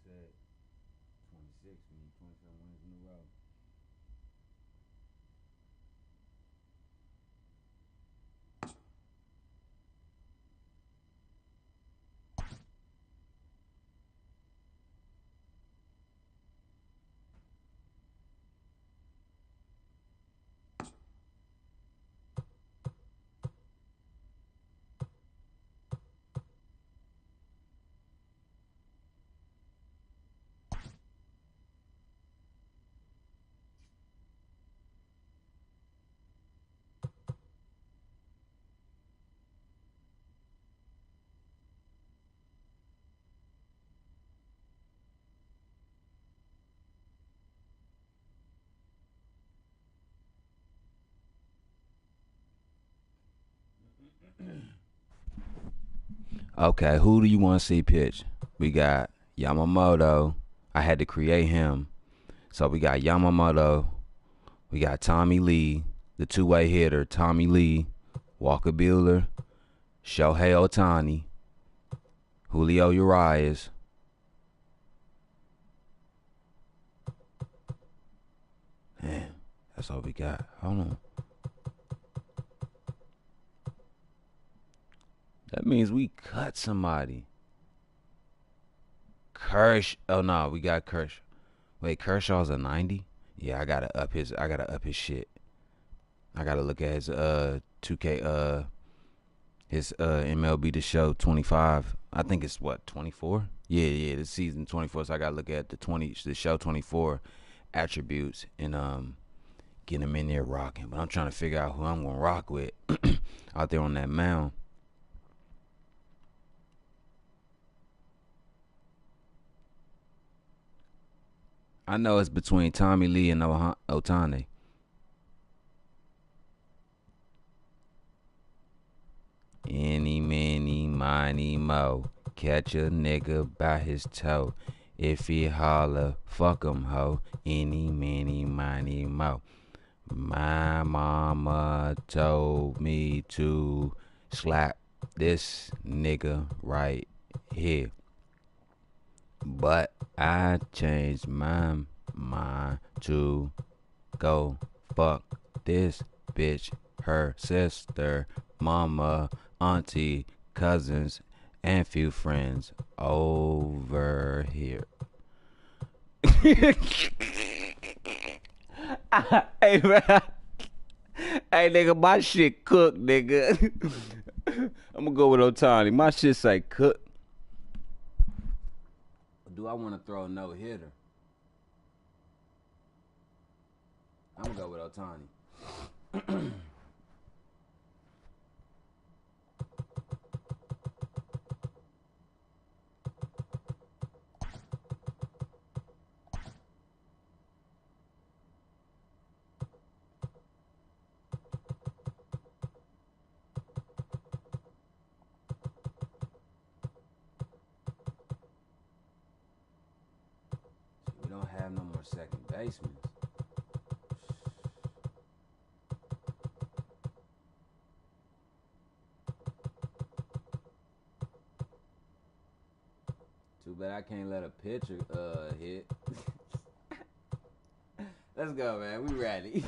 Said 26, we need 27 wins in a row. Okay, who do you want to see pitch? We got Yamamoto. I had to create him. So we got Yamamoto. We got Tommy Lee, the two-way hitter. Tommy Lee, Walker Buehler, Shohei Ohtani, Julio Urias. Man, that's all we got. Hold on. That means we cut somebody. Oh no, we got Kershaw. Wait, Kershaw's a 90? Yeah, I gotta up his shit. I gotta look at his 2K his MLB The Show 25. I think it's what, 24? Yeah, the season 24. So I gotta look at the show 24 attributes and get him in there rocking. But I'm trying to figure out who I'm gonna rock with out there on that mound. I know it's between Tommy Lee and Ohtani. Any, many, miny, mo. Catch a nigga by his toe. If he holler, fuck him, ho. Any, many, miny, mo. My mama told me to slap this nigga right here. But I changed my mind to go fuck this bitch, her sister, mama, auntie, cousins, and few friends over here. Hey, man. Hey, nigga, my shit cooked, nigga. I'm gonna go with Otani. My shit say cook. Do I want to throw a no-hitter? I'm gonna go with Otani. We don't have no more second basemen. Too bad I can't let a pitcher hit. Let's go, man. We ready.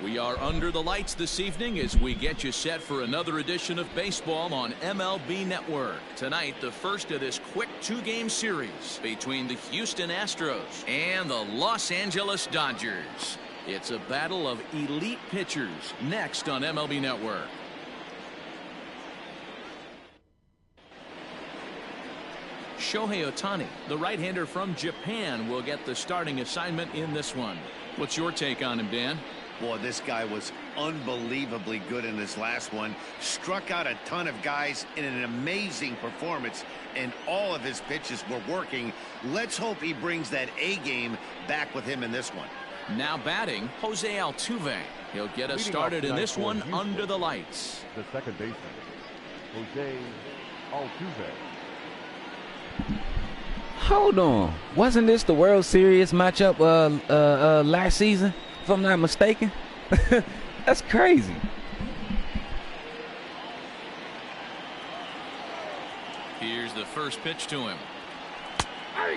We are under the lights this evening as we get you set for another edition of baseball on MLB Network. Tonight, the first of this quick two-game series between the Houston Astros and the Los Angeles Dodgers. It's a battle of elite pitchers next on MLB Network. Shohei Ohtani, the right-hander from Japan, will get the starting assignment in this one. What's your take on him, Dan? Boy, this guy was unbelievably good in this last one. Struck out a ton of guys in an amazing performance, and all of his pitches were working. Let's hope he brings that A game back with him in this one. Now batting, Jose Altuve. He'll get us started in this one under the lights. The second baseman, Jose Altuve. Hold on. Wasn't this the World Series matchup last season? If I'm not mistaken. That's crazy. Here's the first pitch to him.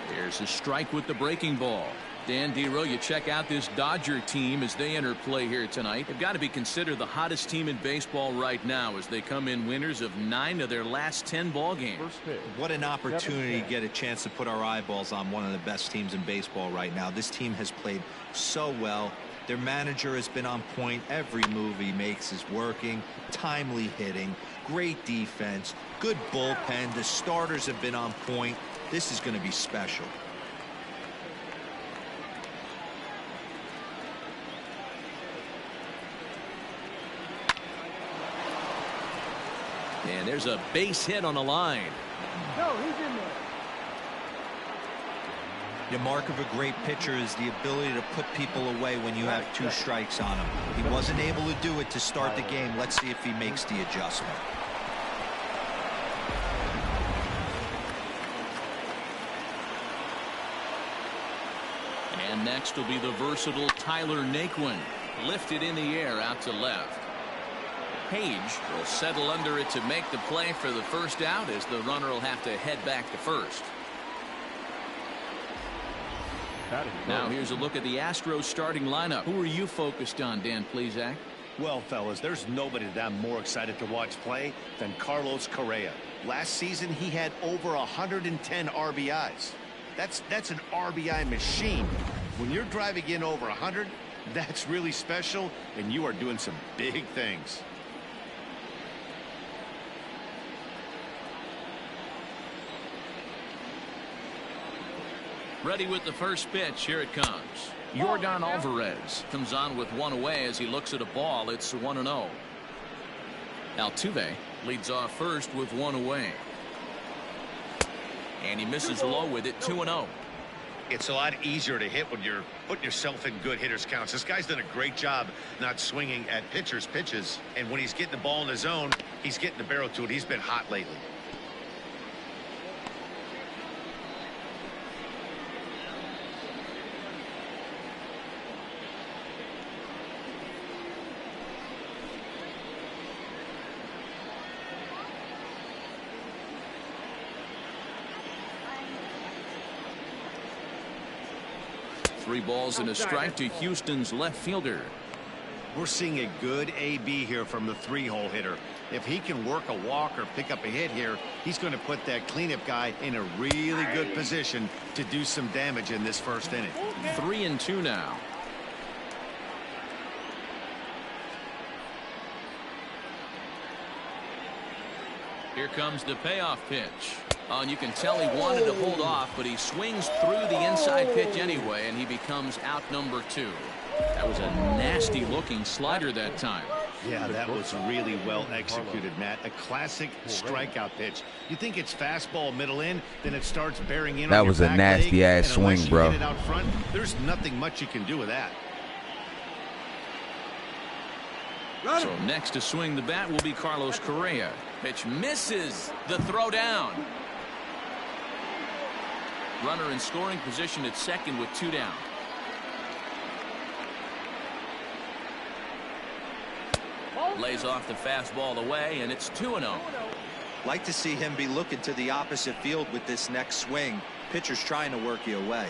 There's a strike with the breaking ball. Dan Dero, you check out this Dodger team as they enter play here tonight. They've got to be considered the hottest team in baseball right now as they come in winners of 9 of their last 10 ball games. What an opportunity to get a chance to put our eyeballs on one of the best teams in baseball right now. This team has played so well. Their manager has been on point. Every move he makes is working. Timely hitting, great defense, good bullpen. The starters have been on point. This is going to be special. And there's a base hit on the line. No, he's in there. The mark of a great pitcher is the ability to put people away when you have 2 strikes on him. He wasn't able to do it to start the game. Let's see if he makes the adjustment. And next will be the versatile Tyler Naquin. Lifted in the air out to left. Page will settle under it to make the play for the first out as the runner will have to head back to first. Now here's a look at the Astros starting lineup. Who are you focused on, Dan Plesac? Well, fellas, there's nobody that I'm more excited to watch play than Carlos Correa. Last season, he had over 110 RBIs. That's an RBI machine. When you're driving in over 100, that's really special, and you are doing some big things. Ready with the first pitch. Here it comes. Yordan Alvarez comes on with one away as he looks at a ball. It's 1-0. Altuve leads off first with one away. And he misses low with it, 2-0. It's a lot easier to hit when you're putting yourself in good hitters counts. This guy's done a great job not swinging at pitchers' pitches. And when he's getting the ball in his zone, he's getting the barrel to it. He's been hot lately. Three balls and a strike to Houston's left fielder. We're seeing a good AB here from the 3-hole hitter. If he can work a walk or pick up a hit here, he's going to put that cleanup guy in a really good position to do some damage in this first inning. 3-2 now. Here comes the payoff pitch. And you can tell he wanted to hold off, but he swings through the inside pitch anyway, and he becomes out number 2. That was a nasty looking slider that time. Yeah, that was really well executed, Matt. A classic strikeout pitch. You think it's fastball middle in, then it starts bearing in. That was a nasty ass swing, bro. Get it out front, there's nothing much you can do with that. So next to swing the bat will be Carlos Correa. Pitch misses. The throw down. Runner in scoring position at second with 2 down. Lays off the fastball away, and it's 2-0. Like to see him be looking to the opposite field with this next swing. Pitcher's trying to work you away.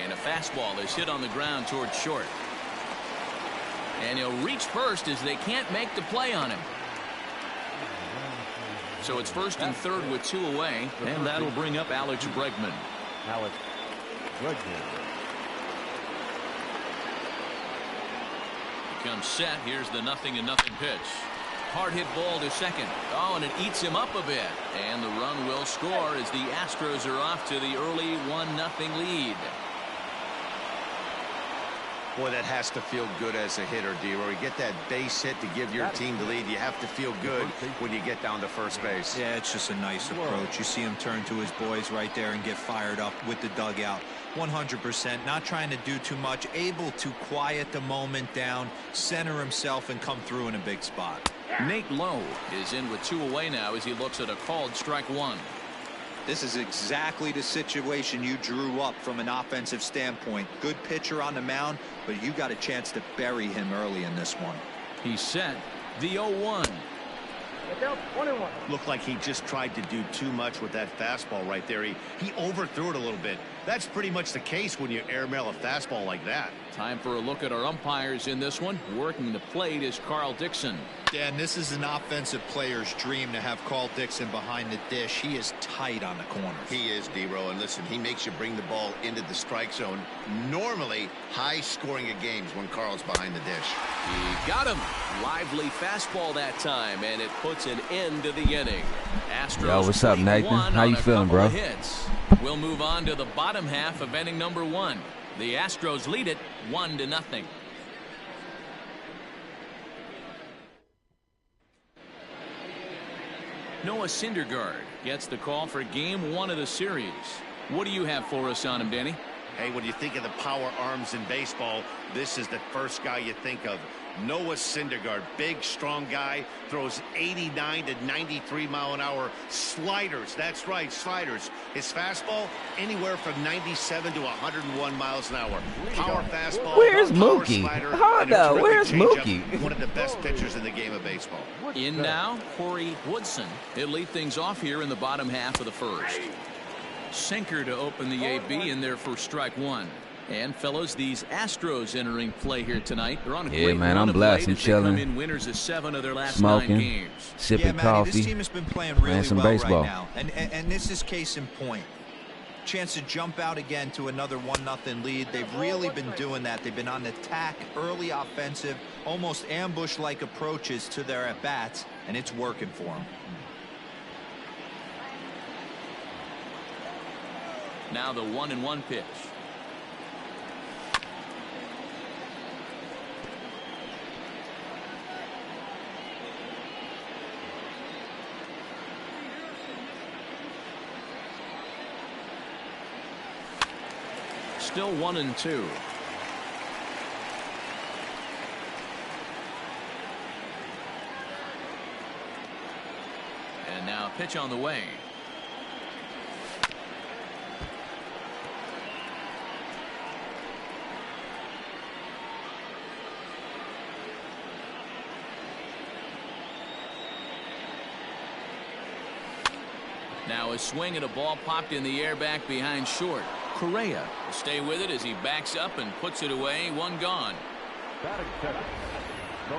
And a fastball is hit on the ground towards short. And he'll reach first as they can't make the play on him. So it's first and third with 2 away, and that'll bring up Alex Bregman. Alex Bregman. Comes set. Here's the 0-0 pitch. Hard hit ball to second. Oh, and it eats him up a bit. And the run will score as the Astros are off to the early 1-0 lead. Boy, that has to feel good as a hitter, D-Roy. You get that base hit to give your team the lead. You have to feel good when you get down to first base. Yeah, it's just a nice approach. You see him turn to his boys right there and get fired up with the dugout. 100%, not trying to do too much, able to quiet the moment down, center himself, and come through in a big spot. Nate Lowe is in with 2 away now as he looks at a called strike 1. This is exactly the situation you drew up from an offensive standpoint. Good pitcher on the mound, but you got a chance to bury him early in this one. He's set. The 0-1. Looked like he just tried to do too much with that fastball right there. He overthrew it a little bit. That's pretty much the case when you airmail a fastball like that. Time for a look at our umpires in this one. Working the plate is Carl Dixon. Dan, this is an offensive player's dream to have Carl Dixon behind the dish. He is tight on the corners. He is, D-Row, and listen, he makes you bring the ball into the strike zone. Normally, high scoring of games when Carl's behind the dish. He got him. Lively fastball that time, and it puts an end to the inning. Astros. Yo, what's up, Nathan? How you feeling, bro? Hits. We'll move on to the bottom half of inning number 1. The Astros lead it 1-0. Noah Syndergaard gets the call for game 1 of the series. What do you have for us on him, Danny? Hey, when you think of the power arms in baseball, this is the first guy you think of. Noah Syndergaard, big, strong guy, throws 89 to 93 mile an hour sliders. That's right, sliders. His fastball, anywhere from 97 to 101 miles an hour. Power fastball. Where's power Mookie? slider, Hold and a up, terrific where's changeup. Mookie? One of the best pitchers in the game of baseball. In now, Corey Woodson. He'll lead things off here in the bottom half of the first. Sinker to open the AB in there for strike 1. And fellows, these Astros entering play here tonight. They're on a great man, run I'm of blessed. late I'm as they come chilling, in winners of 7 of their last smoking, 9 games. sipping Matty, coffee, this team has been playing really some well baseball right now, and this is case in point. Chance to jump out again to another 1-0 lead. They've really been doing that. They've been on the attack, early offensive, almost ambush-like approaches to their at-bats, and it's working for them. Now the 1-1 pitch. still 1-2. And now a pitch on the way. Now a swing at a ball popped in the air back behind short. Correa will stay with it as he backs up and puts it away. One gone.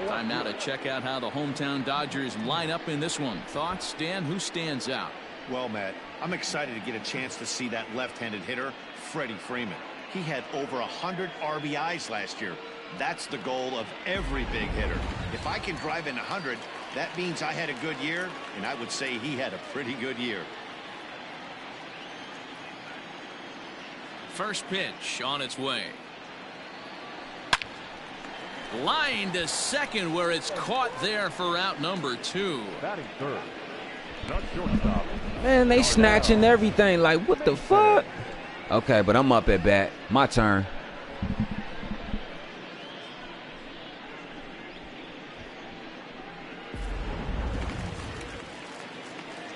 Time now to check out how the hometown Dodgers line up in this one. Thoughts, Dan? Who stands out? Well, Matt, I'm excited to get a chance to see that left-handed hitter, Freddie Freeman. He had over 100 RBIs last year. That's the goal of every big hitter. If I can drive in 100, that means I had a good year, and I would say he had a pretty good year. First pitch on its way. Line to second, where it's caught there for out number 2. Batting third. Not shortstop. Man, they snatching everything. Like, what the fuck? Okay, but I'm up at bat. My turn.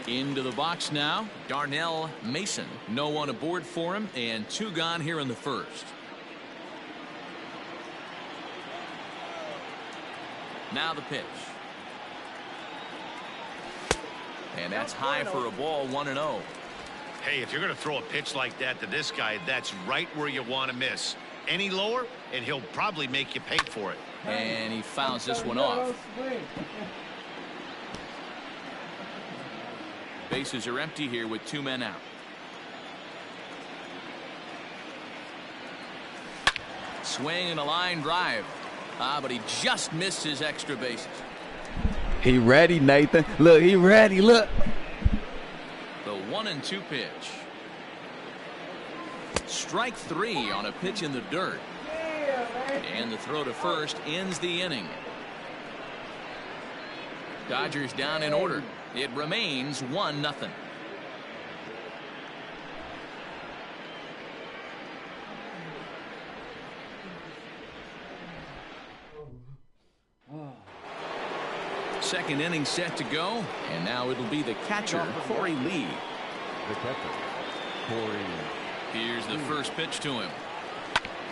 Into the box now, Darnell Mason. No one aboard for him, and 2 gone here in the first. Now the pitch. And that's high for a ball, 1-0. Hey, if you're going to throw a pitch like that to this guy, that's right where you want to miss. Any lower, and he'll probably make you pay for it. And he fouls this one off. Bases are empty here with 2 men out. Swing and a line drive. But he just missed his extra bases. He ready, Nathan. Look, he ready. Look. The 1-2 pitch. Strike 3 on a pitch in the dirt. And the throw to first ends the inning. Dodgers down in order. It remains 1-0. Second inning set to go, and now it'll be the catcher, Corey Lee. The catcher, Corey. Here's the first pitch to him.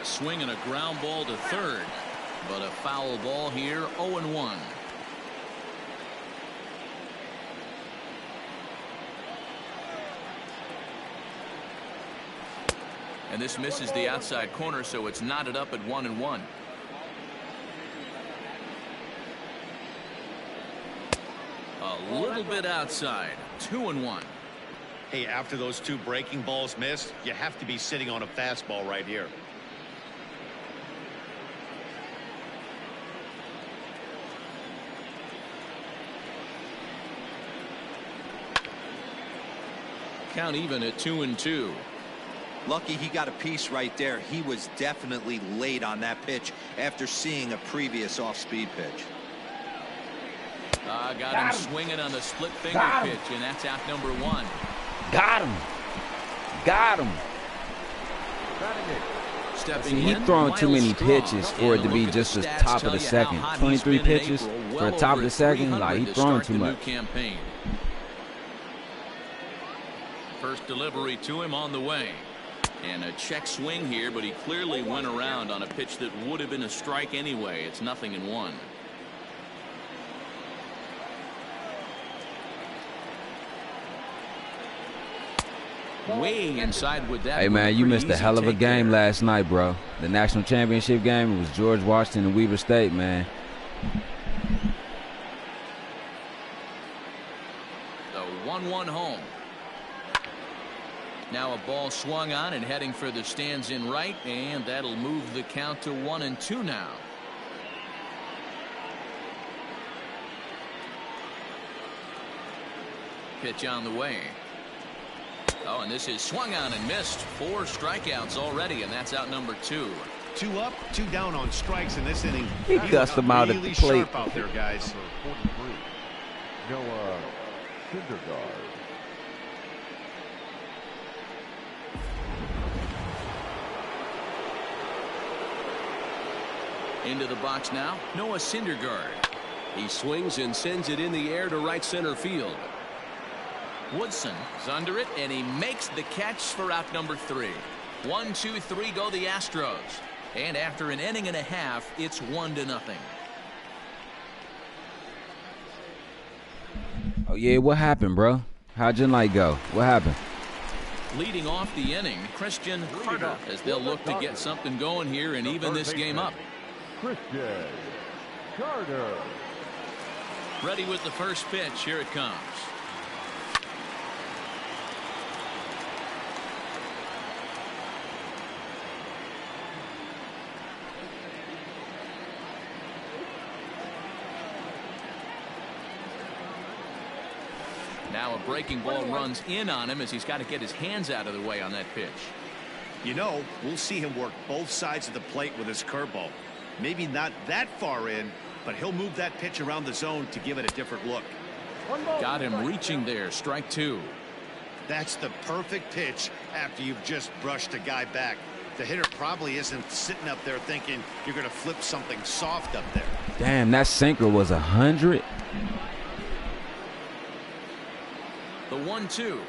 A swing and a ground ball to third, but a foul ball here, 0-1. And this misses the outside corner, so it's knotted up at 1-1. A little bit outside, 2-1. Hey, after those 2 breaking balls missed, you have to be sitting on a fastball right here. Count even at 2-2. Lucky he got a piece right there. He was definitely late on that pitch after seeing a previous off-speed pitch. Got him swinging on the split finger pitch, and that's out number 1. Got him. Got him. Stepping He in, throwing too many Miles Straw. pitches for it to be And just the look at top stats of the tell you second. how hot 23 he's been in pitches April, for well the top of over the second. 300 Like, he to throwing start too the new much. campaign. First delivery to him on the way. And a check swing here, but he clearly went around on a pitch that would have been a strike anyway. It's 0-1. Way inside with that. Hey, man, you Pretty missed a easy hell of a take game there. last night, bro. The national championship game, it was George Washington and Weber State, man. The 1-1 home. Now a ball swung on and heading for the stands in right, and that'll move the count to 1-2 now. Pitch on the way. Oh, and this is swung on and missed. 4 strikeouts already, and that's out number 2. 2 up, 2 down on strikes in this inning. He cussed him out at Really the plate. sharp out there, guys. Number 43. Noah Syndergaard. Into the box now, Noah Syndergaard. He swings and sends it in the air to right center field. Woodson is under it, and he makes the catch for out number 3. 1, 2, 3 go the Astros. And after an inning and a half, it's 1-0. Oh, yeah, what happened, bro? How'd your night go? What happened? Leading off the inning, Christian Carter, as they'll look to get something going here and even this game up. Christian Carter. Ready with the first pitch. Here it comes. Now a breaking ball runs in on him as he's got to get his hands out of the way on that pitch. You know, we'll see him work both sides of the plate with his curveball. Maybe not that far in, but he'll move that pitch around the zone to give it a different look. Got him reaching there. Strike 2. That's the perfect pitch after you've just brushed a guy back. The hitter probably isn't sitting up there thinking you're going to flip something soft up there. Damn, that sinker was 100. The 1-2.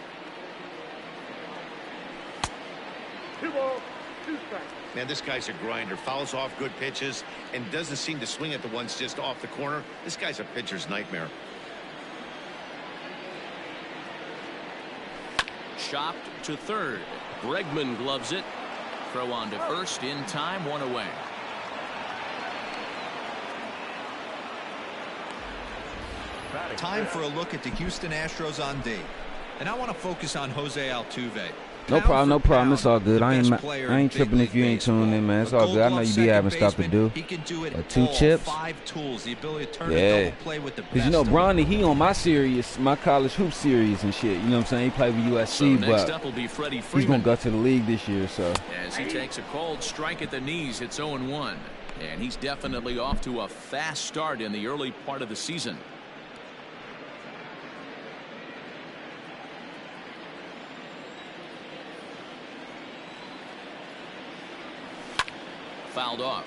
2 balls, 2 strikes. Man, this guy's a grinder. Fouls off good pitches and doesn't seem to swing at the ones just off the corner. This guy's a pitcher's nightmare. Chopped to third. Bregman gloves it. Throw on to first in time. 1 away. Time for a look at the Houston Astros on D. And I want to focus on Jose Altuve. No problem, no problem. It's all good. I ain't tripping if you ain't tuning in, man. It's all good. I know you be having stuff to do. He can do it 2 chips. 5 tools, the ability to turn a double play with the best. Because, you know, Bronny, he on my series, my college hoop series and shit. You know what I'm saying? He played with USC, So next but up will be Freddie he's Freeman. going to go to the league this year, so. As he takes a cold strike at the knees, it's 0-1. And he's definitely off to a fast start in the early part of the season. Fouled off.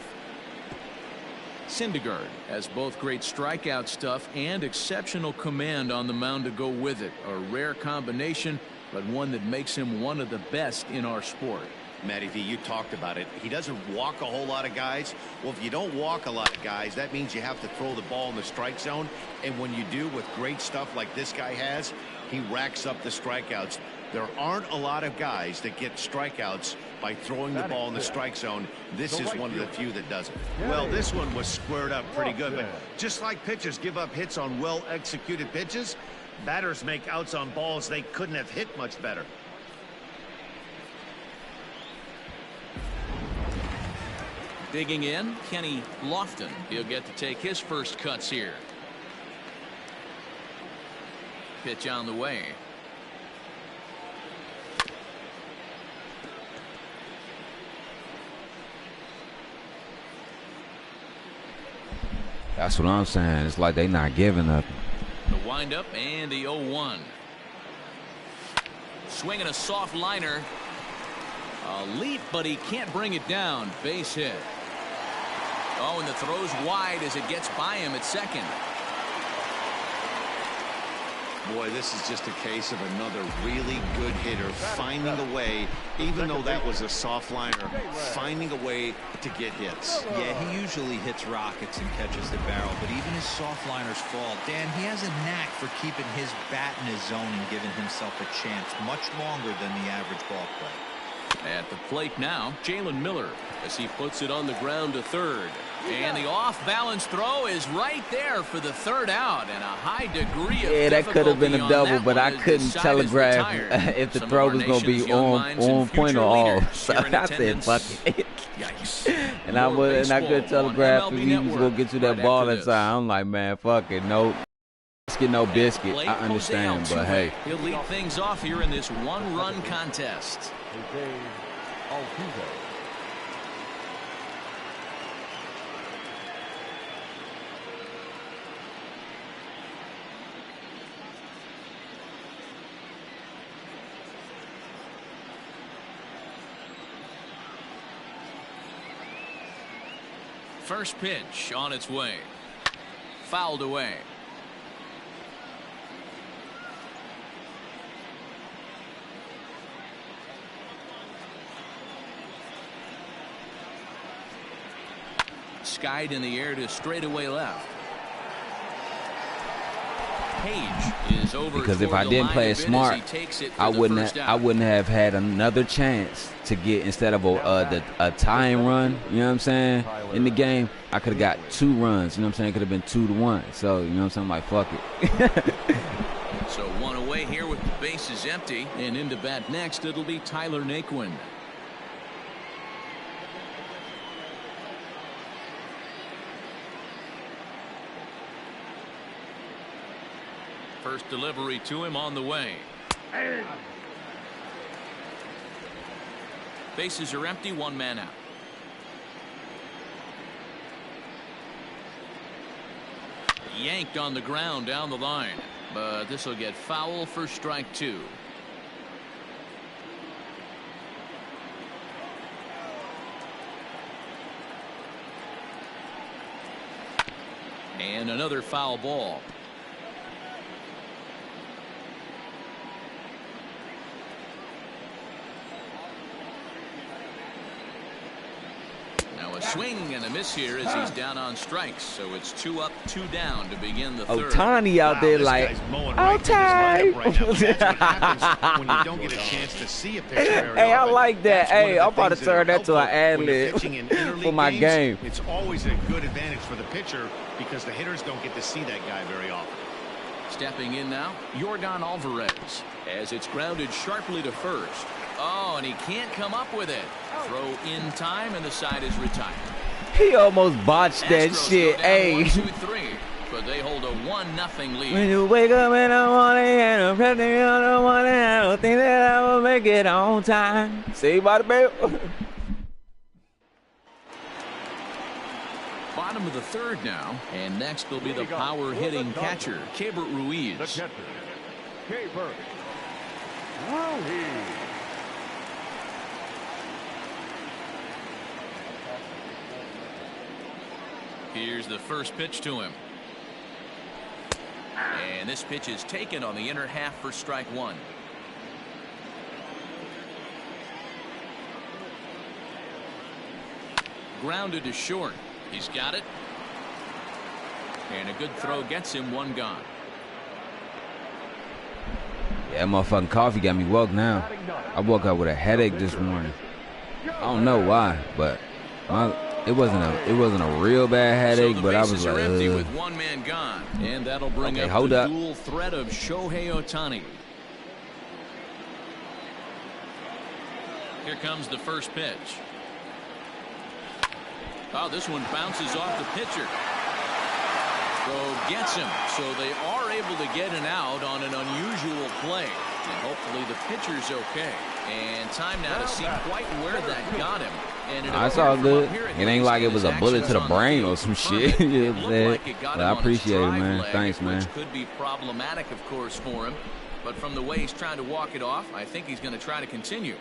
Syndergaard has both great strikeout stuff and exceptional command on the mound to go with it. A rare combination, but one that makes him one of the best in our sport. Matty V, you talked about it. He doesn't walk a whole lot of guys. Well, if you don't walk a lot of guys, that means you have to throw the ball in the strike zone. And when you do with great stuff like this guy has, he racks up the strikeouts. There aren't a lot of guys that get strikeouts by throwing the ball in the strike zone. This is one of the few that does it. Well, this one was squared up pretty good, but just like pitchers give up hits on well-executed pitches, batters make outs on balls they couldn't have hit much better. Digging in, Kenny Lofton. He'll get to take his first cuts here. Pitch on the way. That's what I'm saying. It's like they not giving up. The windup and the 0-1. Swinging a soft liner. A leap, but he can't bring it down. Base hit. Oh, and the throw's wide as it gets by him at second. Boy, this is just a case of another really good hitter finding a way, even though that was a soft liner, finding a way to get hits. Yeah, he usually hits rockets and catches the barrel, but even his soft liners fall. Dan, he has a knack for keeping his bat in his zone and giving himself a chance much longer than the average ball player. At the plate now, Jalen Miller as he puts it on the ground to third. And the off-balance throw is right there for the third out, and a high degree of that could have been a double, but I couldn't telegraph if the throw was going to be on point or off. So I said, fuck it. and I couldn't telegraph if he was going to get you that ball inside. I'm like, man, fuck it. Nope. Biscuit, no biscuit. I understand, but hey. He'll lead things off here in this one-run contest. First pitch on its way. Fouled away. Skied in the air to straightaway left. Page is over. Because if I didn't play it smart, I wouldn't have had another chance to get, instead of a tying run, you know what I'm saying, in the game, I could have got 2 runs, you know what I'm saying. It could have been 2-1. So, you know what I'm saying, I'm like, fuck it. So 1 away here with the bases empty, and into bat next it'll be Tyler Naquin. First delivery to him on the way. Bases are empty, 1 man out. Yanked on the ground down the line, but this will get foul for strike 2. And another foul ball. A swing and a miss here as he's down on strikes, so it's 2 up, 2 down to begin the third. Otani out there like, Otani. That's what happens when you don't get a chance to see a pitcher very Hey, I often. like that. That's one Hey, of the I'm about to things that turn that to an are ad helpful when you're lib pitching in interleague for my games. game. It's always a good advantage for the pitcher because the hitters don't get to see that guy very often. Stepping in now, Yordan Alvarez, as it's grounded sharply to first. Oh, and he can't come up with it. Throw in time, and the side is retired. He almost botched that Astros shit. go down Hey. 1-2-3, but they hold a 1-0 lead. When you wake up in the morning and I'm pressing on the morning, I don't think that I will make it on time. See, by the bell. Bottom of the third now, and next will be the power hitting catcher, Keibert Ruiz. The catcher, Keibert Ruiz. Here's the first pitch to him. And this pitch is taken on the inner half for strike 1. Grounded to short. He's got it. And a good throw gets him 1 gone. Yeah, motherfucking coffee got me woke now. I woke up with a headache this morning. I don't know why, but it wasn't a real bad headache, so but I was like, are empty with 1 man gone, and that'll bring up the dual threat of Shohei Ohtani. Here comes the first pitch. Oh, this one bounces off the pitcher. Throw gets him, so they are able to get an out on an unusual play. And hopefully the pitcher's okay. And time now to see quite where that got him. And I saw good. It ain't like it was a bullet to the brain or some shit. You know what I'm saying? But I appreciate it, man. Thanks, man. Which could be problematic, of course, for him. But from the way he's trying to walk it off, I think he's going to try to continue.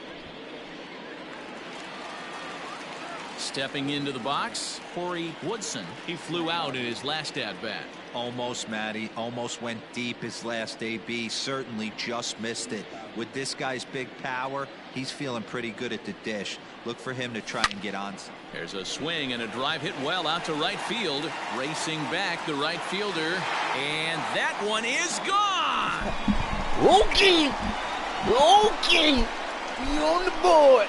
Stepping into the box, Corey Woodson. He flew out in his last at-bat. Almost, Matty. Almost went deep his last AB. Certainly just missed it. With this guy's big power, he's feeling pretty good at the dish. Look for him to try and get on some. There's a swing and a drive hit well out to right field. Racing back the right fielder. And that one is gone. Okay. You on the board.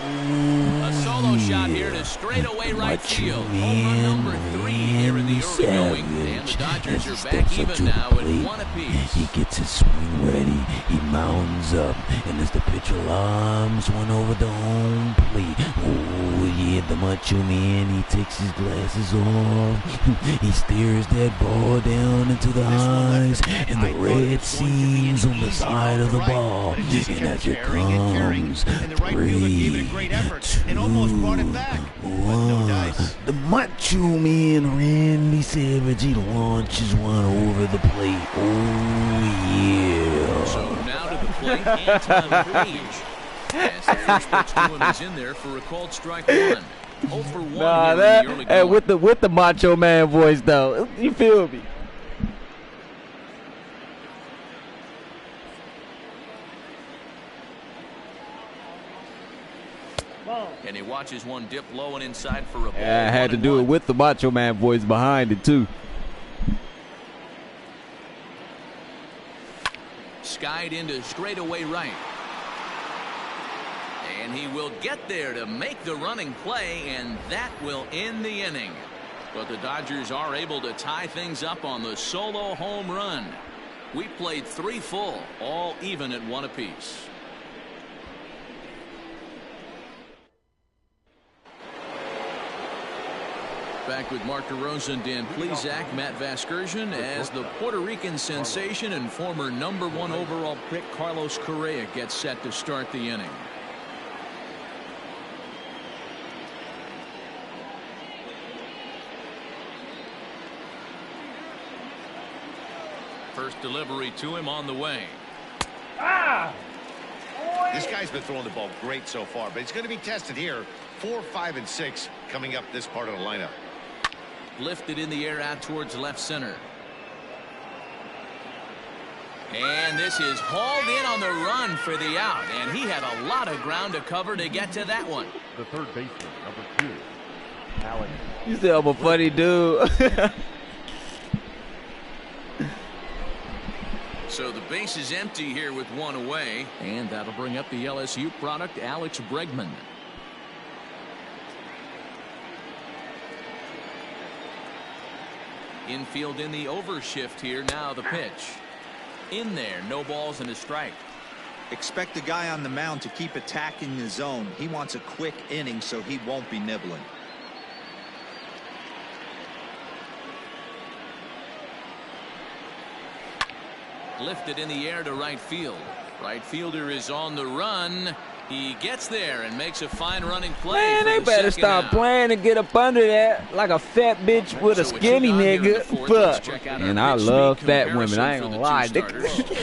A solo shot here to straightaway right field. Home run number 3 here in the early going. And the Dodgers are back even now at 1 apiece. He gets his swing ready. He mounds up. And as the pitcher lobs one over the home plate. Oh, yeah, the Macho Man. He takes his glasses off. He stares that ball down into the eyes. And the red seams on the side of the ball. And as it comes, 3, Great effort and almost brought it back. But no dice. the Macho Man Randy Savage, he launches one over the plate. Oh yeah. So now to the plate, Anton Page. As the first pitch to him is in there for a called strike 1. 0 for 1 Nah, here in that the early hey, going. with the Macho Man voice though. You feel me? And he watches one dip low and inside for a ball. Yeah, I had to do it with the Macho Man voice behind it too. Skied into straightaway right. And he will get there to make the running play, and that will end the inning. But the Dodgers are able to tie things up on the solo home run. We played 3 full, all even at 1 apiece. Back with Mark DeRosa, Dan Plesac, Matt Vasgersian, as the Puerto Rican sensation and former #1 overall pick Carlos Correa gets set to start the inning. First delivery to him on the way. This guy's been throwing the ball great so far, but he's going to be tested here. 4, 5, and 6 coming up this part of the lineup. Lifted in the air out towards left center. And this is hauled in on the run for the out, and he had a lot of ground to cover to get to that one. The third baseman, number 2, Alex. You said I'm a funny dude. So the base is empty here with 1 away, and that'll bring up the LSU product, Alex Bregman. Infield in the overshift here. Now the pitch. In there, no balls and a strike. Expect the guy on the mound to keep attacking the zone. He wants a quick inning so he won't be nibbling. Lifted in the air to right field. Right fielder is on the run. He gets there and makes a fine running play. Man, they better stop playing and get up under that like a fat bitch with a skinny nigga. Fuck. And I love fat women. I ain't gonna lie.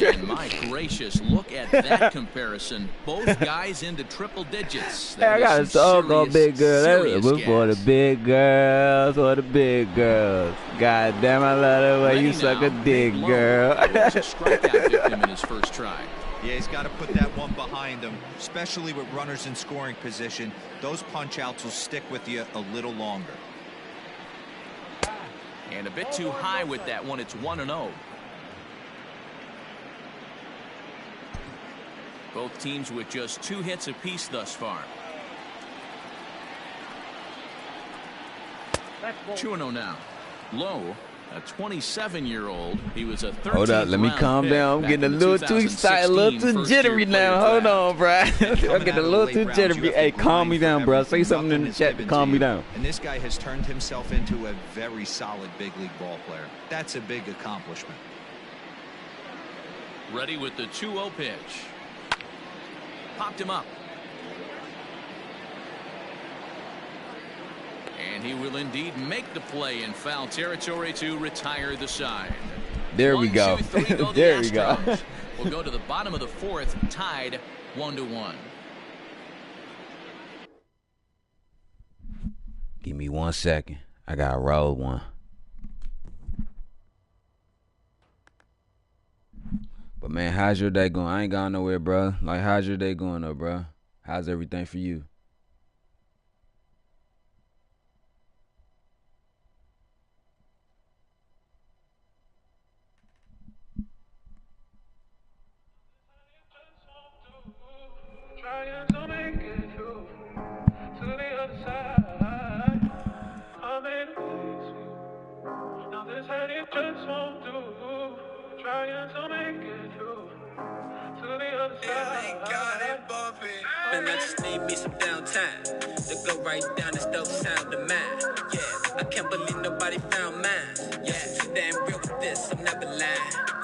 And my gracious, look at that comparison. Both guys into triple digits. Hey, I got a song on big girls. That's for the big girls. For the big girls. God damn, I love the way you suck a dick, girl. That's a strikeout victim in his first try. Yeah, he's got to put that one behind him, especially with runners in scoring position. Those punch outs will stick with you a little longer. And a bit too high with that one. It's 1-0. Both teams with just 2 hits apiece thus far. 2-0 now. Low, a 27-year-old. He was a 13th Hold up, let me calm down. I'm getting a little too excited, a little too jittery now. Hold on, bro. I'm getting a little too jittery. Hey, calm me down, bro. Say something in the chat to calm me down. And this guy has turned himself into a very solid big league ball player. That's a big accomplishment. Ready with the 2-0 pitch. Popped him up. And he will indeed make the play in foul territory to retire the side. There we go. 1, 2, 3 go the There we go. Astros. We'll go to the bottom of the 4th, tied 1-1. Give me 1 second. I gotta roll one. But man, how's your day going? I ain't gone nowhere, bro. Like, how's your day going though, bro? How's everything for you? Man, I just need me some downtime to go right down this dope sound of mine. Yeah, I can't believe nobody found mine. Yeah, too damn real with this, I'm never lying.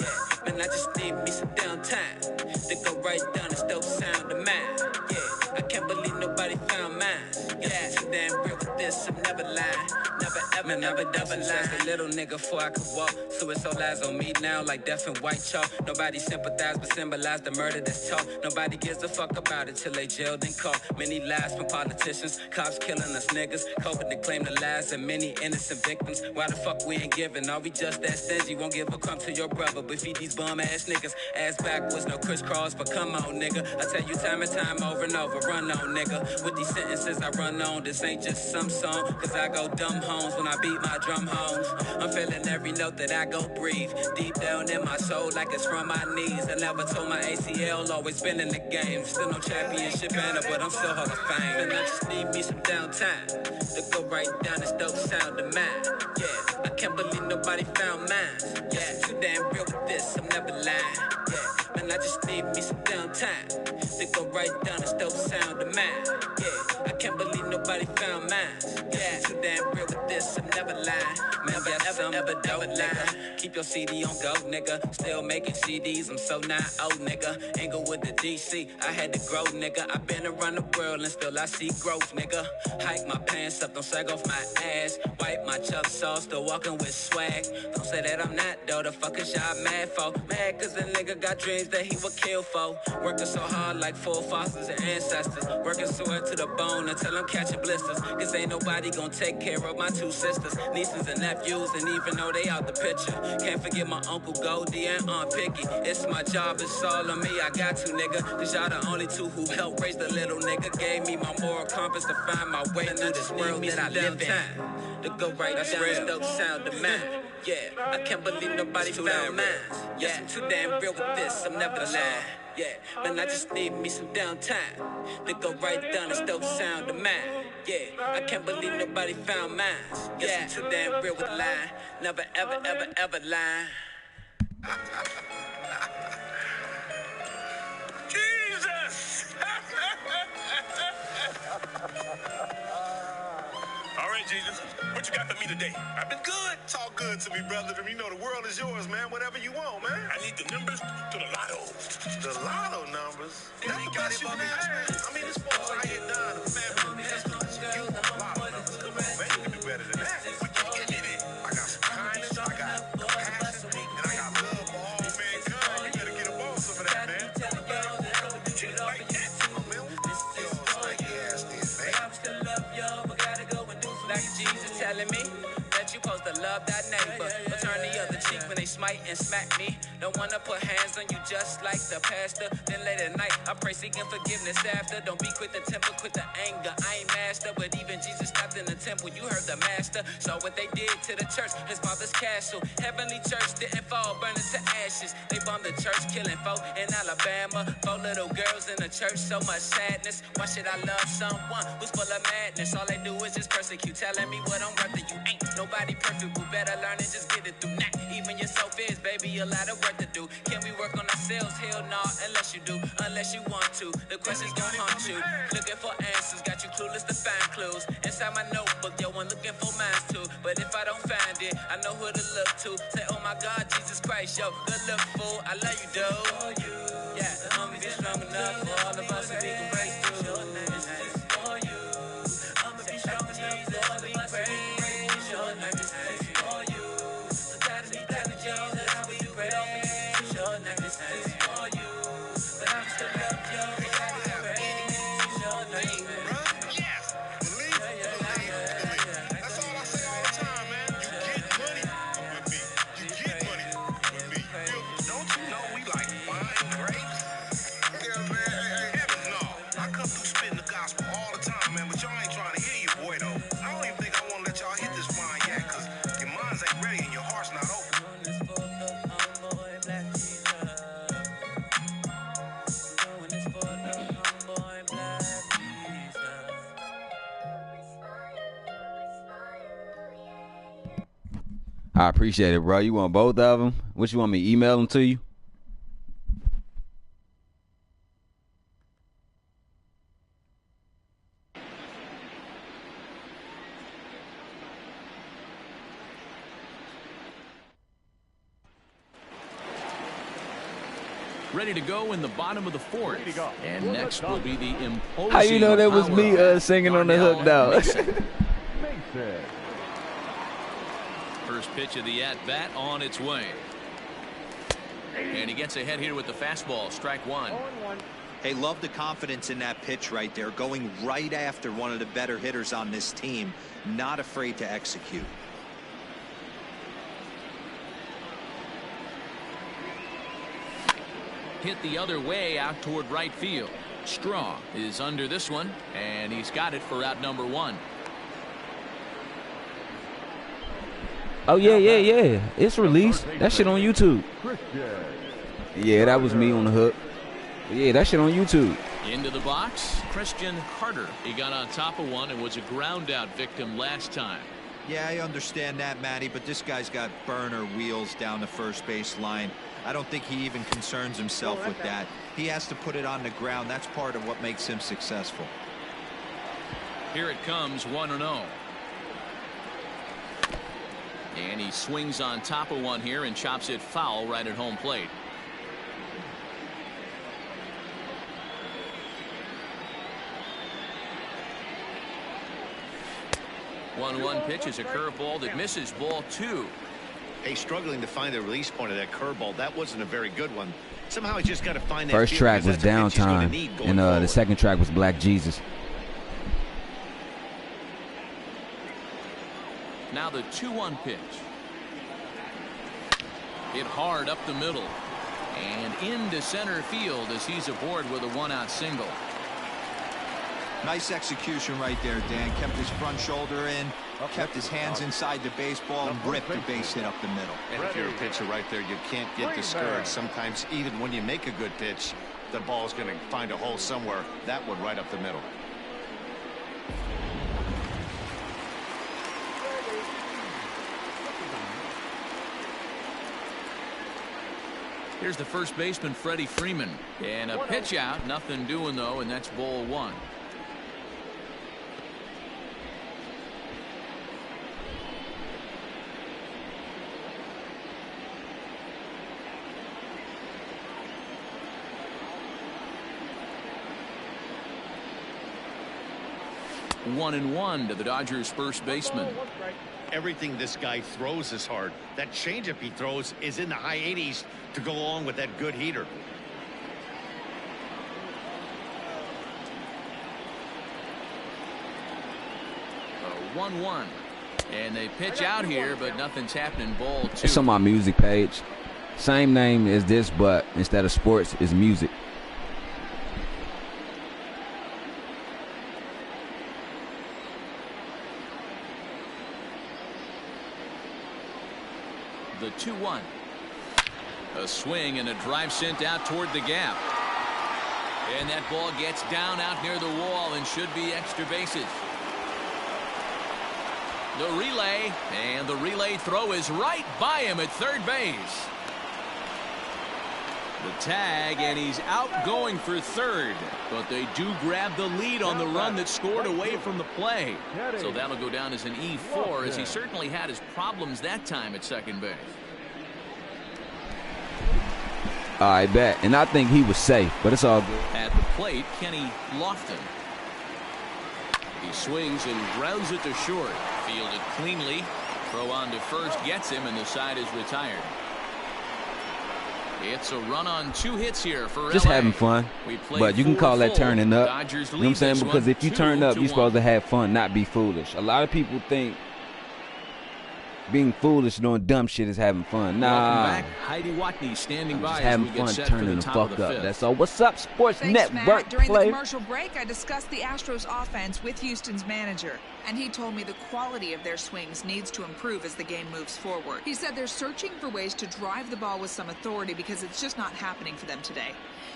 Yeah, man, I just need me some downtime to go right down this dope sound of mine. Yeah, I can't believe nobody found mine. Yeah, too damn real with this, I'm never lying. Never ever. I never double lie. A little nigga before I could walk. Suicide lies on me now like death and white chalk. Nobody sympathize but symbolize the murder that's taught. Nobody gives a fuck about it till they jailed and caught. Many lies from politicians, cops killing us niggas. Coping to claim the lies of many innocent victims. Why the fuck we ain't giving? Are we just that stingy? Won't give a crumb to your brother, but feed these bum ass niggas. Ass backwards, no crisscross, but come on nigga. I tell you time and time over and over, run on nigga. With these sentences I run on, this ain't just some song. Cause I go dumb homes when I beat my drum homes. I'm feeling every note that I go breathe. Deep down in my soul like it's from my knees. I never told my ACL, always been in the game. Still no championship banner, but I'm still Hall of Fame. And I just need me some downtime to go right down this dope sound of mine. Yeah, I can't believe nobody found mine. Yeah, too damn real with this, I'm never lying. Yeah, man, I just need me some downtime to go right down this dope sound of mine. Yeah, I can't believe nobody found mine. Yeah, too damn real with this, I'm never lying. Never ever dope, nigga. Keep your CD on go, nigga. Still making CDs, I'm so not old, nigga. Inglewood to DC, I had to grow, nigga. I've been around the world and still I see growth, nigga. Hike my pants up, don't sag off my ass. Wipe my chucks off, still walking with swag. Don't say that I'm not, though. The fuck is y'all mad for? Mad cause a nigga got dreams that he would kill for. Working so hard like forefathers and ancestors. Working sore to the bone until I'm catching blisters. Cause ain't nobody gonna take care of my two sisters, nieces and nephews, and even though they out the picture. Can't forget my Uncle Goldie and Aunt Picky. It's my job, it's all on me, I got to, nigga. Cause y'all the only two who helped raise the little nigga. Gave me my moral compass to find my way through this world that I live in. To go right down this dope sound of mine. Yeah, I can't believe nobody found mine. Yeah, I'm too damn real with this, I'm never lying. Yeah, man, I just need me some downtime to go right down this dope sound of mine. Yeah, I can't believe nobody found mine. Yeah, I'm too damn real with lying. Never, ever, ever, ever lying. Jesus! All right, Jesus, what you got for me today? I've been good. Talk good to me, brother. You know the world is yours, man. Whatever you want, man. I need the numbers to the lotto. The lotto numbers? That's the best you can ask, man. I mean, this folks out here dying of family. You want the lotto numbers. Come on, man. You can do better than that. What you give me then? I got some kindness, I got compassion, and I got love for all mankind. You better get a ball some of that, man. Just like that. Like Jesus telling me that you supposed to love that neighbor, but turn the other cheek when they smite and smack me. Don't wanna put hands on you just like the pastor. Then late at night I pray seeking forgiveness after. Don't be quick to temper, quick to anger. I ain't master, but even Jesus stopped in the temple. You heard the master. So what they did to the church, his father's castle. Heavenly church didn't fall, burning to ashes. They bombed the church, killing folk in Alabama. 4 little girls in the church, so much sadness. Why should I love someone who's full of madness? All they do is just persecute, telling me what I'm worth to you ain't. Nobody perfect, we better learn and just get it through. Nah, even yourself is, baby, a lot of work to do. Can we work on ourselves? Hell no, unless you do, unless you want to. The questions gon' haunt you. Looking for answers, got you clueless to find clues. Inside my notebook, yo, I'm looking for mine too. But if I don't find it, I know who to look to. Say, oh my God, Jesus Christ, yo, good look, fool. I love you, dude. Yeah, the homies is strong enough for all of us to be great through. For you, I'ma be strong enough for all of us to be great. Your name is for you. So gotta be glad that y'all that I'll be great on me. Your name is for you. But I'm still love you. Gotta be great. Your name is. Yes, believe it. That's all I say all the time, man. You get money with me. You get money with me. Don't you know we like wine grapes? Yeah, man. Heavens no. I come through spitting the gospel all the time, man. But y'all ain't trying to hear your boy, though. I don't even think I want to let y'all hit this wine yet, because your minds ain't ready and your heart's not open. I appreciate it, bro. You want both of them? What you want me to email them to you? Ready to go in the bottom of the 4th. And next will be the imposing. How you know that was me singing on the hook, though? Mason. First pitch of the at-bat on its way. And he gets ahead here with the fastball. Strike one. Hey, love the confidence in that pitch right there. Going right after one of the better hitters on this team. Not afraid to execute. Hit the other way out toward right field. Straw is under this one, and he's got it for out number one. Oh, yeah. It's released. That shit on YouTube. Yeah, that was me on the hook. Yeah, that shit on YouTube. Into the box, Christian Carter. He got on top of one and was a ground out victim last time. Yeah, I understand that, Matty, but this guy's got burner wheels down the first base line. I don't think he even concerns himself with that. He has to put it on the ground. That's part of what makes him successful. Here it comes, 1-0. And he swings on top of one here and chops it foul right at home plate. One pitch is a curveball that misses, ball two. Hey, struggling to find the release point of that curveball. That wasn't a very good one. Somehow he just got to find that. First track was Downtime, and the second track was Black Jesus. Now the 2-1 pitch. Hit hard up the middle and into center field as he's aboard with a one-out single. Nice execution right there, Dan. Kept his front shoulder in, kept his hands inside the baseball, and ripped the base hit up the middle. And if you're a pitcher right there, you can't get discouraged. Sometimes even when you make a good pitch, the ball's going to find a hole somewhere. That one right up the middle. Here's the first baseman, Freddie Freeman. And a pitch out, nothing doing though, and that's ball one. One and one to the Dodgers first baseman. Everything this guy throws is hard. That changeup he throws is in the high 80s to go along with that good heater. A 1-1. And they pitch out here, but nothing's happening. Ball two. It's on my music page. Same name as this, but instead of sports, is music. The 2-1. A swing and a drive sent out toward the gap. And that ball gets down out near the wall and should be extra bases. The relay, and the relay throw is right by him at third base. The tag, and he's out going for third. But they do grab the lead on the run that scored away from the play. So that'll go down as an E4, as he certainly had his problems that time at second base. I bet. And I think he was safe, but it's all good. At the plate, Kenny Lofton. He swings and grounds it to short. Fielded cleanly. Throw on to first gets him, and the side is retired. It's a run on 2 hits here for just LA. having fun, but you can call that turning up. Dodgers you know what I'm saying? Because if you turn up, you're supposed to have fun, not be foolish. A lot of people think being foolish, doing dumb shit is having fun. Nah. Welcome back. Heidi Watney standing by just having fun, turning the fuck up. That's all. What's up, Sports Network? Matt. During player? the commercial break, I discussed the Astros offense with Houston's manager, and he told me the quality of their swings needs to improve as the game moves forward. He said they're searching for ways to drive the ball with some authority because it's just not happening for them today.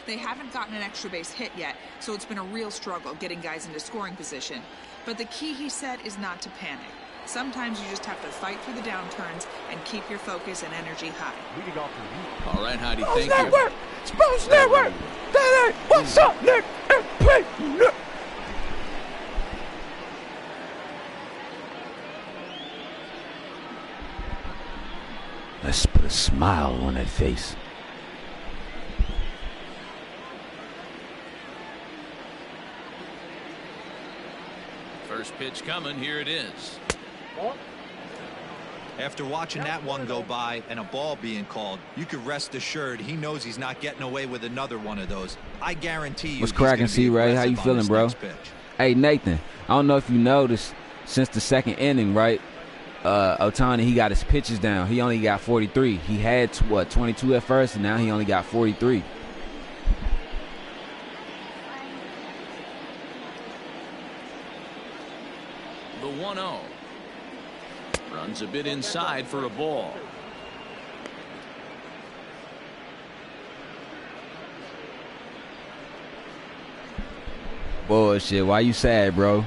They haven't gotten an extra base hit yet, so it's been a real struggle getting guys into scoring position. But the key, he said, is not to panic. Sometimes you just have to fight through the downturns and keep your focus and energy high. All right, Heidi, thank you. Sports Network! What's up, Nick? Let's put a smile on that face. First pitch coming. Here it is. After watching that one go by and a ball being called, you could rest assured he knows he's not getting away with another one of those. I guarantee you. What's cracking, C-Ray? How you feeling, bro? Hey, Nathan, I don't know if you noticed, since the second inning, right? Ohtani, he got his pitches down. He only got 43. He had, 22 at first, and now he only got 43. The 1-0. Runs a bit inside for a ball. Bullshit. Why you sad, bro?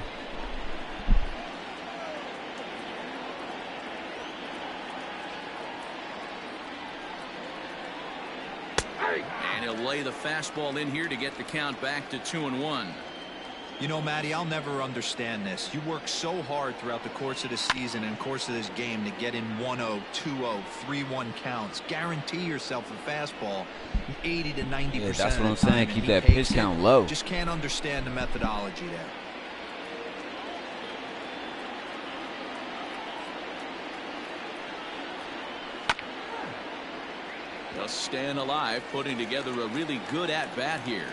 And he'll lay the fastball in here to get the count back to 2-1. You know, Matty, I'll never understand this. You work so hard throughout the course of the season and course of this game to get in 1-0, 2-0, 3-1 counts. Guarantee yourself a fastball 80 to 90%. Yeah, that's what I'm saying. Keep that pitch count low. Just can't understand the methodology there. Just staying alive, putting together a really good at-bat here.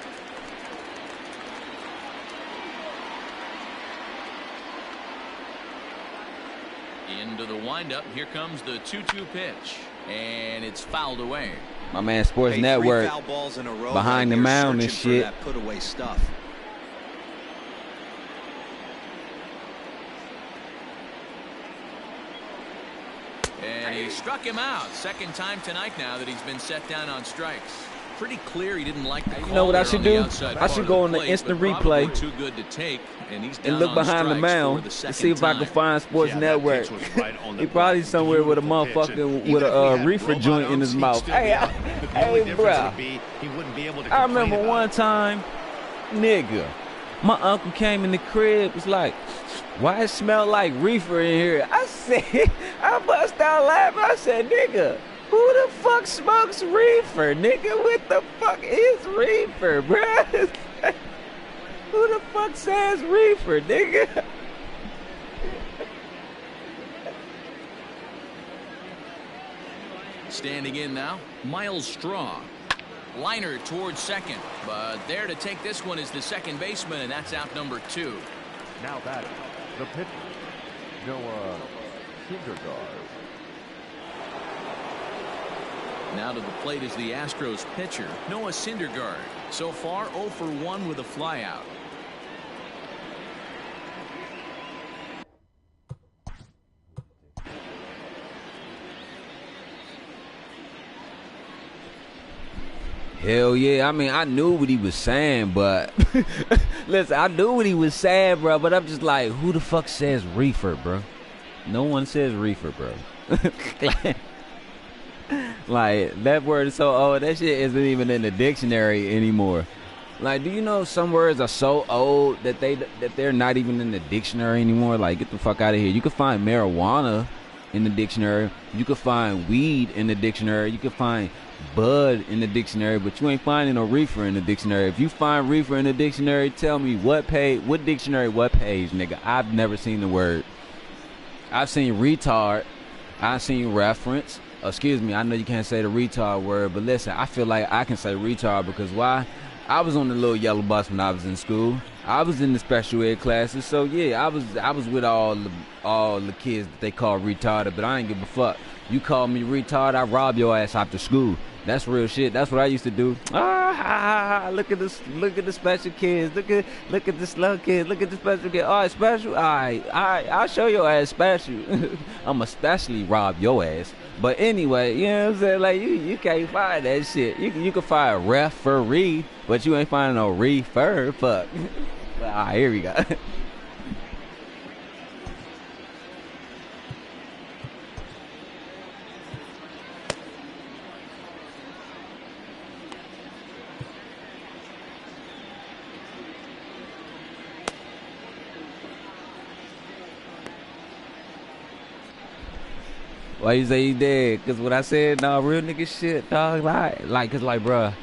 Into the windup. Here comes the 2-2 pitch. And it's fouled away. My man, Sports Network, foul balls in a row behind the mound and shit. That put away stuff. And he struck him out. Second time tonight now that he's been set down on strikes. Pretty clear he didn't like the call. You know what I should do? I should go on the plate, instant replay too good to take, and look behind the mound and see if I can find Sports Network. He probably somewhere with a motherfucking with a reefer joint in his mouth. Hey, bro. I remember one time, nigga, my uncle came in the crib. Was like, why it smell like reefer in here? I said, I bust out laughing. I said, nigga, who the fuck smokes reefer, nigga? What the fuck is reefer, bruh? Who the fuck says reefer, nigga? Standing in now, Miles Straw. Liner towards second, but there to take this one is the second baseman, and that's out number 2. Now batting, the pitcher, Noah Syndergaard. Now to the plate is the Astros pitcher, Noah Syndergaard. So far, 0 for 1 with a flyout. Hell yeah. I mean, I knew what he was saying, but listen, I knew what he was saying, bro, but I'm just like, who the fuck says reefer, bro? No one says reefer, bro. Like, that word is so old. That shit isn't even in the dictionary anymore. Like, do you know some words are so old that they're not even in the dictionary anymore? Like, get the fuck out of here. You can find marijuana in the dictionary. You can find weed in the dictionary. You can find bud in the dictionary, but you ain't finding no reefer in the dictionary. If you find reefer in the dictionary, tell me what page, what dictionary, what page, nigga. I've never seen the word. I've seen retard. I've seen reference. Excuse me, I know you can't say the retard word, but listen, I feel like I can say retard because why? I was on the little yellow bus when I was in school. I was in the special ed classes, so yeah, I was with all the kids that they call retarded, but I ain't give a fuck. You call me retard, I rob your ass after school. That's real shit. That's what I used to do. Look at the special kids. Look at the slow kids. Look at the special kids. All right, special. All right, I'll show your ass special. I'ma especially rob your ass. But anyway, you know what I'm saying? Like, you can't find that shit. You can find referee, but you ain't finding no refer. Fuck. All right, here we go. Why you say he dead? Cause what I said, nah, real nigga shit, dog. Like, cause like, bruh,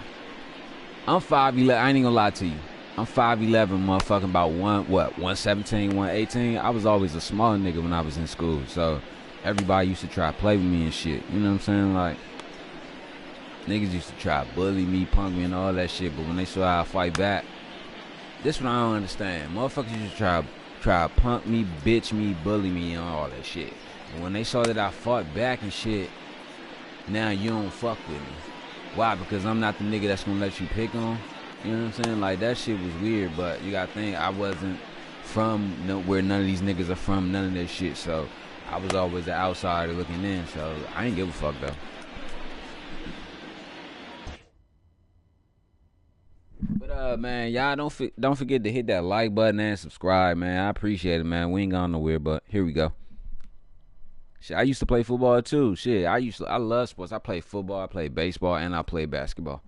I'm 5'11". I ain't even gonna lie to you. I'm 5'11", motherfucking about 117, 118. I was always a small nigga when I was in school. So, everybody used to try to play with me and shit. You know what I'm saying? Like, niggas used to try to bully me, punk me, and all that shit. But when they saw how I fight back, this what I don't understand. Motherfuckers used to try to punk me, bitch me, bully me, and all that shit. And when they saw that I fought back and shit, now you don't fuck with me. Why? Because I'm not the nigga that's gonna let you pick on. You know what I'm saying? Like, that shit was weird, but you gotta think I wasn't from where none of these niggas are from, none of this shit. So I was always the outsider looking in. So I ain't give a fuck though. But man, y'all don't forget to hit that like button and subscribe, man. I appreciate it, man. We ain't gone nowhere, but here we go. Shit, I used to play football too. Shit, I love sports. I played football, I played baseball, and I played basketball.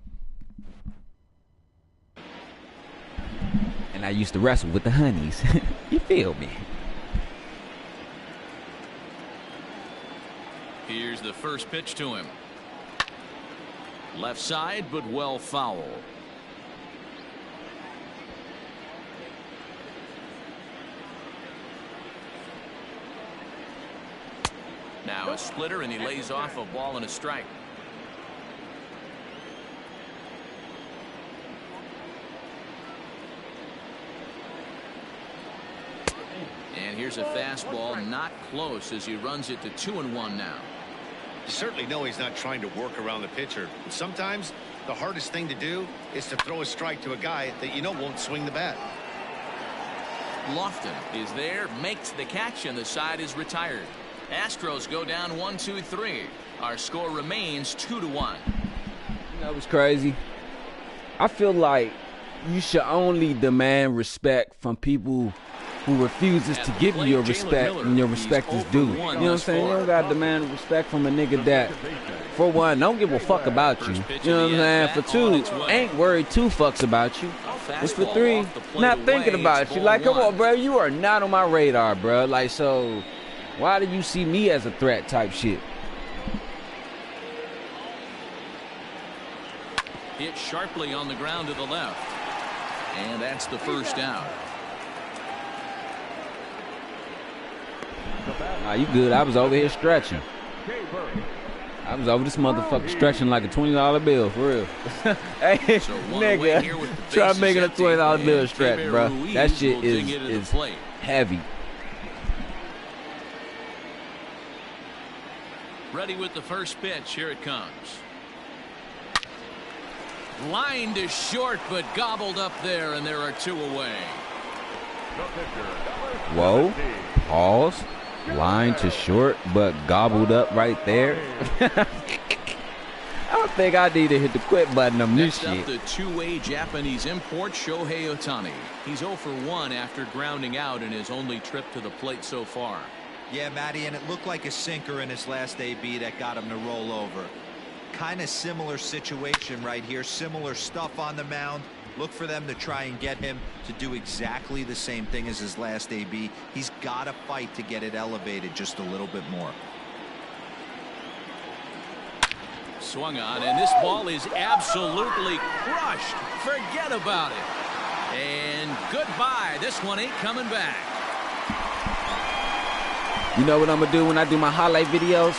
And I used to wrestle with the honeys. You feel me? Here's the first pitch to him. Left side, but well foul. Now a splitter, and he lays off a ball and a strike. And here's a fastball, not close, as he runs it to 2-1 now. You certainly know he's not trying to work around the pitcher. But sometimes the hardest thing to do is to throw a strike to a guy that you know won't swing the bat. Lofton is there, makes the catch, and the side is retired. Astros go down 1-2-3. Our score remains 2-1. That was crazy. I feel like you should only demand respect from people who refuses to give you your respect, and your respect is due. You know what I'm saying? You don't gotta demand respect from a nigga that, for one, don't give a fuck about you. You know what I'm saying? For two, ain't worried two fucks about you. And for three, not thinking about you. Like, come on, bro, you are not on my radar, bro. Like, so why do you see me as a threat type shit? Hit sharply on the ground to the left. And that's the first out. Nah, you good. I was over here stretching. I was over this motherfucker stretching like a $20 bill, for real. Hey, So nigga, try making a $20 bill stretch, bro. That shit is heavy. Ready with the first pitch. Here it comes. Line to short, but gobbled up there, and there are two away. Whoa. Pause. Line to short, but gobbled up right there. I don't think I need to hit the quit button on this shit. Next up, the two-way Japanese import, Shohei Ohtani. He's 0 for 1 after grounding out in his only trip to the plate so far. Yeah, Matty, and it looked like a sinker in his last AB that got him to roll over. Kind of similar situation right here. Similar stuff on the mound. Look for them to try and get him to do exactly the same thing as his last AB. He's got to fight to get it elevated just a little bit more. Swung on, and this ball is absolutely crushed. Forget about it. And goodbye. This one ain't coming back. You know what I'm going to do when I do my highlight videos?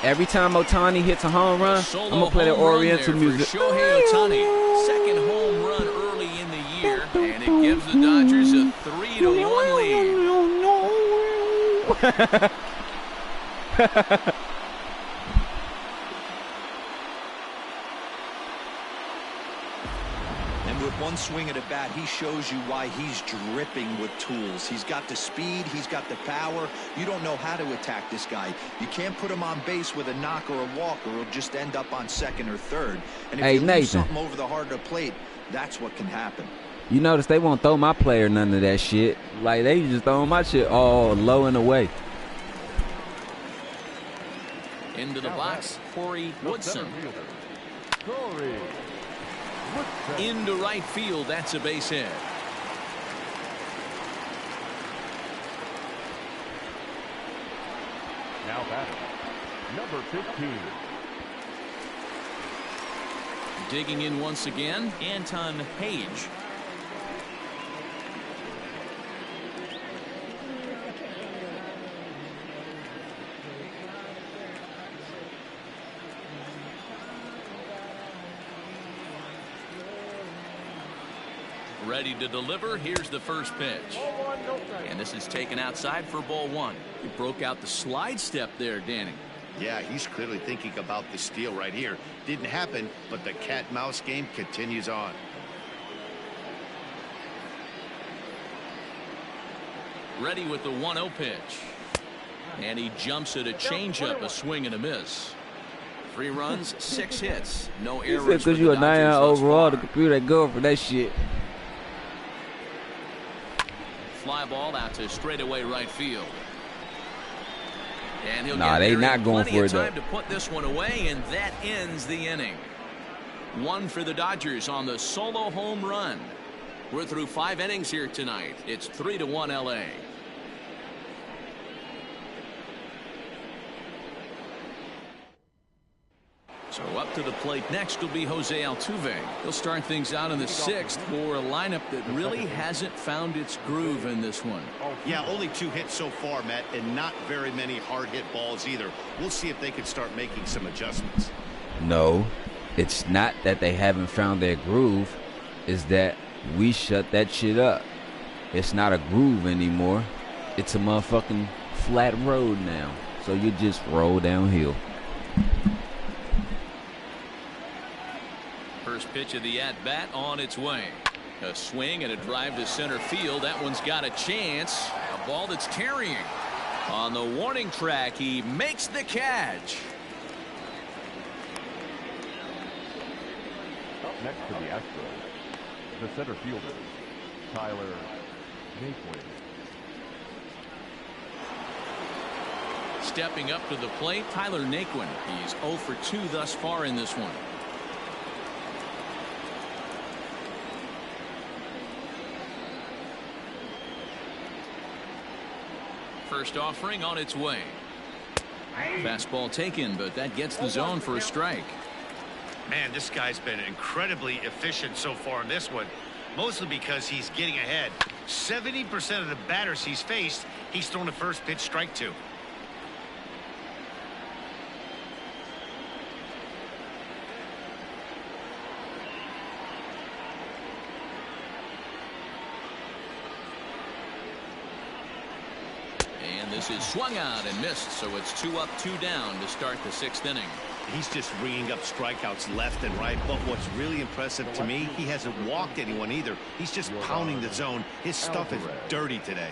Every time Ohtani hits a home run, I'm going to play the Oriental music. Shohei Ohtani, second home run early in the year, and it gives the Dodgers a 3-1 lead. And with one swing at a bat, he shows you why he's dripping with tools. He's got the speed, he's got the power. You don't know how to attack this guy. You can't put him on base with a knock or a walk, or he'll just end up on second or third. And if you lose something over the heart of the plate, that's what can happen. You notice they won't throw my player none of that shit. Like, they just throwing my shit all low and away. Into the box, Corey Woodson. Into right field, that's a base hit. Now batting, number 15. Digging in once again, Anton Page. Ready to deliver. Here's the first pitch. And this is taken outside for ball one. He broke out the slide step there, Danny. Yeah, he's clearly thinking about the steal right here. Didn't happen, but the cat-mouse game continues on. Ready with the 1-0 pitch. And he jumps at a changeup, a swing and a miss. 3 runs, 6 hits, no errors. Because you a 9 overall, the computer ain't go for that shit. Fly ball out to straightaway right field. And he'll nah, get they not going for it though. Time to put this one away, and that ends the inning. 1 for the Dodgers on the solo home run. We're through 5 innings here tonight. It's 3-1 LA. So up to the plate next will be Jose Altuve. He'll start things out in the 6th for a lineup that really hasn't found its groove in this one. Yeah, only 2 hits so far, Matt, and not very many hard hit balls either. We'll see if they can start making some adjustments. No, it's not that they haven't found their groove. It's that we shut that shit up. It's not a groove anymore. It's a motherfucking flat road now. So you just roll downhill. First pitch of the at-bat on its way. A swing and a drive to center field. That one's got a chance. A ball that's carrying. On the warning track, he makes the catch. Up next to the Astros, the center fielder, Tyler Naquin. Stepping up to the plate, Tyler Naquin. He's 0 for 2 thus far in this one. First offering on its way. Fastball taken, but that gets the zone for a strike. Man, this guy's been incredibly efficient so far in this one, mostly because he's getting ahead. 70% of the batters he's faced, he's thrown a first pitch strike to. This is swung out and missed, so it's 2 up, 2 down to start the 6th inning. He's just ringing up strikeouts left and right, but what's really impressive to me, he hasn't walked anyone either. He's just pounding the zone. His stuff is dirty today.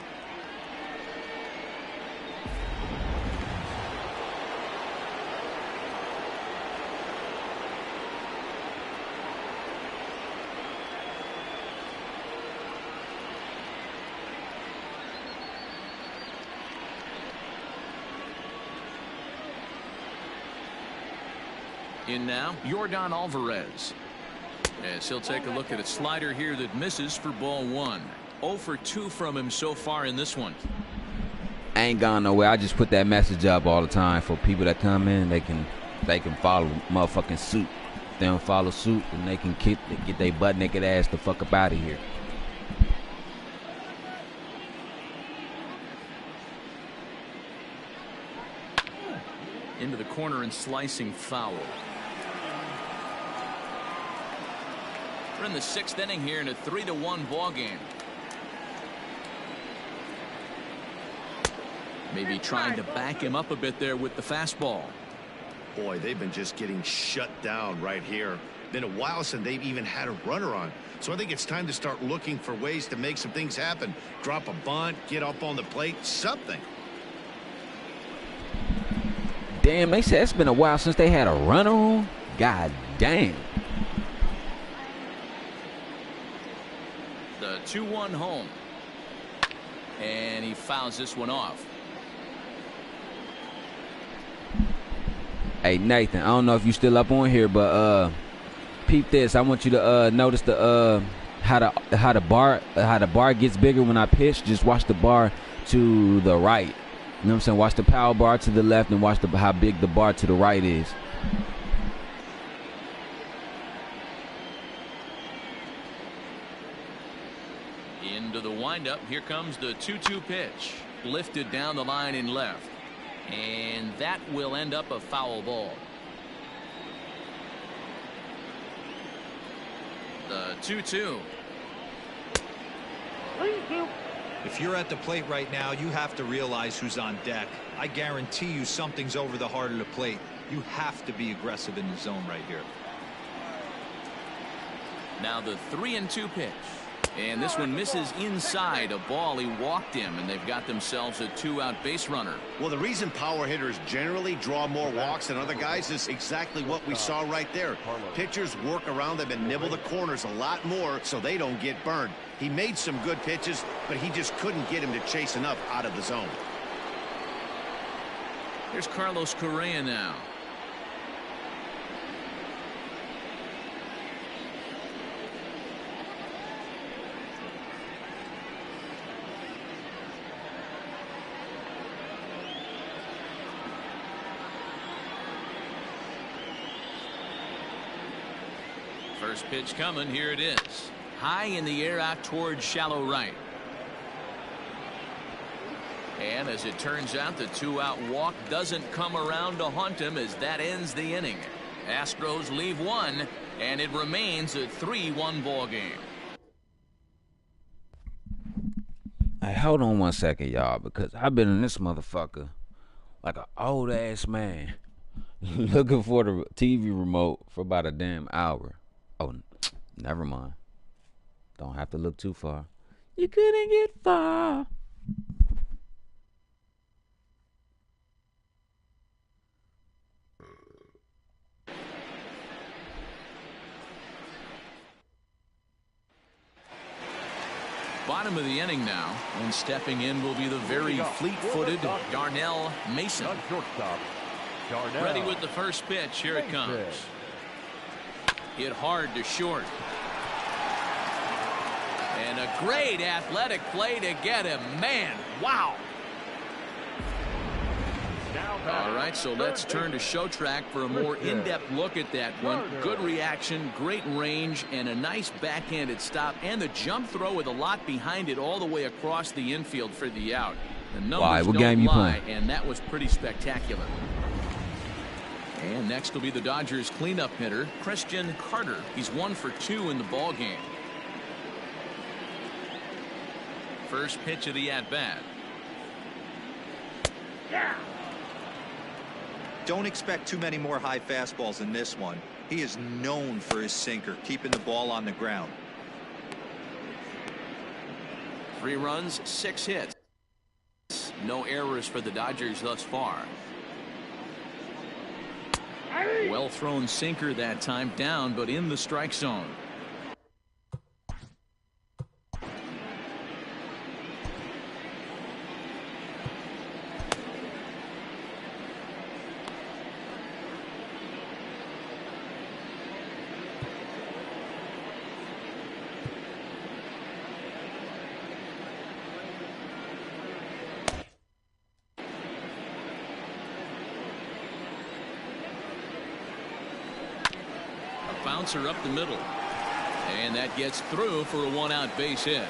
In now, Yordan Alvarez. As he'll take a look at a slider here that misses for ball 1. 0 for 2 from him so far in this one. I ain't gone nowhere. I just put that message up all the time for people that come in. They can follow motherfucking suit. If they don't follow suit, then they can get their butt naked ass the fuck up out of here. Into the corner and slicing foul. We're in the 6th inning here in a 3-1 ball game. Maybe trying to back him up a bit there with the fastball. Boy, they've been just getting shut down right here. Been a while since they've even had a runner on. So I think it's time to start looking for ways to make some things happen. Drop a bunt, get up on the plate, something. Damn, they said it's been a while since they had a runner on. God damn. The 2-1 home. And he fouls this one off. Hey Nathan, I don't know if you still up on here, but peep this. I want you to notice the how the bar gets bigger when I pitch. Just watch the bar to the right. You know what I'm saying? Watch the power bar to the left and watch how big the bar to the right is. Into the windup. Here comes the 2-2 pitch. Lifted down the line in left. And that will end up a foul ball. The 2-2. If you're at the plate right now, you have to realize who's on deck. I guarantee you something's over the heart of the plate. You have to be aggressive in the zone right here. Now the 3-2 pitch. And this one misses inside a ball. He walked him, and they've got themselves a 2-out base runner. Well, the reason power hitters generally draw more walks than other guys is exactly what we saw right there. Pitchers work around them and nibble the corners a lot more so they don't get burned. He made some good pitches, but he just couldn't get him to chase enough out of the zone. Here's Carlos Correa now. First pitch coming. Here it is. High in the air out towards shallow right. And as it turns out, the 2-out walk doesn't come around to haunt him as that ends the inning. Astros leave one, and it remains a 3-1 ball game. Hey, hold on one second, y'all, because I've been in this motherfucker like an old ass man looking for the TV remote for about a damn hour. Oh, never mind. Don't have to look too far. You couldn't get far. Bottom of the inning now, and stepping in will be the very fleet-footed Darnell Mason. Ready with the first pitch. Here it comes. Hit hard to short. And a great athletic play to get him. Man, wow. All right, so let's turn to show track for a more in-depth look at that one. Good reaction, great range, and a nice backhanded stop, and the jump throw with a lot behind it all the way across the infield for the out. The numbers don't lie, and that was pretty spectacular. And next will be the Dodgers cleanup hitter, Christian Carter. He's 1 for 2 in the ball game. First pitch of the at-bat. Don't expect too many more high fastballs in this one. He is known for his sinker, keeping the ball on the ground. 3 runs, 6 hits. No errors for the Dodgers thus far. Well thrown sinker that time, down but in the strike zone. Bouncer up the middle, and that gets through for a 1-out base hit.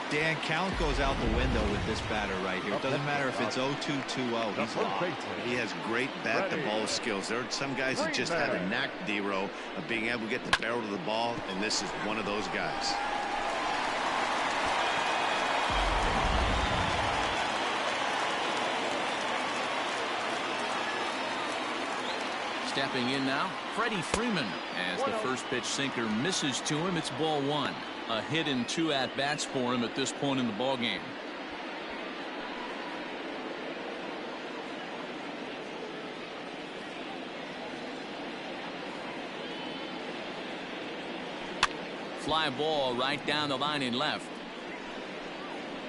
Dan, count goes out the window with this batter right here. It doesn't matter if it's 0-2, 2-0. He's locked. He has great bat-to-ball skills. There are some guys that just have a knack, D-Row, of being able to get the barrel of the ball, and this is one of those guys. Stepping in now, Freddie Freeman, as the first pitch sinker misses to him. It's ball 1. A hit in 2 at-bats for him at this point in the ball game. Fly ball right down the line in left.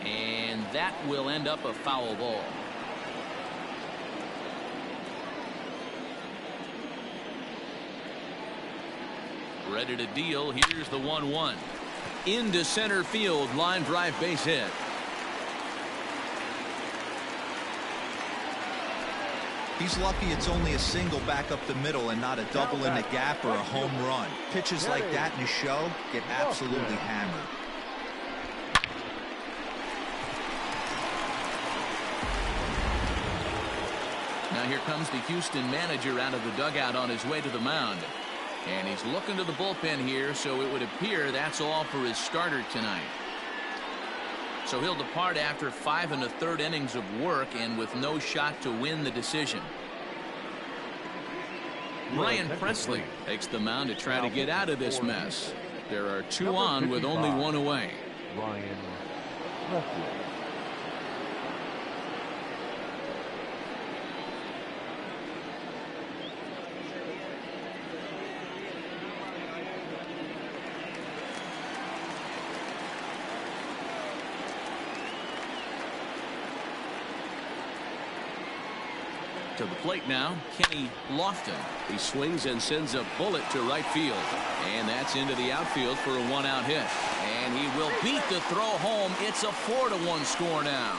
And that will end up a foul ball. Ready to deal. Here's the 1-1. Into center field. Line drive base hit. He's lucky it's only a single back up the middle and not a double in the gap or a home run. Pitches like that in a show get absolutely hammered. Now here comes the Houston manager out of the dugout on his way to the mound. And he's looking to the bullpen here, so it would appear that's all for his starter tonight. So he'll depart after 5 1/3 innings of work and with no shot to win the decision. Brian Presley takes the mound to try to get out of this mess. There are 2 on with only 1 away. Brian Presley. To the plate now, Kenny Lofton. He swings and sends a bullet to right field. And that's into the outfield for a 1-out hit. And he will beat the throw home. It's a 4-1 score now.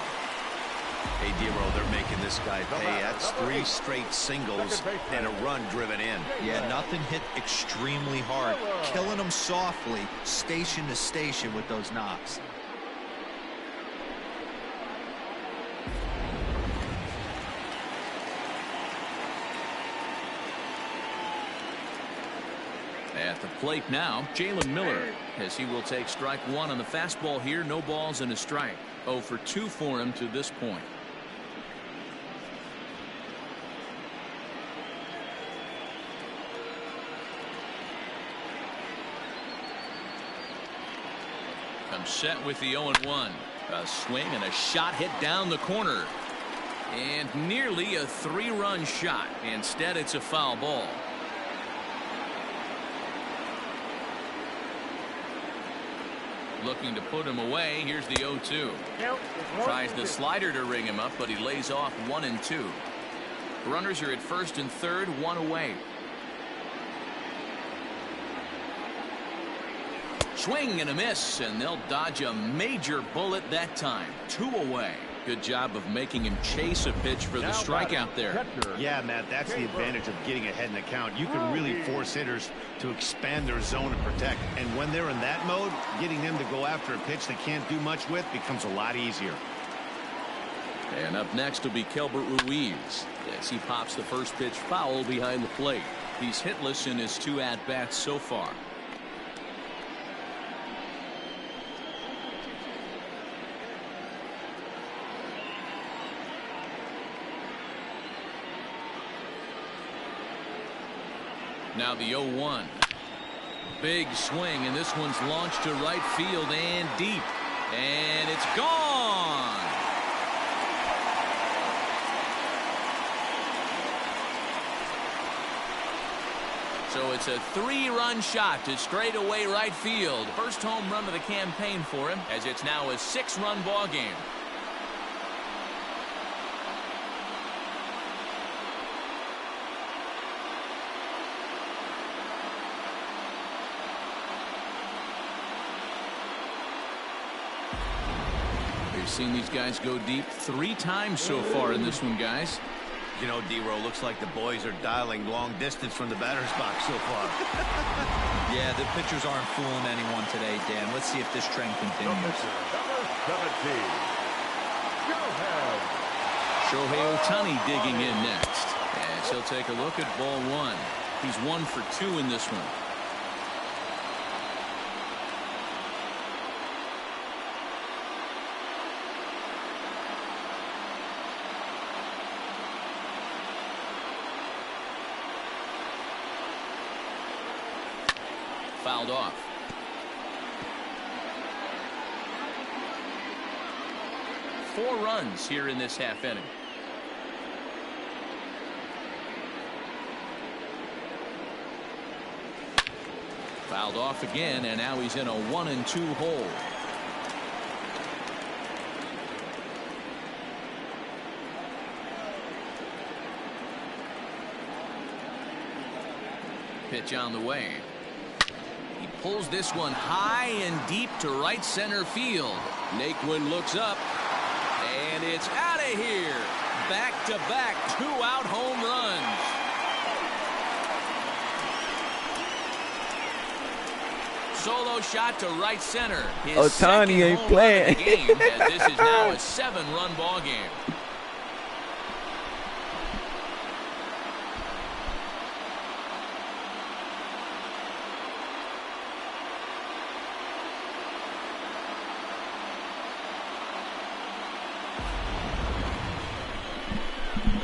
Hey, D-Roll, they're making this guy pay. That's 3 straight singles and a run driven in. Yeah, nothing hit extremely hard. Killing him softly, station to station with those knocks. At the plate now, Jalen Miller, as he will take strike 1 on the fastball here. No balls and a strike. 0 for 2 for him to this point. Comes set with the 0-1. A swing and a shot hit down the corner. And nearly a 3-run shot. Instead, it's a foul ball. Looking to put him away. Here's the 0-2. Tries the slider to ring him up, but he lays off 1 and 2. Runners are at first and third, 1 away. Swing and a miss, and they'll dodge a major bullet that time. 2 away. Good job of making him chase a pitch for the strikeout there. Yeah, Matt, that's the advantage of getting ahead in the count. You can really force hitters to expand their zone and protect. And when they're in that mode, getting them to go after a pitch they can't do much with becomes a lot easier. And up next will be Kelbert Ruiz as he pops the first pitch foul behind the plate. He's hitless in his 2 at-bats so far. Now the 0-1. Big swing, and this one's launched to right field and deep. And it's gone. So it's a 3-run shot to straightaway right field. First home run of the campaign for him, as it's now a 6-run ball game. We've seen these guys go deep 3 times so far in this one, guys. You know, D-Roll, looks like the boys are dialing long distance from the batter's box so far. Yeah, the pitchers aren't fooling anyone today, Dan. Let's see if this trend continues. Number 17. Shohei Ohtani digging in next. As he'll take a look at ball 1. He's 1 for 2 in this one. Fouled off. Four runs here in this half inning. Fouled off again, and now he's in a 1-2 hole. Pitch on the way. He pulls this one high and deep to right center field. Naquin looks up. And it's out of here. Back-to-back 2-out home runs. Solo shot to right center. His Ohtani ain't playing. Game, as this is now a 7-run ball game.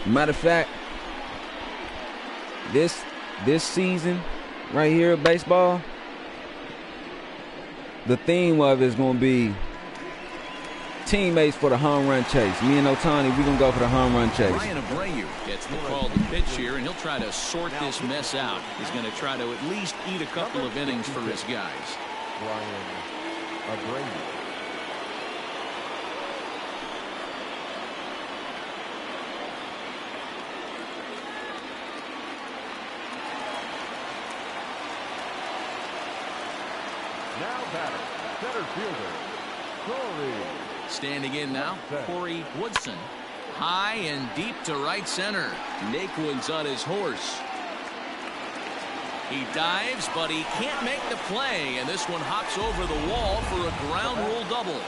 Matter of fact, this season right here of baseball, the theme of it is going to be teammates for the home run chase. Me and Otani, we're going to go for the home run chase. Ryan Abreu gets the call to pitch here, and he'll try to sort this mess out. He's going to try to at least eat a couple of innings for his guys. Ryan Abreu. Now batter, center fielder, Corey. Standing in now, Corey Woodson. High and deep to right center. Naquin's on his horse. He dives, but he can't make the play, and this one hops over the wall for a ground rule double.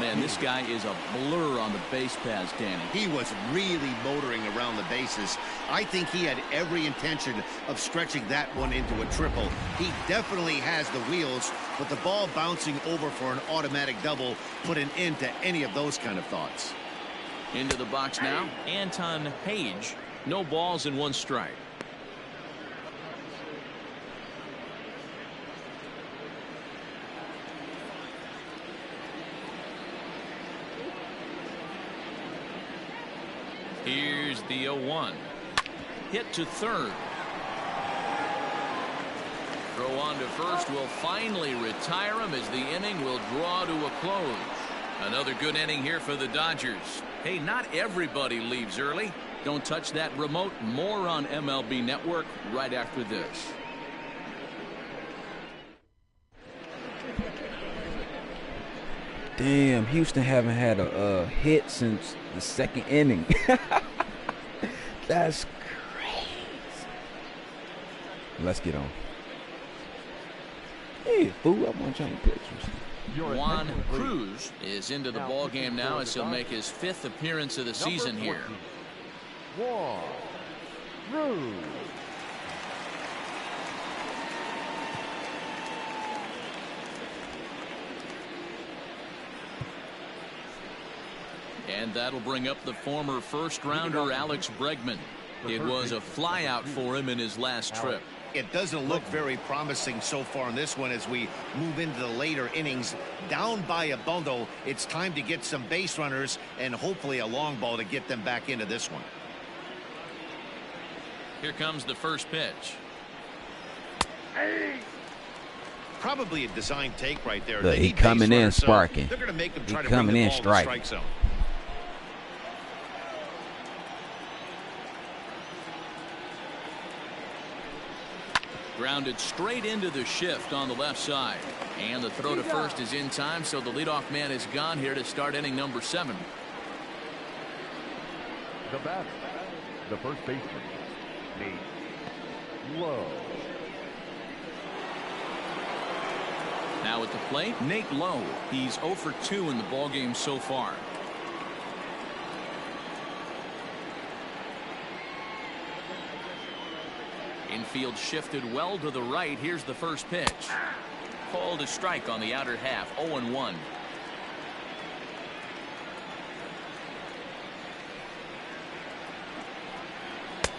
Man, this guy is a blur on the base paths, Danny. He was really motoring around the bases. I think he had every intention of stretching that one into a triple. He definitely has the wheels, but the ball bouncing over for an automatic double put an end to any of those kind of thoughts. Into the box now, Anton Page. No balls and one strike. Here's the 0-1. Hit to third. Throw on to first will finally retire him as the inning will draw to a close. Another good inning here for the Dodgers. Hey, not everybody leaves early. Don't touch that remote. More on MLB Network right after this. Damn, Houston haven't had a hit since the second inning. That's crazy. Let's get on. Hey, fool, I want to change pictures. Juan Cruz is into the ball game now as he'll make his 5th appearance of the season here. Juan Cruz. And that'll bring up the former first-rounder Alex Bregman. It was a flyout for him in his last trip. It doesn't look very promising so far in this one as we move into the later innings. Down by a bundle, it's time to get some base runners and hopefully a long ball to get them back into this one. Here comes the first pitch. Probably a design take right there. Look, he coming in sparking. They're going to make him try He to bring coming the in ball to striking. strike zone. Grounded straight into the shift on the left side. And the throw to first is in time, so the leadoff man is gone here to start inning number 7. The batter, the first baseman, Nate Lowe. Now at the plate, Nate Lowe. He's 0 for 2 in the ballgame so far. Infield shifted well to the right. Here's the first pitch. Called a strike on the outer half. 0-1.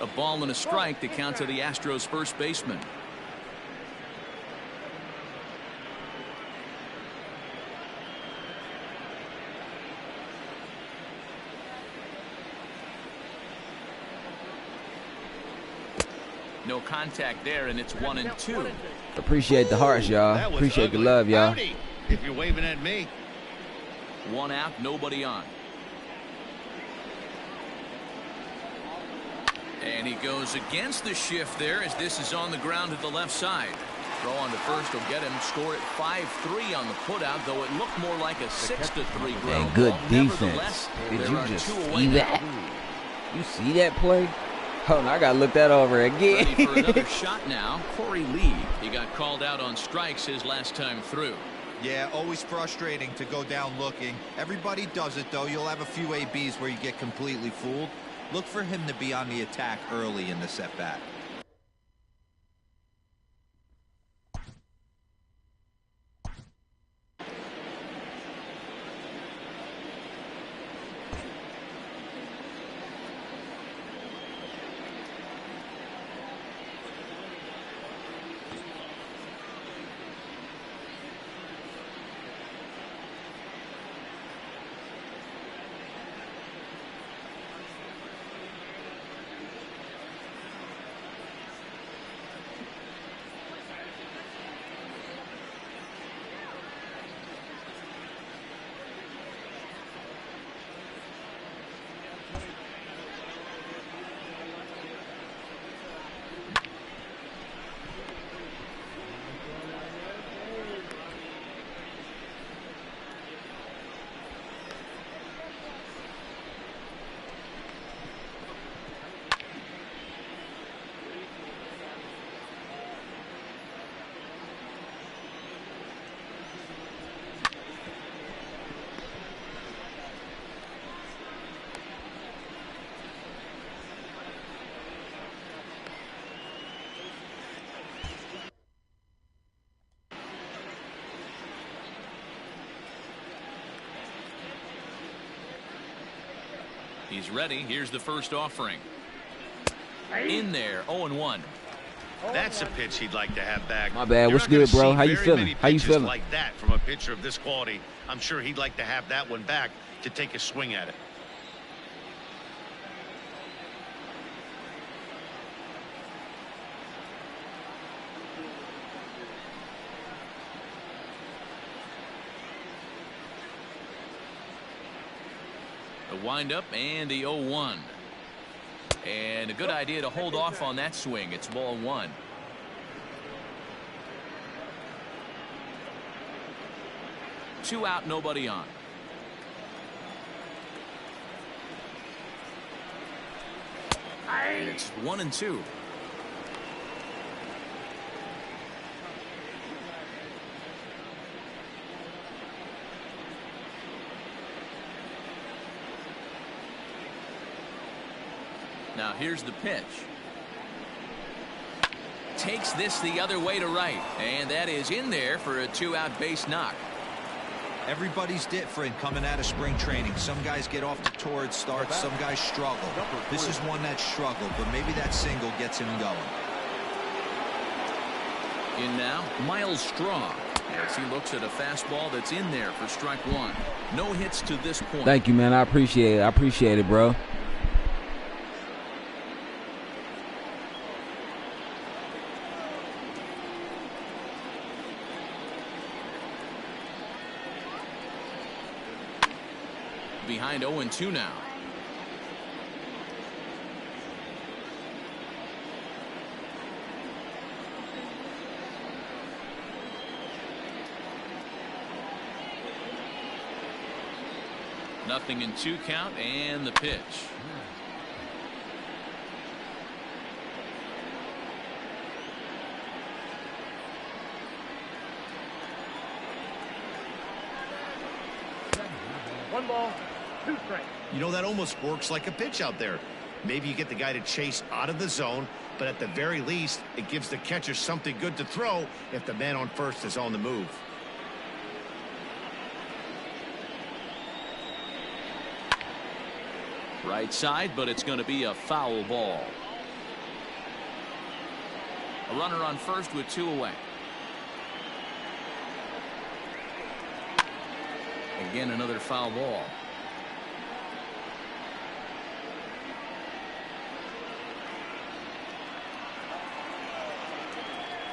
A ball and a strike to count to the Astros first baseman. No contact there, and it's 1-2. Appreciate the hearts, y'all. Appreciate the love, y'all. If you're waving at me. 1 out, nobody on. And he goes against the shift there as this is on the ground to the left side. Throw on to first will get him. Score at 5-3 on the putout, though it looked more like a 6-3 ground. And good ball. defense. Did There you are just 2 see away that? now. You see that play? Hold on, I gotta look that over again. Ready for another shot now. Corey Lee. He got called out on strikes his last time through. Yeah, always frustrating to go down looking. Everybody does it, though. You'll have a few ABs where you get completely fooled. Look for him to be on the attack early in the at-bat. is ready. Here's the first offering. In there, 0-1. That's a pitch he'd like to have back. My bad. What's good, bro? How you feeling? How you feeling? Like that from a pitcher of this quality. I'm sure he'd like to have that one back to take a swing at it. The windup and the 0-1. And a good idea to hold off on that swing. It's ball 1. Two out, nobody on. And it's 1-2. Now here's the pitch. Takes this the other way to right. And that is in there for a 2-out base knock. Everybody's different coming out of spring training. Some guys get off to torrid starts. Some guys struggle. This is one that struggled, but maybe that single gets him going. In now, Miles Straw, as he looks at a fastball that's in there for strike 1. No hits to this point. Thank you, man. I appreciate it. I appreciate it, bro. Behind 0-2 now. Nothing in 2 count and the pitch. One ball. You know, that almost works like a pitch out there. Maybe you get the guy to chase out of the zone, but at the very least, it gives the catcher something good to throw if the man on first is on the move. Right side, but it's going to be a foul ball. A runner on first with 2 away. Again, another foul ball.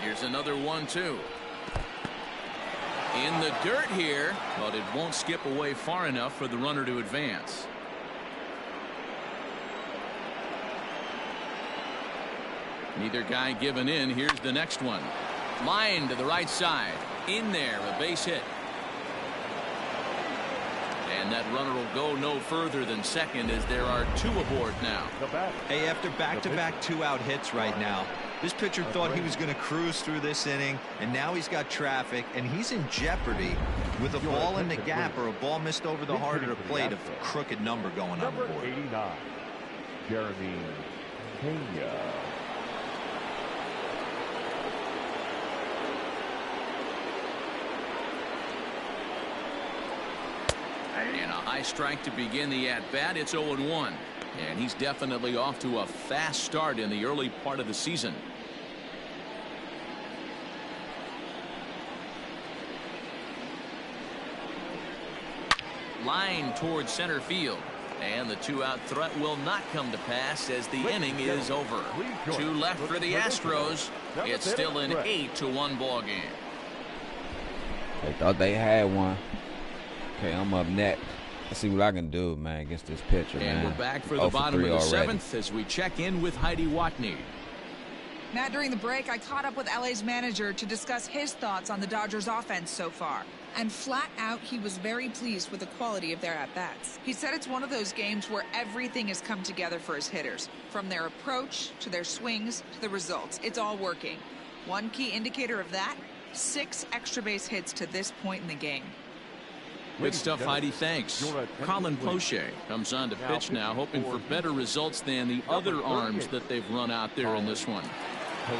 Here's another 1-2. In the dirt here, but it won't skip away far enough for the runner to advance. Neither guy giving in. Here's the next one. Line to the right side. In there, a base hit. And that runner will go no further than second as there are 2 aboard now. Hey, after back-to-back 2-out hits right now, this pitcher thought he was going to cruise through this inning, and now he's got traffic, and he's in jeopardy with a ball in the gap or a ball missed over the heart of the plate, a crooked number going on the board. 89, Jeremy Pena. And a high strike to begin the at-bat. It's 0-1. And he's definitely off to a fast start in the early part of the season. Line towards center field. And the 2-out threat will not come to pass as the inning is over. 2 left for the Astros. It's still an 8-1 ball game. They thought they had one. Okay, I'm up next. Let's see what I can do, man, against this pitcher, man. And we're back for the bottom of the 7th as we check in with Heidi Watney. Matt, during the break, I caught up with LA's manager to discuss his thoughts on the Dodgers' offense so far. And flat out, he was very pleased with the quality of their at-bats. He said it's one of those games where everything has come together for his hitters. From their approach, to their swings, to the results. It's all working. One key indicator of that, 6 extra base hits to this point in the game. Good stuff, Heidi. Thanks. Colin Poche comes on to pitch now, hoping for better results than the other arms that they've run out there in this one.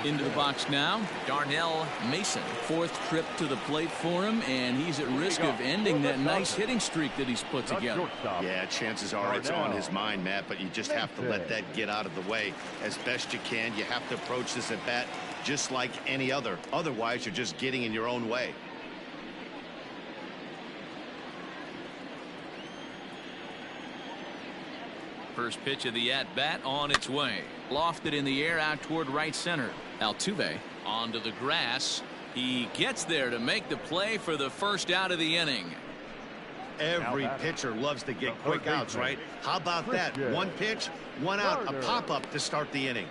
Into the box now, Darnell Mason. 4th trip to the plate for him, and he's at risk of ending that nice hitting streak that he's put together. Yeah, chances are it's on his mind, Matt, but you just have to let that get out of the way as best you can. You have to approach this at bat just like any other. Otherwise, you're just getting in your own way. First pitch of the at-bat on its way. Lofted in the air out toward right center. Altuve onto the grass. He gets there to make the play for the first out of the inning. Every pitcher loves to get quick outs, right? How about that? One pitch, one out, a pop-up to start the inning.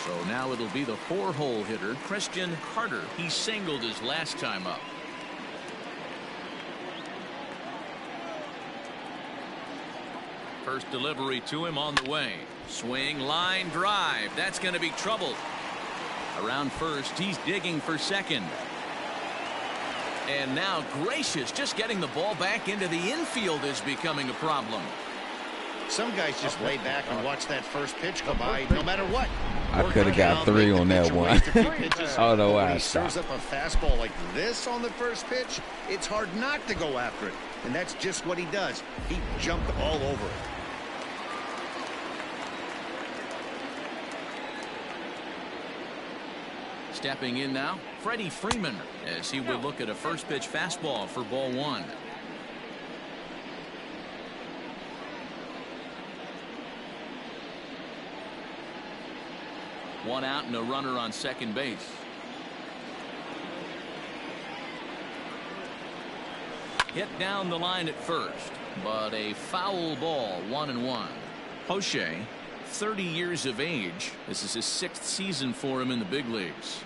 So now it'll be the 4-hole hitter, Christian Carter. He singled his last time up. First delivery to him on the way. Swing, line, drive. That's going to be trouble. Around first, he's digging for second. And now Gracious, just getting the ball back into the infield is becoming a problem. Some guys just lay back and watch that first pitch go by no matter what. I could have got 3 on that one. I don't know why I stopped. Serves up a fastball like this on the first pitch, it's hard not to go after it. And that's just what he does. He jumped all over it. Stepping in now, Freddie Freeman, as he would look at a first pitch fastball for ball 1. One out and a runner on second base. Hit down the line at first, but a foul ball, 1-1. HOU, 30 years of age. This is his 6th season for him in the big leagues.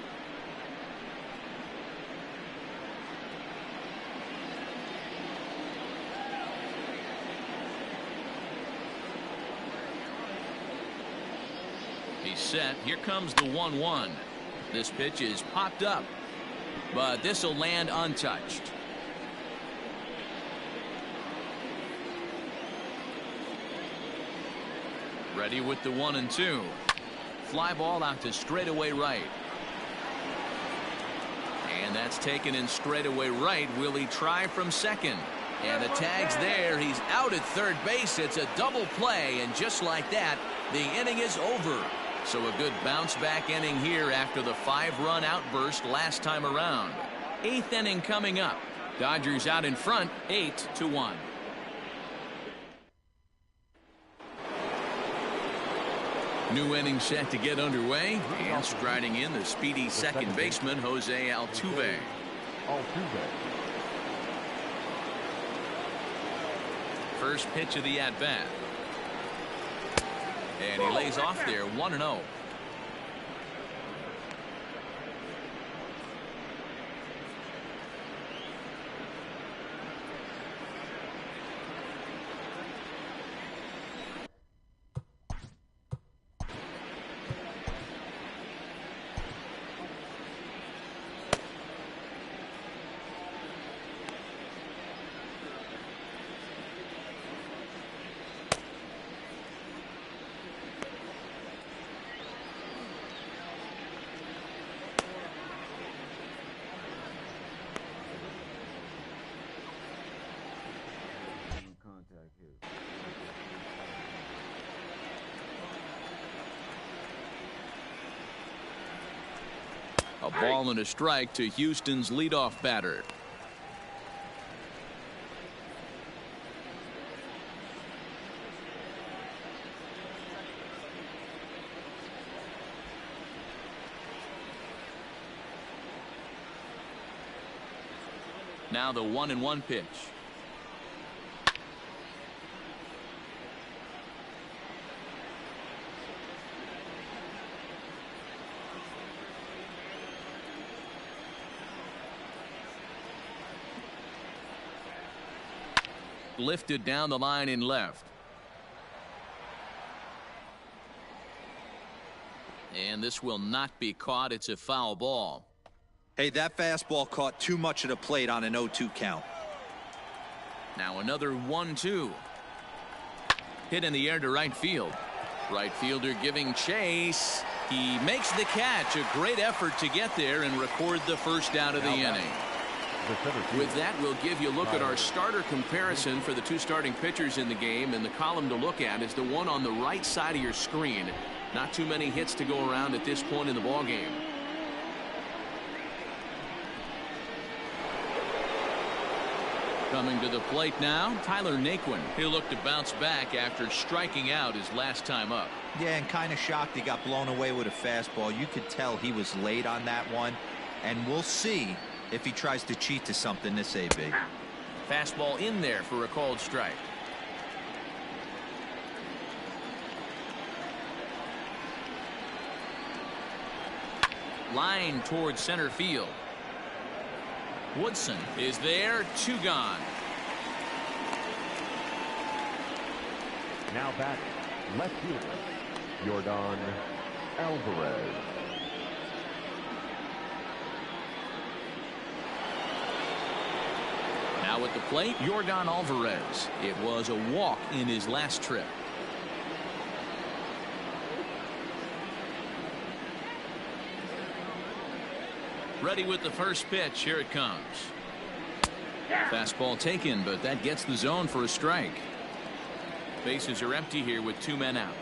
He's set. Here comes the 1-1. This pitch is popped up, but this will land untouched. Ready with the 1-2. Fly ball out to straightaway right. And that's taken in straightaway right. Will he try from second? And the tag's there. He's out at third base. It's a double play, and just like that, the inning is over. So a good bounce back inning here after the 5-run outburst last time around. 8th inning coming up. Dodgers out in front, 8-1. New inning set to get underway, and striding in the speedy second baseman Jose Altuve. First pitch of the at-bat. And he lays off there, 1-0. A ball and a strike to Houston's leadoff batter. Now the 1-1 pitch. Lifted down the line in left. And this will not be caught. It's a foul ball. Hey, that fastball caught too much of the plate on an 0-2 count. Now another 1-2. Hit in the air to right field. Right fielder giving chase. He makes the catch. A great effort to get there and record the first out of the inning. With that, we'll give you a look at our starter comparison for the two starting pitchers in the game, and the column to look at is the one on the right side of your screen. Not too many hits to go around at this point in the ballgame. Coming to the plate now, Tyler Naquin. He'll look to bounce back after striking out his last time up. Yeah, and kind of shocked he got blown away with a fastball. You could tell he was late on that one, and we'll see if he tries to cheat to something this AB. Fastball in there for a called strike. Line towards center field. Woodson is there, 2 gone. Now back, left fielder, Yordan Alvarez. Now at the plate, Yordan Alvarez. It was a walk in his last trip. Ready with the first pitch. Here it comes. Fastball taken, but that gets the zone for a strike. Bases are empty here with 2 men out.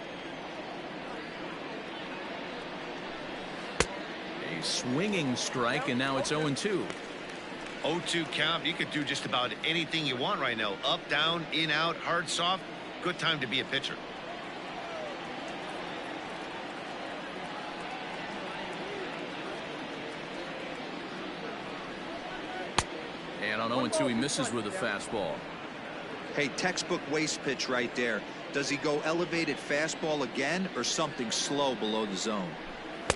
A swinging strike, and now it's 0-2. 0-2 count. You could do just about anything you want right now. Up, down, in, out, hard, soft. Good time to be a pitcher. And on 0-2, he misses with a fastball. Hey, textbook waste pitch right there. Does he go elevated fastball again or something slow below the zone?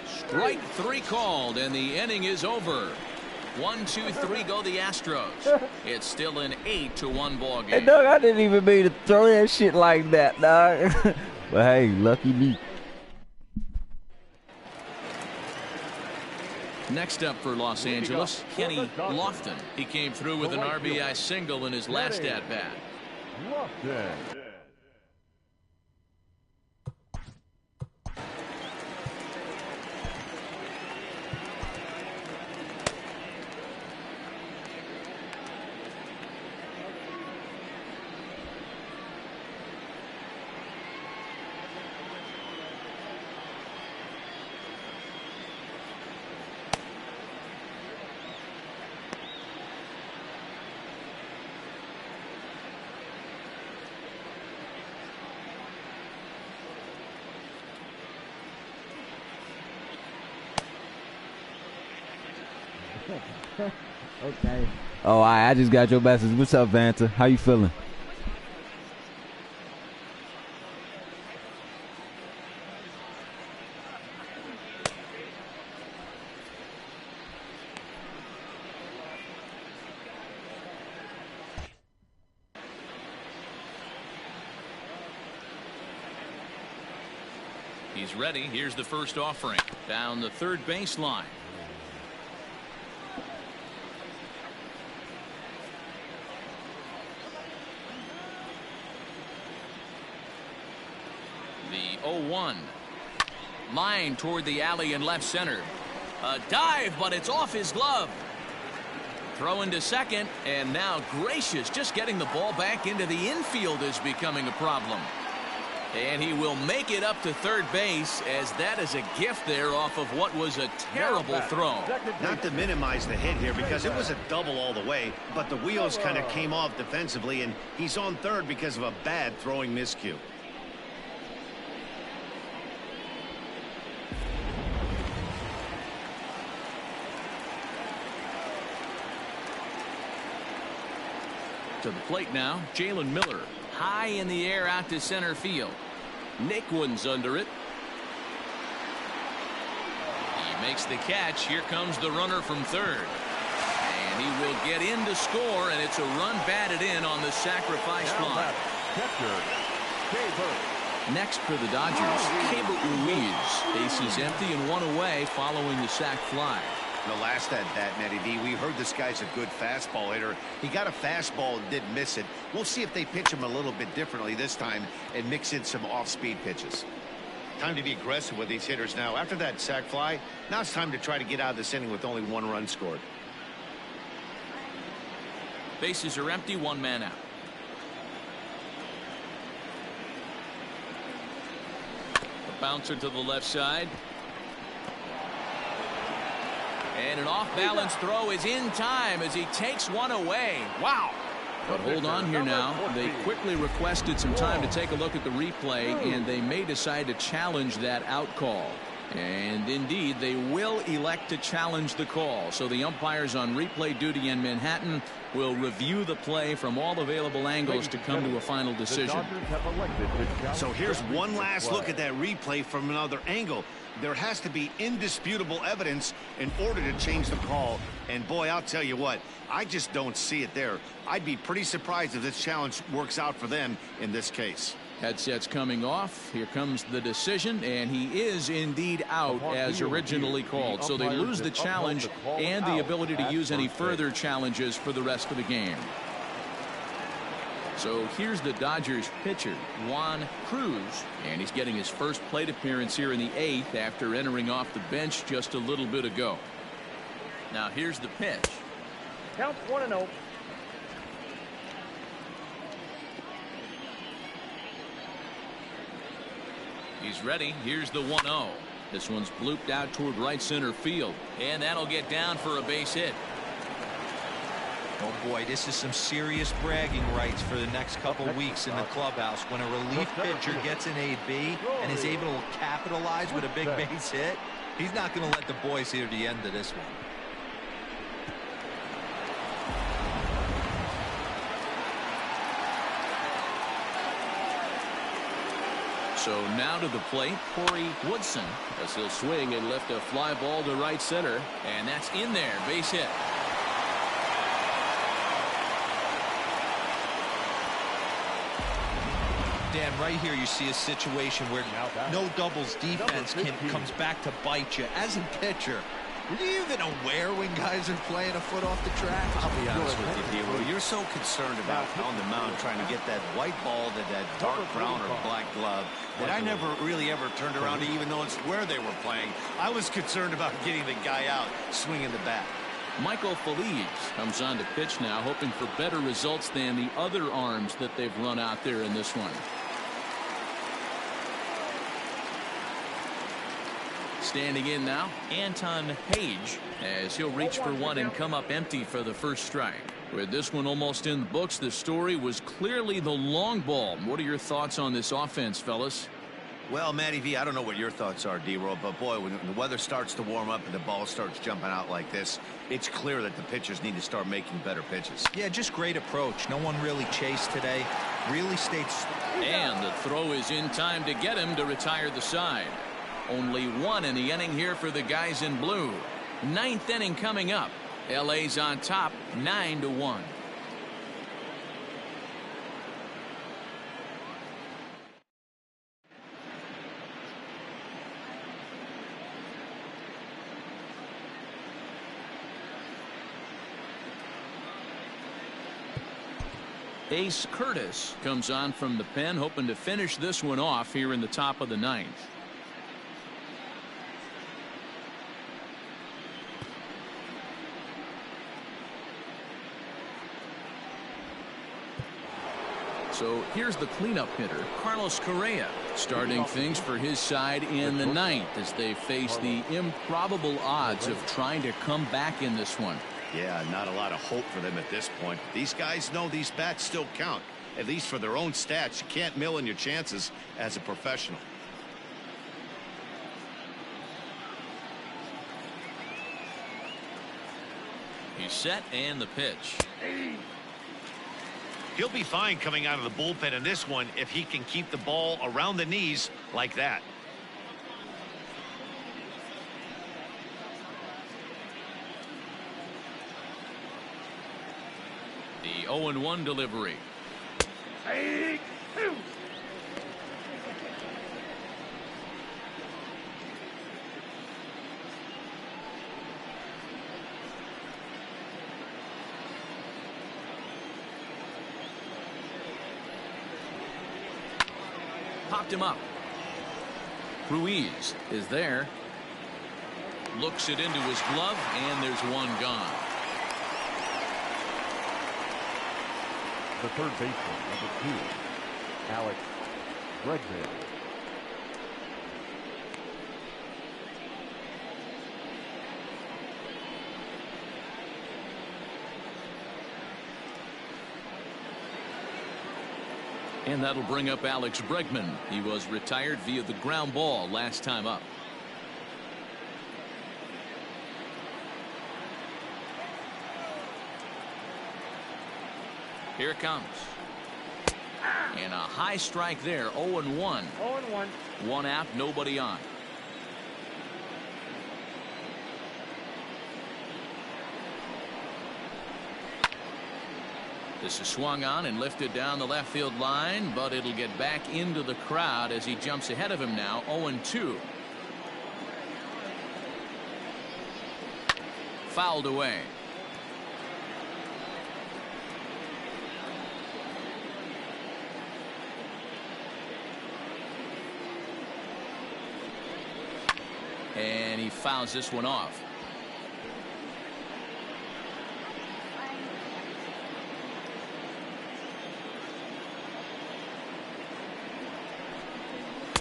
Strike 3 called, and the inning is over. 1, 2, 3 go the Astros. It's still an 8-1 ball game. Hey, dog, I didn't even mean to throw that shit like that, dog. But hey, lucky me. Next up for Los Angeles, Kenny Lofton. He came through with an RBI single in his last at-bat. Lofton. Okay. Oh, I just got your message. What's up, Vanta? How you feeling? He's ready. Here's the first offering. Down the third baseline. The 0-1. Line toward the alley in left center. A dive, but it's off his glove. Throw into second, and now Gracious just getting the ball back into the infield is becoming a problem. And he will make it up to third base, as that is a gift there off of what was a terrible throw. Not to minimize the hit here, because it was a double all the way, but the wheels kind of came off defensively, and he's on third because of a bad throwing miscue. To the plate now, Jalen Miller. High in the air out to center field. Naquin's under it. He makes the catch. Here comes the runner from third. And he will get in to score, and it's a run batted in on the sacrifice fly. Next for the Dodgers, Keibert Ruiz. Bases empty and 1 away following the sac fly. The last at-bat, Nettie D, we heard this guy's a good fastball hitter. He got a fastball and didn't miss it. We'll see if they pitch him a little bit differently this time and mix in some off-speed pitches. Time to be aggressive with these hitters now. After that sac fly, now it's time to try to get out of this inning with only 1 run scored. Bases are empty, 1 man out. A bouncer to the left side. And an off-balance throw is in time as he takes one away. Wow. But hold on here now. They quickly requested some time to take a look at the replay, and they may decide to challenge that out call. And indeed, they will elect to challenge the call. So the umpires on replay duty in Manhattan will review the play from all available angles to come to a final decision. So here's one last look at that replay from another angle. There has to be indisputable evidence in order to change the call. And boy, I'll tell you what, I just don't see it there. I'd be pretty surprised if this challenge works out for them in this case. Headsets coming off. Here comes the decision, and he is indeed out as originally called. So they lose the challenge and the ability to use any further challenges for the rest of the game. So here's the Dodgers pitcher, Juan Cruz, and he's getting his first plate appearance here in the 8th after entering off the bench just a little bit ago. Now here's the pitch. Count 1-0. He's ready. Here's the 1-0. This one's blooped out toward right center field, and that'll get down for a base hit. Oh boy, this is some serious bragging rights for the next couple weeks in the clubhouse. When a relief pitcher gets an AB and is able to capitalize with a big base hit, he's not going to let the boys hear the end of this one. So now to the plate, Corey Woodson, as he'll swing and lift a fly ball to right center, and that's in there, base hit. Dan, right here you see a situation where no doubles defense comes back to bite you. As a pitcher, were you even aware when guys are playing a foot off the track? I'll be honest with you, D-Roll. You're so concerned about on the mound trying to get that white ball to that dark brown or black glove that I never really ever turned around to even notice where they were playing. I was concerned about getting the guy out swinging the bat. Michael Feliz comes on to pitch now, hoping for better results than the other arms that they've run out there in this one. Standing in now, Anton Page, as he'll reach for one and come up empty for the first strike. With this one almost in the books, the story was clearly the long ball. What are your thoughts on this offense, fellas? Well, Matty V, I don't know what your thoughts are, D-Roll, but boy, when the weather starts to warm up and the ball starts jumping out like this, it's clear that the pitchers need to start making better pitches. Yeah, just great approach. No one really chased today. Really stayed. And the throw is in time to get him to retire the side. Only one in the inning here for the guys in blue. 9th inning coming up. LA's on top, 9-1. Ace Curtis comes on from the pen, hoping to finish this one off here in the top of the 9th. So here's the cleanup hitter, Carlos Correa, starting things for his side in the 9th as they face the improbable odds of trying to come back in this one. Yeah, not a lot of hope for them at this point. These guys know these bats still count, at least for their own stats. You can't mill in your chances as a professional. He's set, and the pitch. He'll be fine coming out of the bullpen in this one if he can keep the ball around the knees like that. The 0-1 delivery. Popped him up. Ruiz is there. Looks it into his glove, and there's one gone. The third baseman, number 2, Alex Bregman. And that'll bring up Alex Bregman. He was retired via the ground ball last time up. Here it comes. And a high strike there. 0-1. 0-1. One out, nobody on. This is swung on and lifted down the left field line, but it'll get back into the crowd as he jumps ahead of him now. 0-2. Fouled away. And he fouls this one off.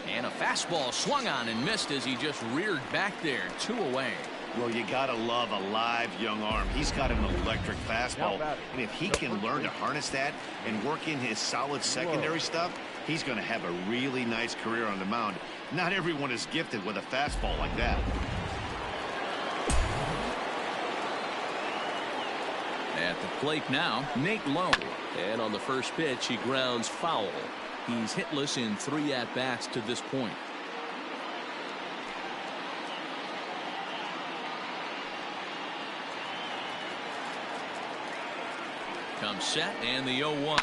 And a fastball swung on and missed as he just reared back there. 2 away. Well, you gotta love a live young arm. He's got an electric fastball, and if he can learn to harness that and work in his solid secondary stuff, he's going to have a really nice career on the mound. Not everyone is gifted with a fastball like that. At the plate now, Nate Lowe. And on the first pitch, he grounds foul. He's hitless in 3 at-bats to this point. Comes set, and the 0-1.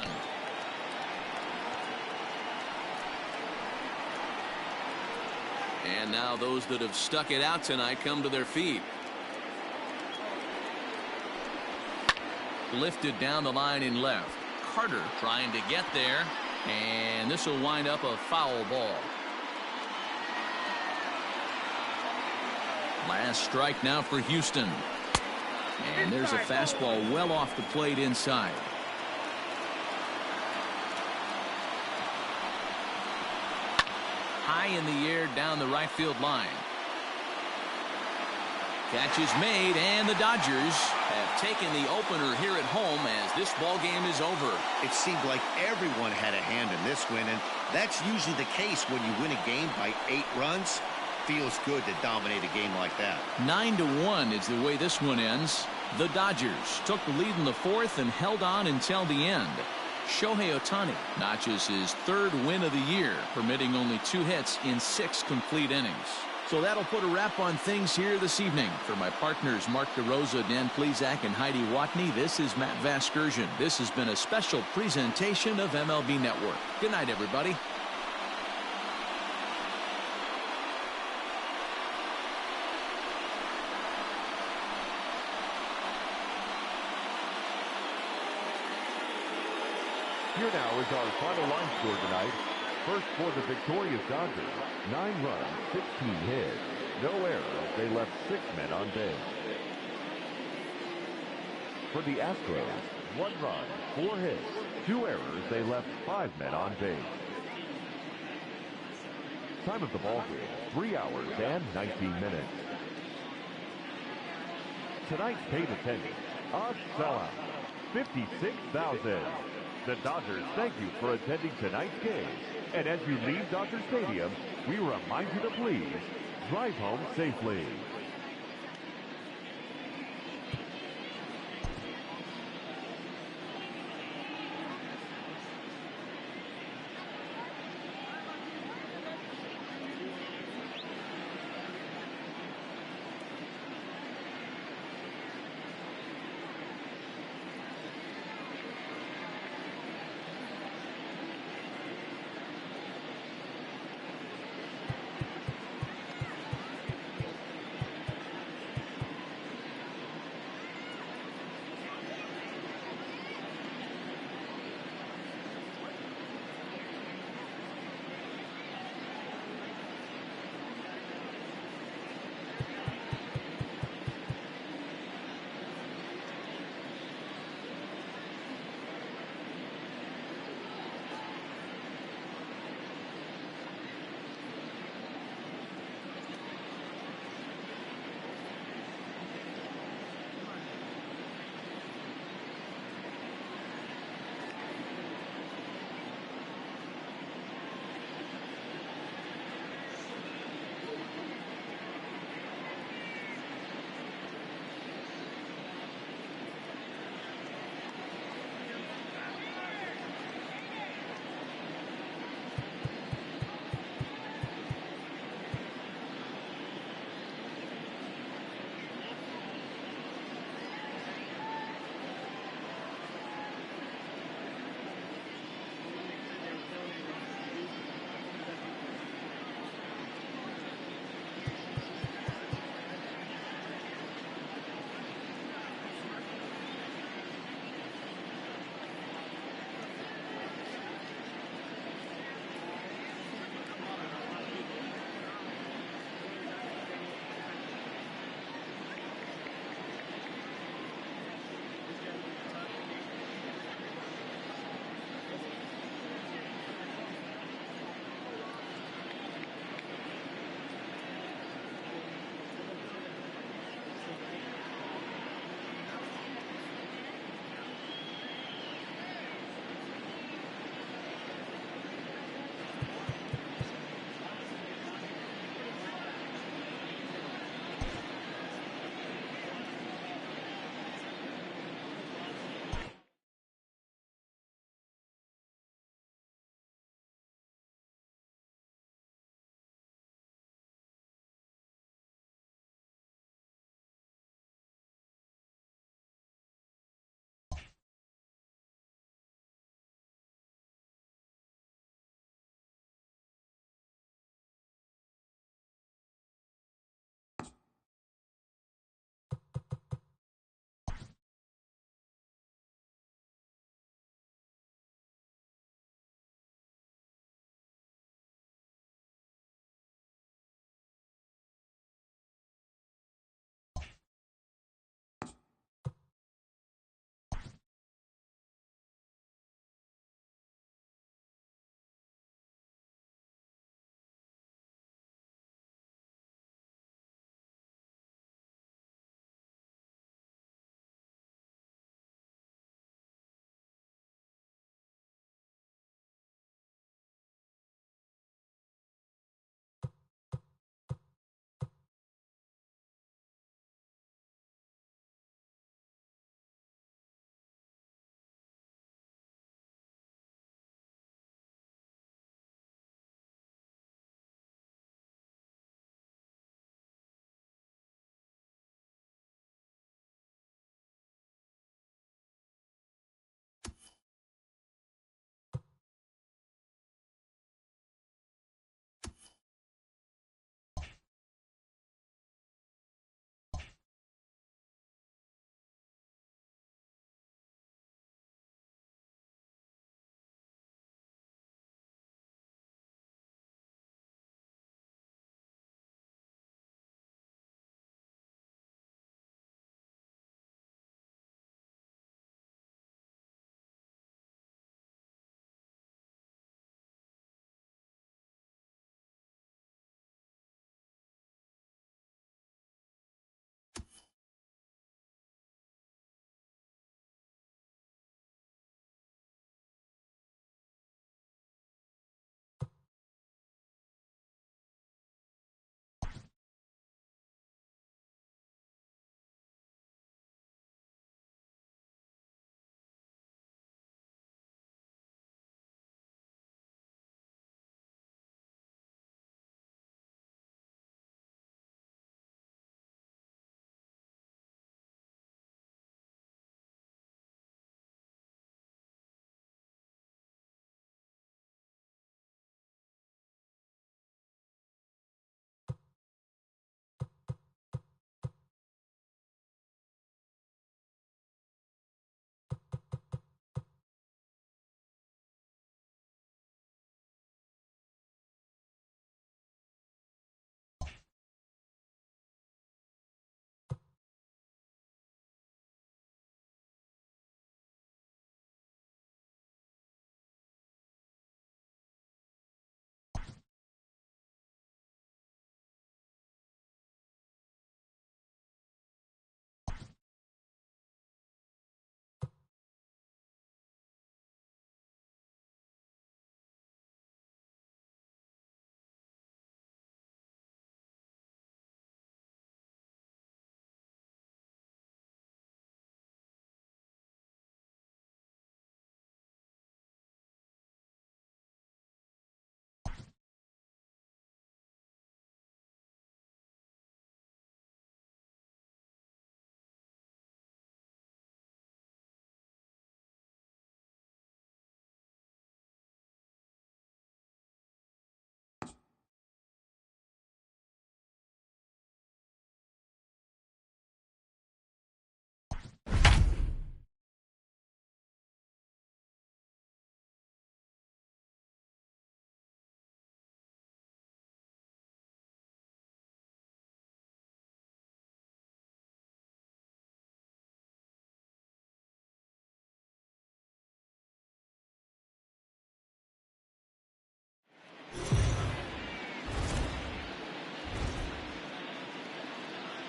And now those that have stuck it out tonight come to their feet. Lifted down the line in left. Carter trying to get there, and this will wind up a foul ball. Last strike now for Houston. And there's a fastball well off the plate inside. High in the air down the right field line. Catch is made, and the Dodgers have taken the opener here at home as this ball game is over. It seemed like everyone had a hand in this win, and that's usually the case when you win a game by 8 runs. Feels good to dominate a game like that. 9-1 is the way this one ends. The Dodgers took the lead in the 4th and held on until the end. Shohei Ohtani notches his 3rd win of the year, permitting only 2 hits in 6 complete innings. So that'll put a wrap on things here this evening. For my partners Mark DeRosa, Dan Plesac, and Heidi Watney, this is Matt Vasgersian. This has been a special presentation of MLB Network. Good night, everybody. Here now is our final line score tonight. First for the victorious Dodgers, 9 runs, 16 hits, no errors. They left 6 men on base. For the Astros, 1 run, 4 hits, 2 errors. They left 5 men on base. Time of the ball game, 3 hours and 19 minutes. Tonight's paid attendance, a sellout, 56,000. The Dodgers thank you for attending tonight's game. And as you leave Dodger Stadium, we remind you to please drive home safely.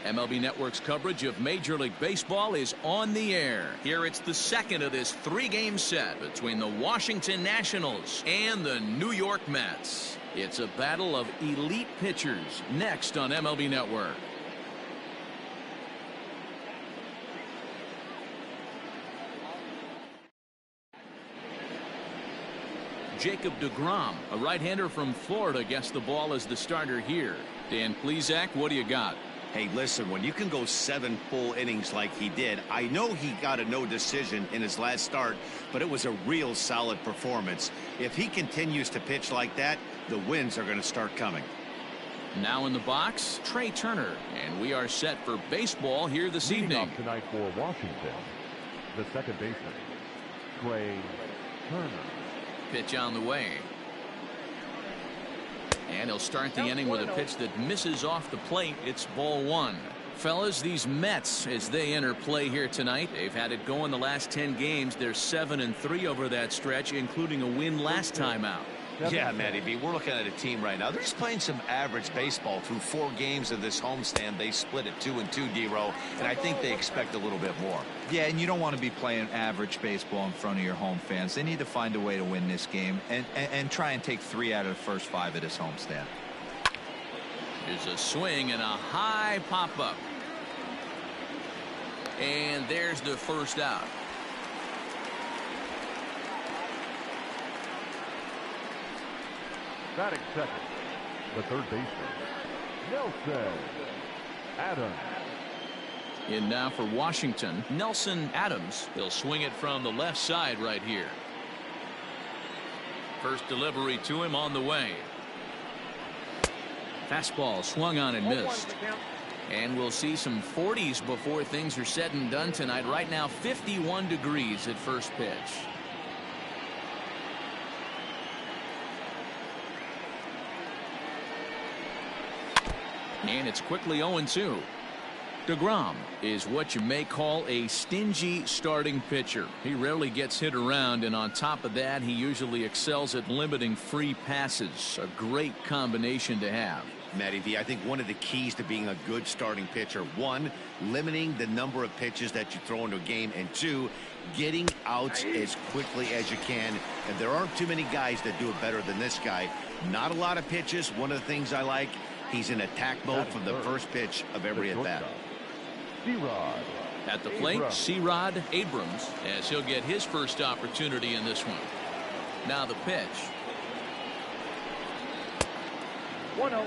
MLB Network's coverage of Major League Baseball is on the air. Here it's the second of this three-game set between the Washington Nationals and the New York Mets. It's a battle of elite pitchers next on MLB Network. Jacob deGrom, a right-hander from Florida, gets the ball as the starter here. Dan Plesac, what do you got? Hey, listen, when you can go 7 full innings like he did, I know he got a no decision in his last start, but it was a real solid performance. If he continues to pitch like that, the wins are going to start coming. Now in the box, Trey Turner, and we are set for baseball here this evening. Leading off tonight for Washington, the second baseman, Trey Turner. Pitch on the way. And he'll start the inning with a pitch that misses off the plate. It's ball 1. Fellas, these Mets, as they enter play here tonight, they've had it going the last 10 games. They're 7-3 over that stretch, including a win last time out. Yeah, Matty B, we're looking at a team right now. They're just playing some average baseball. Through 4 games of this homestand, they split at 2-2, D-Row, and I think they expect a little bit more. Yeah, and you don't want to be playing average baseball in front of your home fans. They need to find a way to win this game and try and take 3 out of the first 5 of this homestand. There's a swing and a high pop-up. And there's the first out. Batting second, the third baseman, Nelson Adams. In now for Washington, Nelson Adams. He'll swing it from the left side right here. First delivery to him on the way. Fastball swung on and missed. And we'll see some 40s before things are said and done tonight. Right now 51 degrees at first pitch. And it's quickly 0-2. deGrom is what you may call a stingy starting pitcher. He rarely gets hit around, and on top of that, he usually excels at limiting free passes. A great combination to have. Matty V, I think one of the keys to being a good starting pitcher, 1, limiting the number of pitches that you throw into a game, and 2, getting outs as quickly as you can. And there aren't too many guys that do it better than this guy. Not a lot of pitches. One of the things I like, he's in attack mode from the first pitch of every at-bat. At the plate, C-Rod Abrams, as he'll get his first opportunity in this one. Now the pitch. 1-0.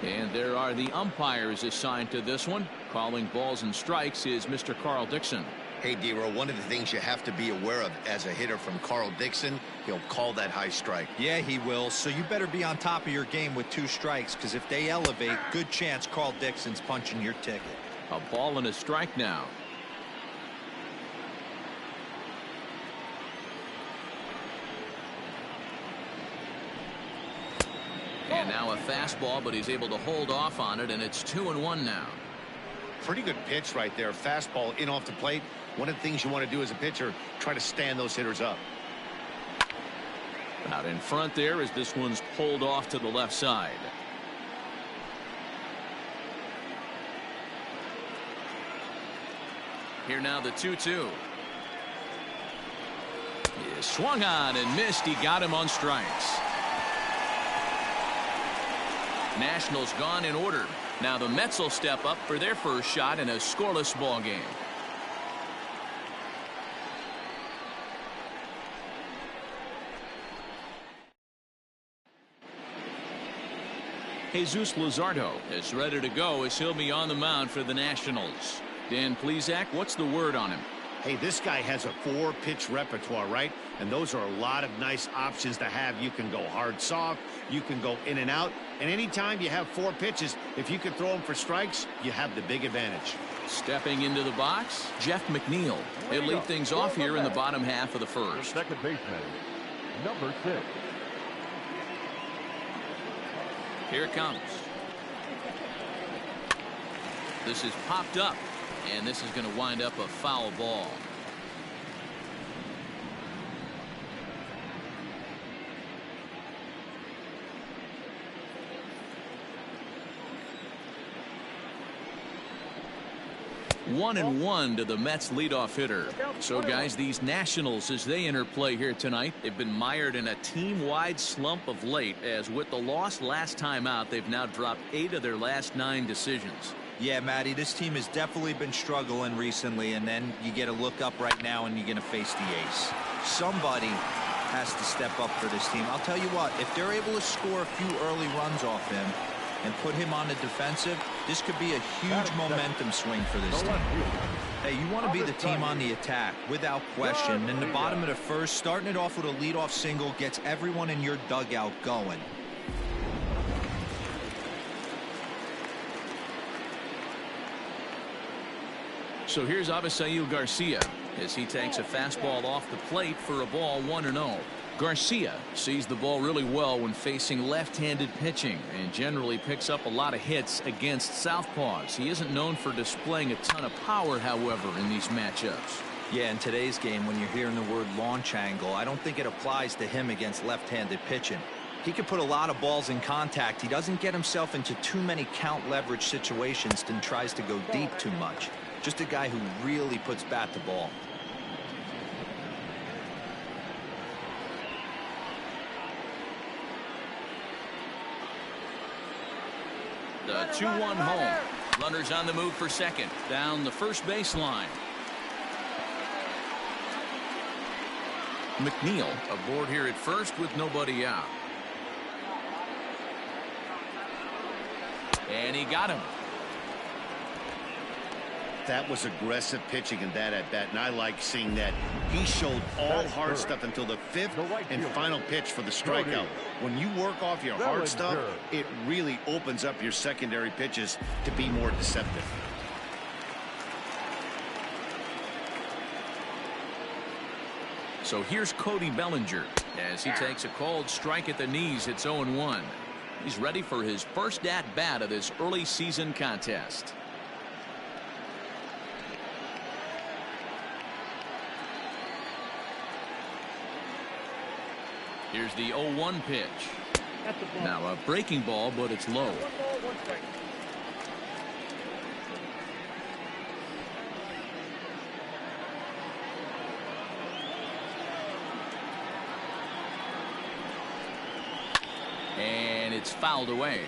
And there are the umpires assigned to this one. Calling balls and strikes is Mr. Carl Dixon. Hey, D-Row, one of the things you have to be aware of as a hitter from Carl Dixon, he'll call that high strike. Yeah, he will. So you better be on top of your game with 2 strikes, because if they elevate, good chance Carl Dixon's punching your ticket. A ball and a strike now. And now a fastball, but he's able to hold off on it, and it's 2-1 now. Pretty good pitch right there. Fastball in off the plate. One of the things you want to do as a pitcher, try to stand those hitters up. Out in front there as this one's pulled off to the left side. Here now the 2-2. He swung on and missed. He got him on strikes. Nationals gone in order. Now the Mets will step up for their first shot in a scoreless ball game. Jesus Luzardo is ready to go as he'll be on the mound for the Nationals. Dan Plesac, what's the word on him? Hey, this guy has a 4-pitch repertoire, right? And those are a lot of nice options to have. You can go hard, soft. You can go in and out. And anytime you have 4 pitches, if you can throw them for strikes, you have the big advantage. Stepping into the box, Jeff McNeil. He'll lead things off here in the bottom half of the first. The second baseman, number 6. Here it comes. This is popped up, and this is going to wind up a foul ball. 1-1 to the Mets leadoff hitter. So guys, these Nationals, as they enter play here tonight, they've been mired in a team-wide slump of late, as with the loss last time out, they've now dropped 8 of their last 9 decisions. Yeah, Matty, this team has definitely been struggling recently, and then you get a look up right now and you're going to face the ace. Somebody has to step up for this team. I'll tell you what, if they're able to score a few early runs off him and put him on the defensive, this could be a huge momentum swing for this team. Hey, you want to be the team on the attack, without question. In the bottom of the first, starting it off with a leadoff single gets everyone in your dugout going. So here's Avisail Garcia as he takes a fastball off the plate for a ball 1-0. Garcia sees the ball really well when facing left-handed pitching and generally picks up a lot of hits against southpaws. He isn't known for displaying a ton of power, however, in these matchups. Yeah, in today's game, when you're hearing the word launch angle, I don't think it applies to him against left-handed pitching. He can put a lot of balls in contact. He doesn't get himself into too many count leverage situations and tries to go deep too much. Just a guy who really puts bat to ball. The 2-1 home. Runners on the move for second. Down the first baseline. McNeil aboard here at first with nobody out. And he got him. That was aggressive pitching in that at bat, and I like seeing that. He showed all hard stuff until the 5th and final pitch for the strikeout. When you work off your hard stuff, it really opens up your secondary pitches to be more deceptive. So here's Cody Bellinger as he takes a called strike at the knees. It's 0-1. He's ready for his first at-bat of this early season contest. Here's the 0-1 pitch. Now a breaking ball, but it's low. And it's fouled away.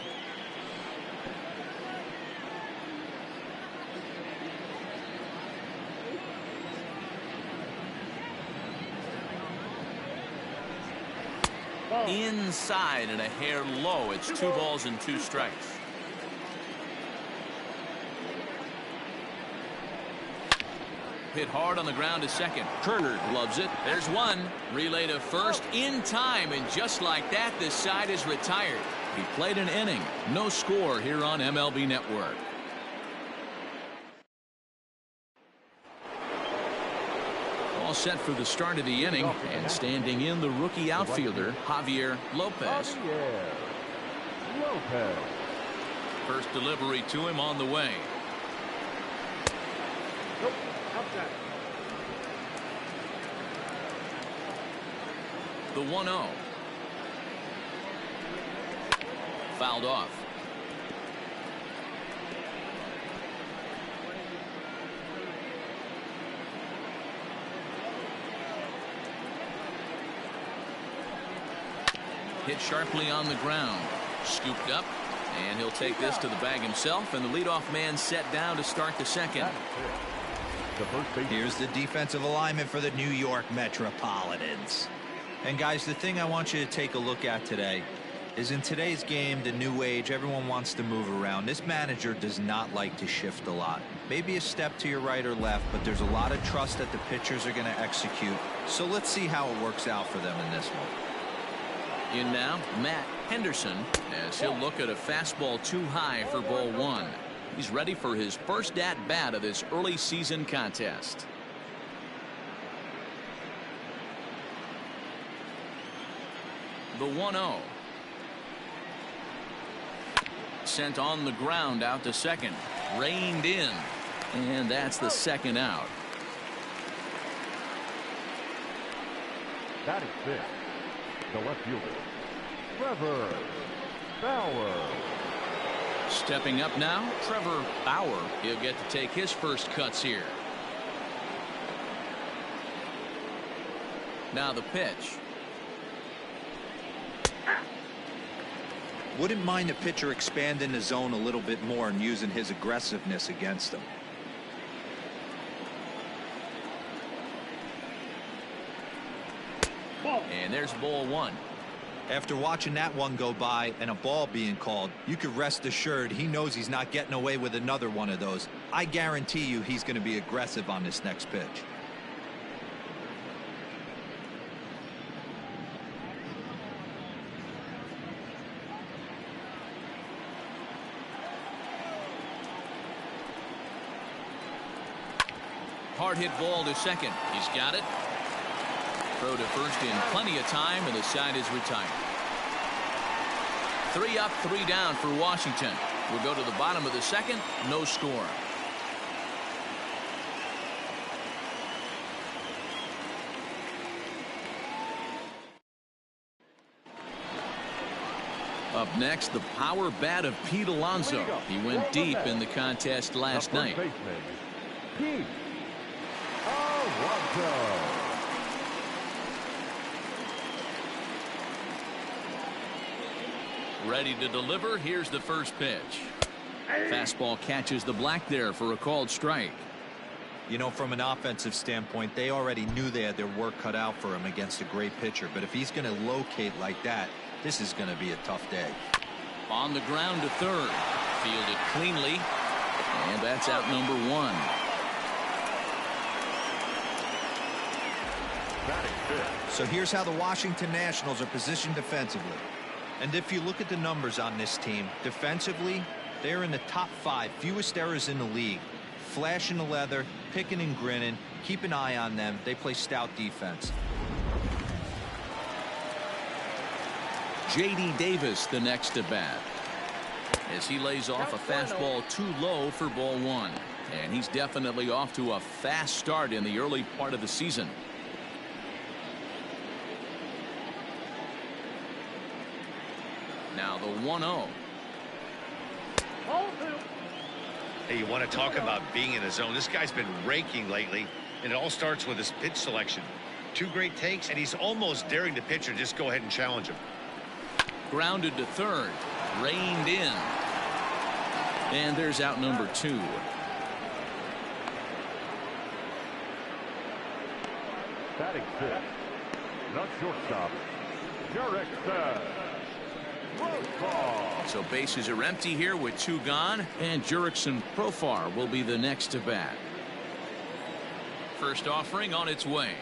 Inside and a hair low. It's 2 balls and 2 strikes. Hit hard on the ground to second. Turner gloves it. There's one. Relay to first in time, and just like that, this side is retired. He played an inning. No score here on MLB Network. All set for the start of the inning, and standing in the rookie outfielder Javier Lopez. First delivery to him on the way. The 1-0. Fouled off. Hit sharply on the ground. Scooped up, and he'll take this to the bag himself, and the leadoff man set down to start the second. Here's the defensive alignment for the New York Metropolitans. And guys, the thing I want you to take a look at today is, in today's game, the new age, everyone wants to move around. This manager does not like to shift a lot. Maybe a step to your right or left, but there's a lot of trust that the pitchers are going to execute. So let's see how it works out for them in this one. In now, Matt Henderson, as he'll look at a fastball too high for ball 1. He's ready for his first at-bat of this early season contest. The 1-0. Sent on the ground out to second. Reined in. And that's the second out. That is it. The left fielder, Trevor Bauer. Stepping up now, Trevor Bauer. He'll get to take his first cuts here. Now the pitch. Wouldn't mind the pitcher expanding the zone a little bit more and using his aggressiveness against them. And there's ball one. After watching that one go by and a ball being called, you could rest assured he knows he's not getting away with another one of those. I guarantee you he's going to be aggressive on this next pitch. Hard hit ball to second. He's got it. Throw to first in plenty of time, and the side is retired. 3 up, 3 down for Washington. We'll go to the bottom of the second. No score. Up next, the power bat of Pete Alonso. He went deep in the contest last night. Pete Alonso. Ready to deliver. Here's the first pitch. Fastball catches the black there for a called strike. You know, from an offensive standpoint, they already knew they had their work cut out for him against a great pitcher. But if he's going to locate like that, this is going to be a tough day. On the ground to third. Fielded cleanly. And that's out number 1. So here's how the Washington Nationals are positioned defensively. And if you look at the numbers on this team, defensively, they're in the top 5 fewest errors in the league. Flashing the leather, picking and grinning, keep an eye on them. They play stout defense. J.D. Davis the next to bat. As he lays off a fastball too low for ball 1. And he's definitely off to a fast start in the early part of the season. Now the 1-0. Hey, you want to talk about being in the zone? This guy's been raking lately, and it all starts with his pitch selection. 2 great takes, and he's almost daring the pitcher just go ahead and challenge him. Grounded to third. Reined in. And there's out number 2. Batting 5th, the shortstop, Yr.4. So bases are empty here with 2 gone, and Yr.4 will be the next to bat. First offering on its way.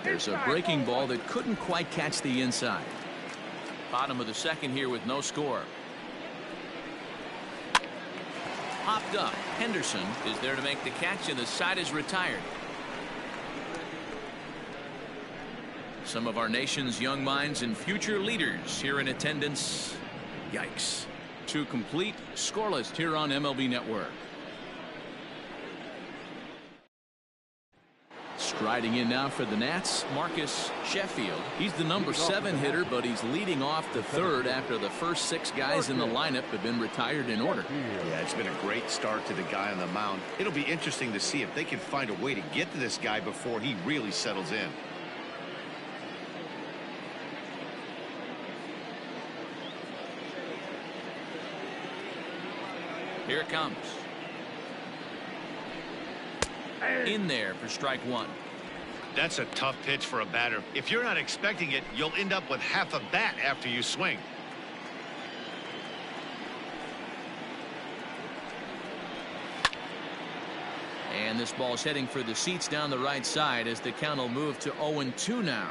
There's a breaking ball that couldn't quite catch the inside. Bottom of the second here with no score. Popped up. Henderson is there to make the catch, and the side is retired. Some of our nation's young minds and future leaders here in attendance. Yikes. 2 complete, scoreless here on MLB Network. Striding in now for the Nats, Marcus Sheffield. He's the number 7 hitter, but he's leading off the 3rd after the first 6 guys in the lineup have been retired in order. Yeah, it's been a great start to the guy on the mound. It'll be interesting to see if they can find a way to get to this guy before he really settles in. Here it comes. In there for strike 1. That's a tough pitch for a batter. If you're not expecting it, you'll end up with half a bat after you swing. And this ball's heading for the seats down the right side as the count will move to 0-2 now.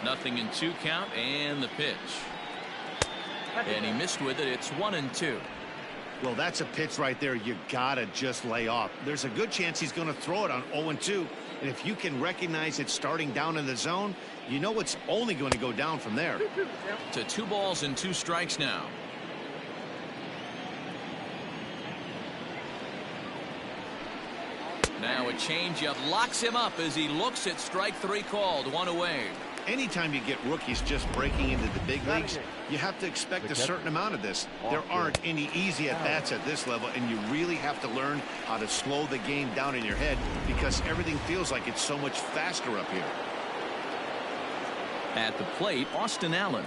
Nothing in 2 count, and the pitch. And he missed with it. It's 1-2. Well, that's a pitch right there you gotta just lay off. There's a good chance he's going to throw it on 0-2, and if you can recognize it starting down in the zone, you know it's only going to go down from there. To 2 balls and 2 strikes now. Now a changeup locks him up as he looks at strike 3 called. 1 away. Anytime you get rookies just breaking into the big leagues, you have to expect a certain amount of this. There aren't any easy at-bats at this level, and you really have to learn how to slow the game down in your head because everything feels like it's so much faster up here. At the plate, Austin Allen.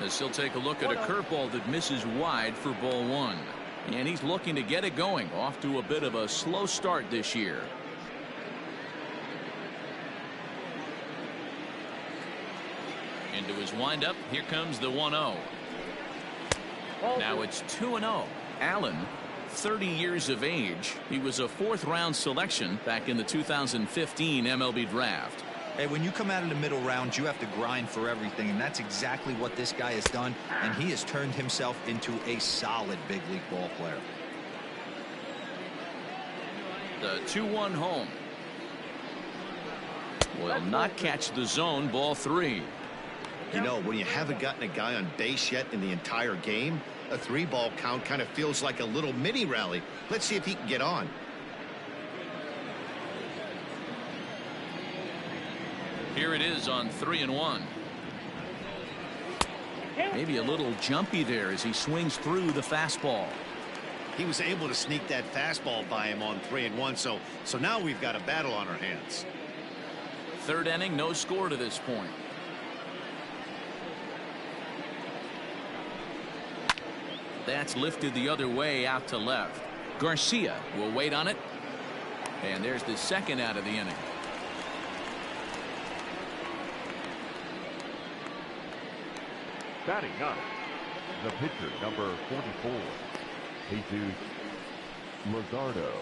As he'll take a look at a curveball that misses wide for ball one. And he's looking to get it going. Off to a bit of a slow start this year. Into his windup. Here comes the 1-0. Now it's 2-0. Allen, 30 years of age. He was a fourth-round selection back in the 2015 MLB draft. Hey, when you come out of the middle round, you have to grind for everything, and that's exactly what this guy has done, and he has turned himself into a solid big league ball player. The 2-1 home. Will not catch the zone. Ball three. You know, when you haven't gotten a guy on base yet in the entire game, a 3-ball count kind of feels like a little mini rally. Let's see if he can get on. Here it is on 3-1. Maybe a little jumpy there as he swings through the fastball. He was able to sneak that fastball by him on 3-1, so now we've got a battle on our hands. Third inning, no score to this point. That's lifted the other way out to left. Garcia will wait on it. And there's the second out of the inning. Batting ninth, the pitcher, number 44, Jesus Luzardo.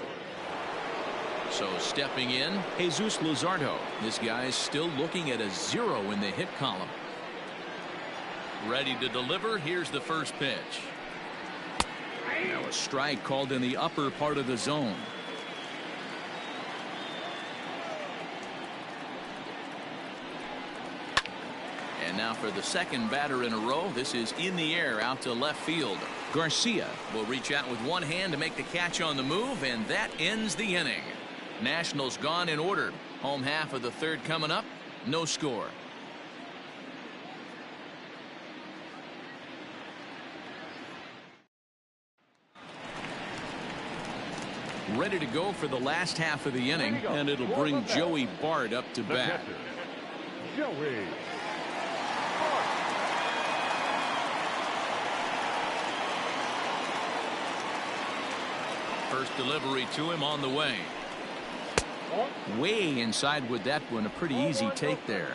So stepping in, Jesus Luzardo. This guy's still looking at a 0 in the hit column. Ready to deliver. Here's the first pitch. Now a strike called in the upper part of the zone. And now for the second batter in a row. This is in the air out to left field. Garcia will reach out with one hand to make the catch on the move, and that ends the inning. Nationals gone in order. Home half of the third coming up. No score. Ready to go for the last half of the inning, and it'll bring Joey Bart up to bat. Joey. First delivery to him on the way. Way inside with that one. A pretty easy take there.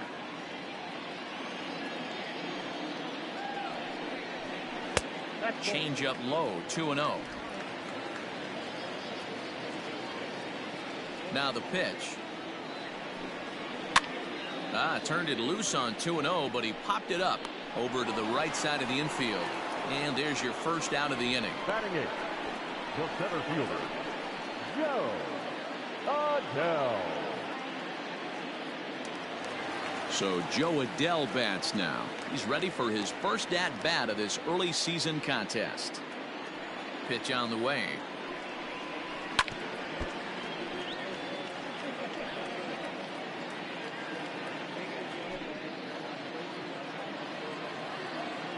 Change up low. 2-0. Now the pitch. Turned it loose on 2-0, but he popped it up over to the right side of the infield. And there's your first out of the inning. Batting it, the center fielder, Joe Adell. So Joe Adell bats now. He's ready for his first at-bat of this early season contest. Pitch on the way.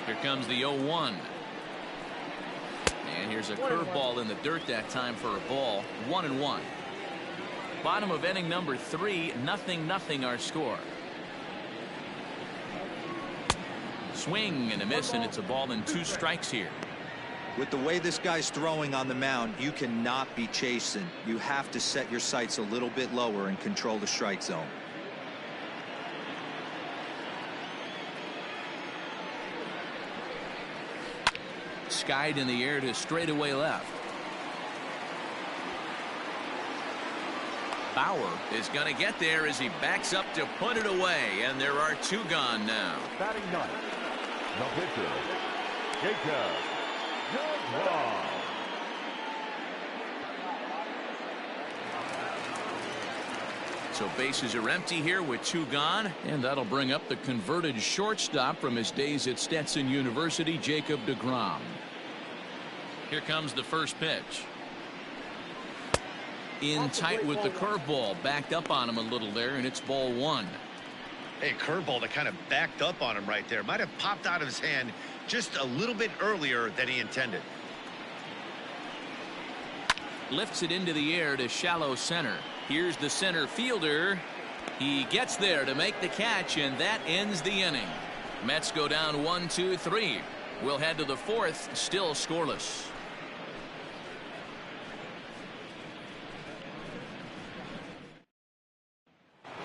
Here comes the 0-1. And here's a curveball in the dirt that time for a ball. 1-1. Bottom of inning number 3. 0-0 our score. Swing and a miss, and it's a ball and 2 strikes here. With the way this guy's throwing on the mound, you cannot be chasing. You have to set your sights a little bit lower and control the strike zone. Skied in the air to straightaway left. Bauer is going to get there as he backs up to put it away, and there are 2 gone now. Batting ninth, the pitcher, Jacob Jaguar. So bases are empty here with 2 gone, and that'll bring up the converted shortstop from his days at Stetson University, Jacob deGrom. Here comes the first pitch. In tight with the curveball, backed up on him a little there, and it's ball 1. Hey, curveball that kind of backed up on him right there. Might have popped out of his hand just a little bit earlier than he intended. Lifts it into the air to shallow center. Here's the center fielder. He gets there to make the catch, and that ends the inning. Mets go down 1-2-3. We'll head to the fourth, still scoreless.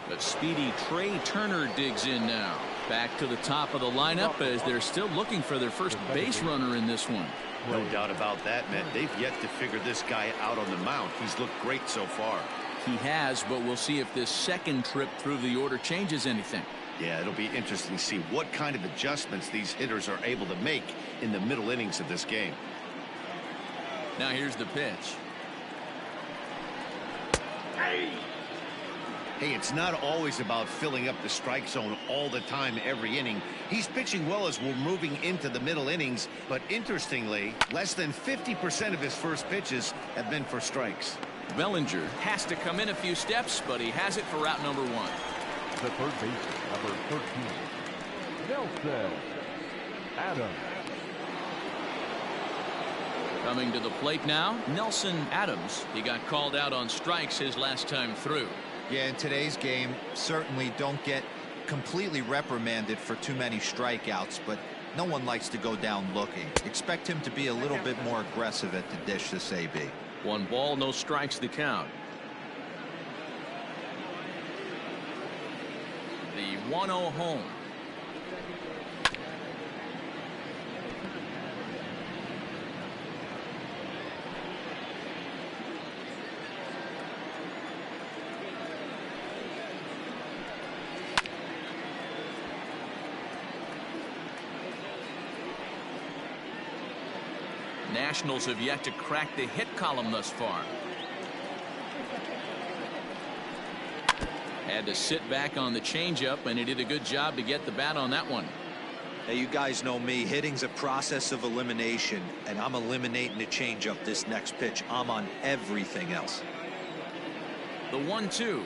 But speedy Trey Turner digs in now. Back to the top of the lineup as they're still looking for their first base runner in this one. No doubt about that, man. They've yet to figure this guy out on the mound. He's looked great so far. He has, but we'll see if this second trip through the order changes anything. Yeah, it'll be interesting to see what kind of adjustments these hitters are able to make in the middle innings of this game. Now here's the pitch. Hey, it's not always about filling up the strike zone all the time every inning. He's pitching well as we're moving into the middle innings, but interestingly, less than 50% of his first pitches have been for strikes. Bellinger has to come in a few steps, but he has it for route number one. The third baseman, number 13, Nelson Adams. Coming to the plate now, Nelson Adams. He got called out on strikes his last time through. Yeah, in today's game, certainly don't get completely reprimanded for too many strikeouts, but no one likes to go down looking. Expect him to be a little bit more aggressive at the dish this AB. 1 ball, no strikes to count. The 1-0 home. Nationals have yet to crack the hit column thus far. Had to sit back on the changeup, and he did a good job to get the bat on that one. Hey, you guys know me. Hitting's a process of elimination, and I'm eliminating the changeup this next pitch. I'm on everything else. The 1-2.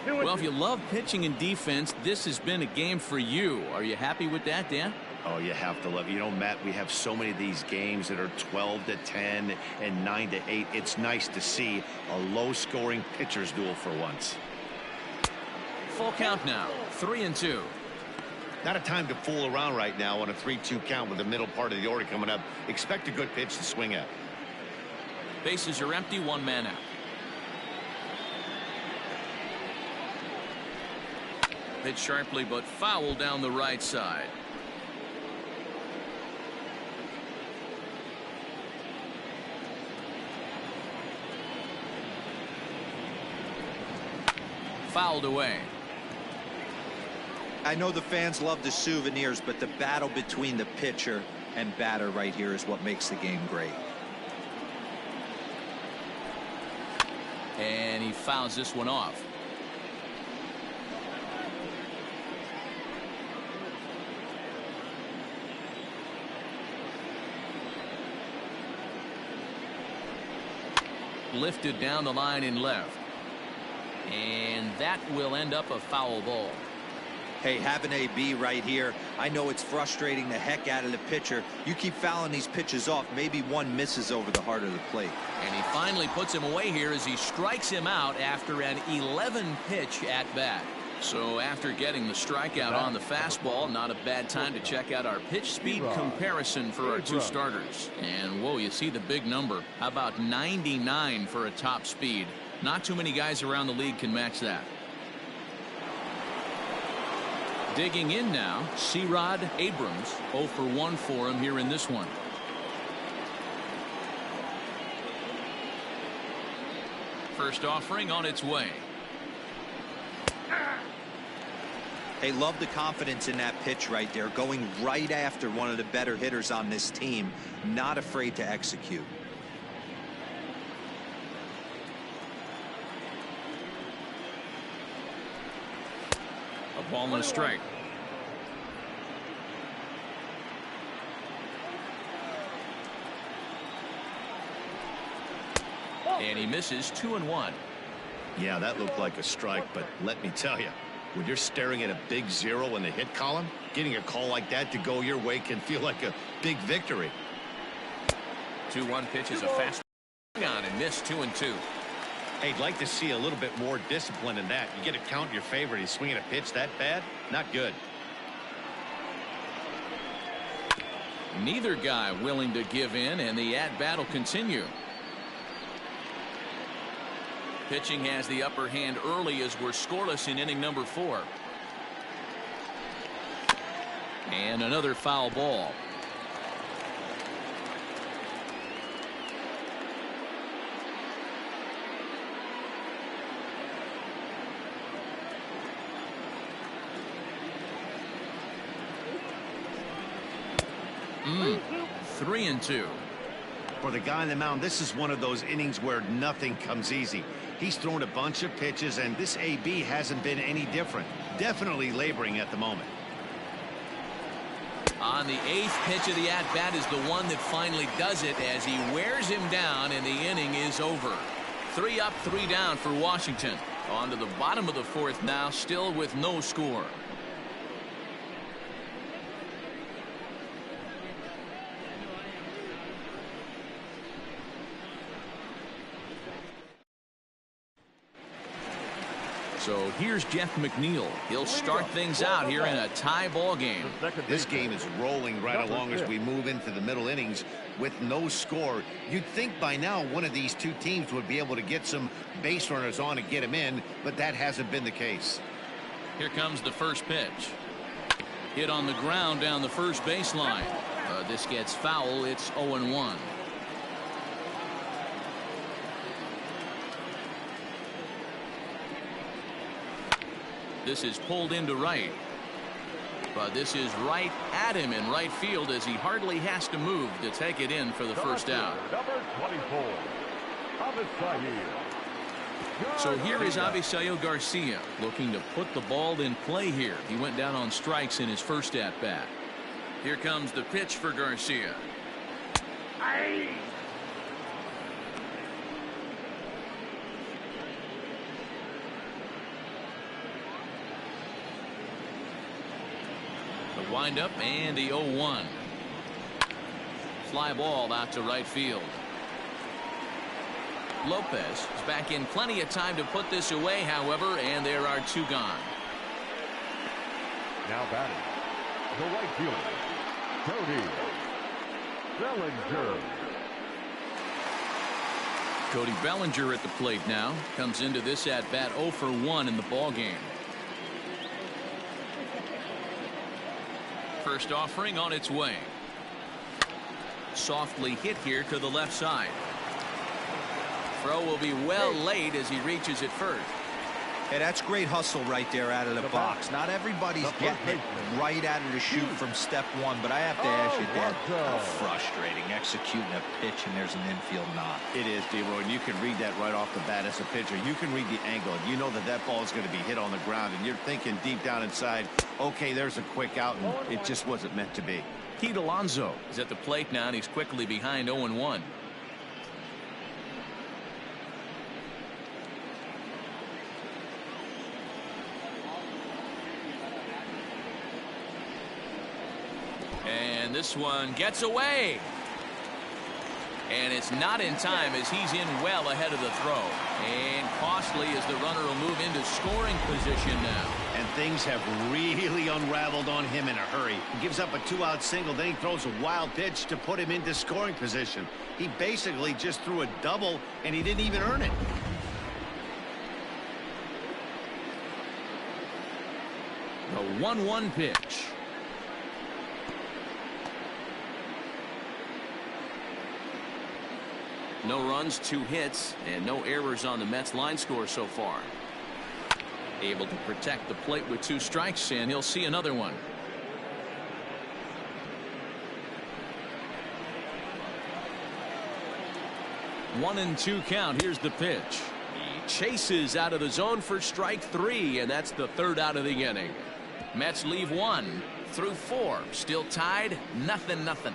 Well, if you love pitching and defense, this has been a game for you. Are you happy with that, Dan? Oh, you have to love it. You know, Matt, we have so many of these games that are 12-10 and 9-8. It's nice to see a low-scoring pitcher's duel for once. Full count now, 3-2. Not a time to fool around right now on a 3-2 count with the middle part of the order coming up. Expect a good pitch to swing at. Bases are empty, 1 man out. Hit sharply, but foul down the right side. Fouled away. I know the fans love the souvenirs, but the battle between the pitcher and batter right here is what makes the game great. And he fouls this one off. Lifted down the line in left. And that will end up a foul ball. Hey, have an AB right here. I know it's frustrating the heck out of the pitcher. You keep fouling these pitches off, maybe one misses over the heart of the plate. And he finally puts him away here as he strikes him out after an 11-pitch at bat. So after getting the strikeout on the fastball, not a bad time to check out our pitch speed comparison for our 2 starters. And whoa, you see the big number. How about 99 for a top speed? Not too many guys around the league can match that. Digging in now, C-Rod Abrams. 0 for 1 for him here in this one. First offering on its way. Hey, love the confidence in that pitch right there. Going right after one of the better hitters on this team. Not afraid to execute. A ball and a strike. And he misses 2-1. Yeah, that looked like a strike, but let me tell you, when you're staring at a big 0 in the hit column, getting a call like that to go your way can feel like a big victory. 2-1 pitch is a fast on and missed 2-2. Hey, I'd like to see a little bit more discipline in that. You get a count in your favor. He's swinging a pitch that bad? Not good. Neither guy willing to give in, and the at-bat will continue. Pitching has the upper hand early as we're scoreless in inning number 4. And another foul ball. Mm. 3-2. For the guy on the mound, this is one of those innings where nothing comes easy. He's thrown a bunch of pitches, and this AB hasn't been any different. Definitely laboring at the moment. On the 8th pitch of the at-bat is the one that finally does it as he wears him down, and the inning is over. 3 up, 3 down for Washington. On to the bottom of the 4th now, still with no score. So here's Jeff McNeil. He'll start things out here in a tie ball game. This game is rolling right along as we move into the middle innings with no score. You'd think by now one of these two teams would be able to get some base runners on and get them in, but that hasn't been the case. Here comes the first pitch. Hit on the ground down the first baseline. This gets foul. It's 0-1. This is pulled into right. But this is right at him in right field as he hardly has to move to take it in for the first out. Number 24, Avisail. So here is Avisail Garcia looking to put the ball in play here. He went down on strikes in his first at bat. Here comes the pitch for Garcia. Aye. The windup and the 0-1. Fly ball out to right field. Lopez is back in plenty of time to put this away, however, and there are 2 gone. Now batting, the right fielder, Cody Bellinger. Cody Bellinger at the plate now. Comes into this at bat 0 for 1 in the ball game. First offering on its way. Softly hit here to the left side. Throw will be well laid as he reaches it first. Hey, that's great hustle right there out of the box. Not everybody's getting it right out of the chute from step 1, but I have to ask you, Dad, how frustrating executing a pitch and there's an infield knock. It is, D-Roy, and you can read that right off the bat as a pitcher. You can read the angle, and you know that that ball is going to be hit on the ground, and you're thinking deep down inside, okay, there's a quick out, and it just wasn't meant to be. Pete Alonso is at the plate now, and he's quickly behind 0-1. And this one gets away. And it's not in time as he's in well ahead of the throw. And costly as the runner will move into scoring position now. And things have really unraveled on him in a hurry. He gives up a 2-out single, then he throws a wild pitch to put him into scoring position. He basically just threw a double, and he didn't even earn it. The 1-1 pitch. No runs, 2 hits, and no errors on the Mets line score so far. Able to protect the plate with 2 strikes, and he'll see another one. One and 2 count. Here's the pitch. He chases out of the zone for strike 3, and that's the 3rd out of the inning. Mets leave 1 through 4. Still tied, 0-0.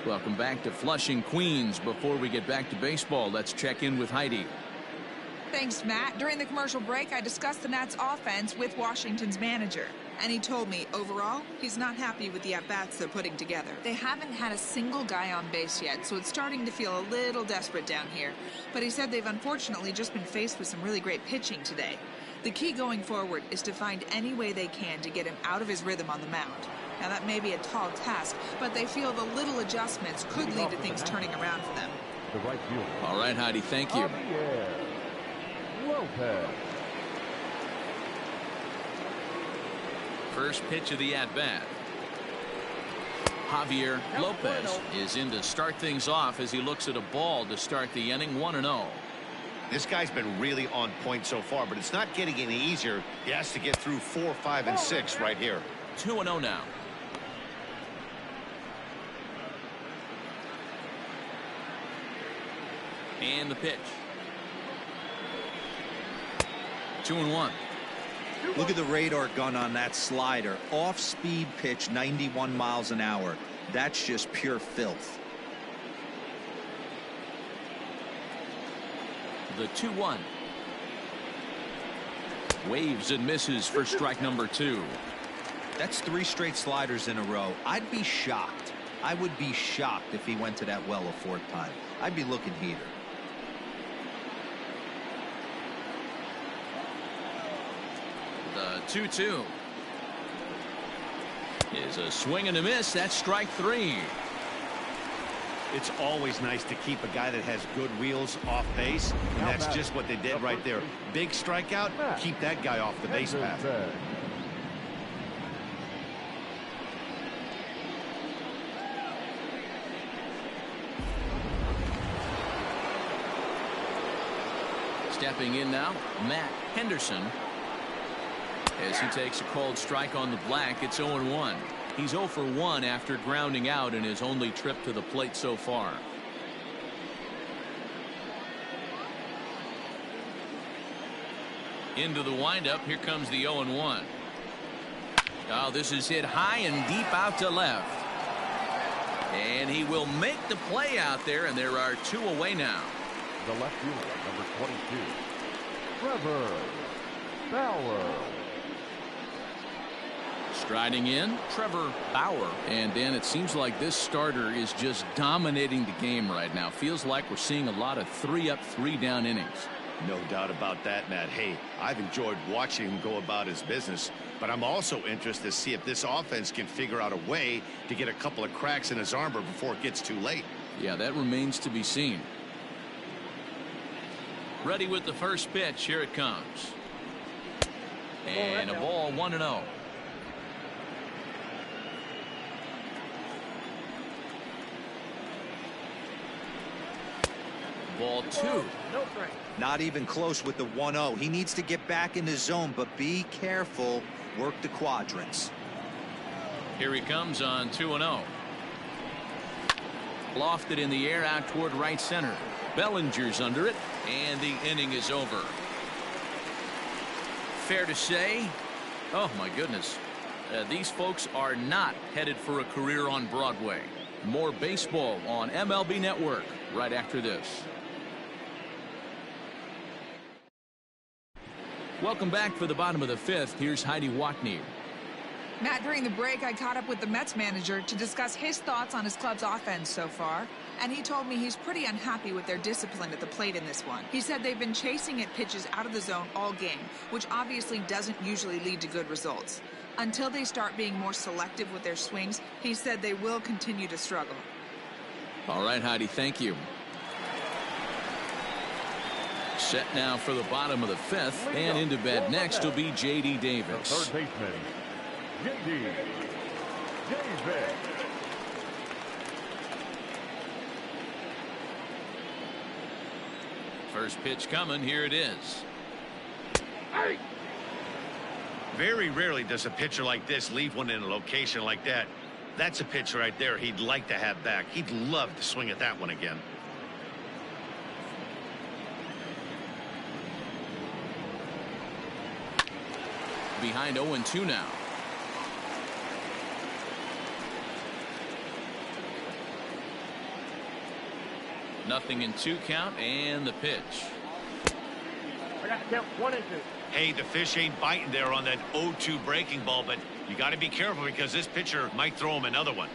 Welcome back to Flushing, Queens. Before we get back to baseball, let's check in with Heidi. Thanks, Matt. During the commercial break, I discussed the Nats offense with Washington's manager. And he told me, overall, he's not happy with the at-bats they're putting together. They haven't had a single guy on base yet, so it's starting to feel a little desperate down here. But he said they've unfortunately just been faced with some really great pitching today. The key going forward is to find any way they can to get him out of his rhythm on the mound. Now, that may be a tall task, but they feel the little adjustments could lead to things turning around for them. All right, Heidi, thank you. First pitch of the at-bat. Javier Lopez is in to start things off as he looks at a ball to start the inning. 1-0. This guy's been really on point so far, but it's not getting any easier. He has to get through 4, 5, and 6 right here. 2-0 now. And the pitch. 2-1. Look at the radar gun on that slider. Off-speed pitch, 91 miles an hour. That's just pure filth. The 2-1. Waves and misses for strike number 2. That's 3 straight sliders in a row. I'd be shocked. I would be shocked if he went to that well a 4th time. I'd be looking heater. The 2-2 is a swing and a miss. That's strike 3. It's always nice to keep a guy that has good wheels off base, and that's just what they did right there. Big strikeout, keep that guy off the base path. Stepping in now, Matt Henderson. As he takes a called strike on the black, it's 0-1. He's 0 for 1 after grounding out in his only trip to the plate so far. Into the windup, here comes the 0-1. Oh, this is hit high and deep out to left. And he will make the play out there, and there are 2 away now. The left fielder, number 22, Trevor Bauer. Striding in, Trevor Bauer. And Dan, it seems like this starter is just dominating the game right now. Feels like we're seeing a lot of 3-up, 3-down innings. No doubt about that, Matt. Hey, I've enjoyed watching him go about his business, but I'm also interested to see if this offense can figure out a way to get a couple of cracks in his armor before it gets too late. Yeah, that remains to be seen. Ready with the first pitch. Here it comes. And a ball, 1-0. Ball 2. Not even close with the 1-0. He needs to get back in the zone, but be careful. Work the quadrants. Here he comes on 2-0. Lofted in the air out toward right center. Bellinger's under it, and the inning is over. Fair to say, oh my goodness, these folks are not headed for a career on Broadway. More baseball on MLB Network right after this. Welcome back for the bottom of the 5th. Here's Heidi Watney. Matt, during the break, I caught up with the Mets manager to discuss his thoughts on his club's offense so far. And he told me he's pretty unhappy with their discipline at the plate in this one. He said they've been chasing at pitches out of the zone all game, which obviously doesn't usually lead to good results. Until they start being more selective with their swings, he said they will continue to struggle. All right, Heidi, thank you. Set now for the bottom of the 5th, and into bed next will be J.D. Davis. The third baseman, J.D. Davis. First pitch coming. Here it is. Very rarely does a pitcher like this leave one in a location like that. That's a pitch right there he'd like to have back. He'd love to swing at that one again. Behind 0-2 now. 0-2 count and the pitch. I got to count 1 and 2. Hey, the fish ain't biting there on that 0-2 breaking ball, but you got to be careful because this pitcher might throw him another one.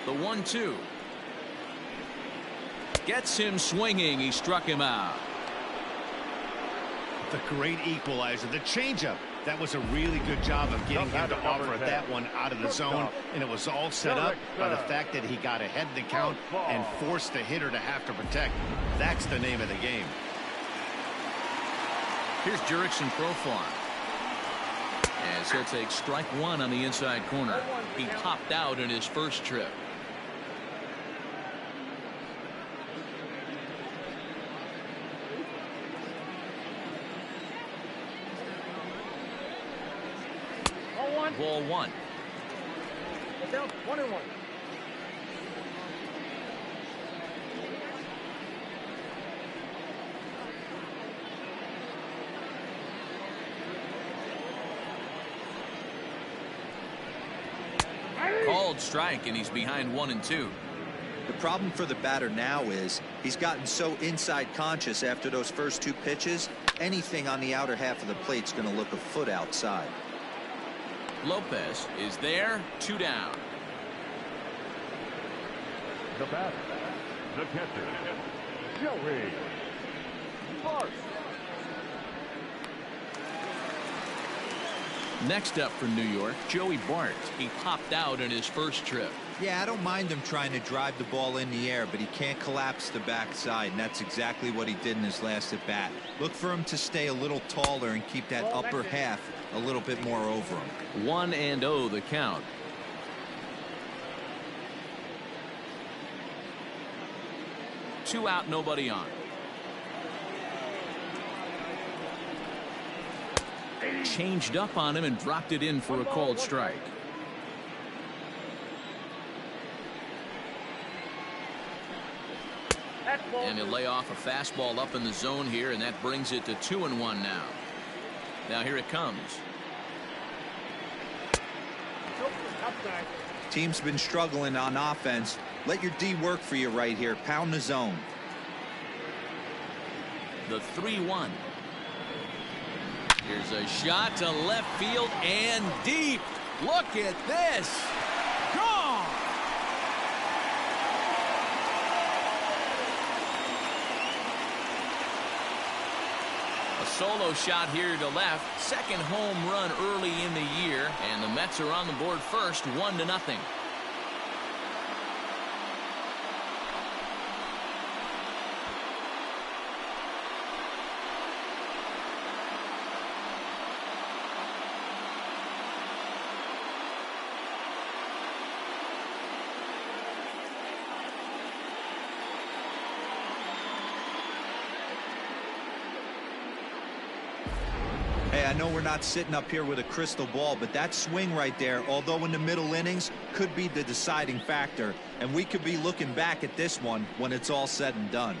The 1-2 gets him swinging. He struck him out. The great equalizer, the changeup. That was a really good job of getting him to offer that one out of the zone, and it was all set up by the fact that he got ahead in the count and forced the hitter to have to protect. That's the name of the game. Here's Jurickson Profar, as he'll take strike 1 on the inside corner. He popped out in his first trip. Ball 1. Down 1 and 1. Called strike, and he's behind 1-2. The problem for the batter now is he's gotten so inside conscious after those first 2 pitches. Anything on the outer half of the plate's going to look a foot outside. Lopez is there, 2 down. The batter, the catcher, Joey Bart. Next up for New York, Joey Bart. He popped out in his first trip. Yeah, I don't mind him trying to drive the ball in the air, but he can't collapse the backside, and that's exactly what he did in his last at bat. Look for him to stay a little taller and keep that upper half a little bit more over him. 1-0 the count. Two out, nobody on. Changed up on him and dropped it in for a called strike. And he'll lay off a fastball up in the zone here, and that brings it to 2-1 now. Now here it comes. Team's been struggling on offense. Let your D work for you right here. Pound the zone. The 3-1. Here's a shot to left field and deep. Look at this. Gone. A solo shot here to left. Second home run early in the year, and the Mets are on the board first, 1-0. Hey, I know we're not sitting up here with a crystal ball, but that swing right there, although in the middle innings, could be the deciding factor. And we could be looking back at this one when it's all said and done.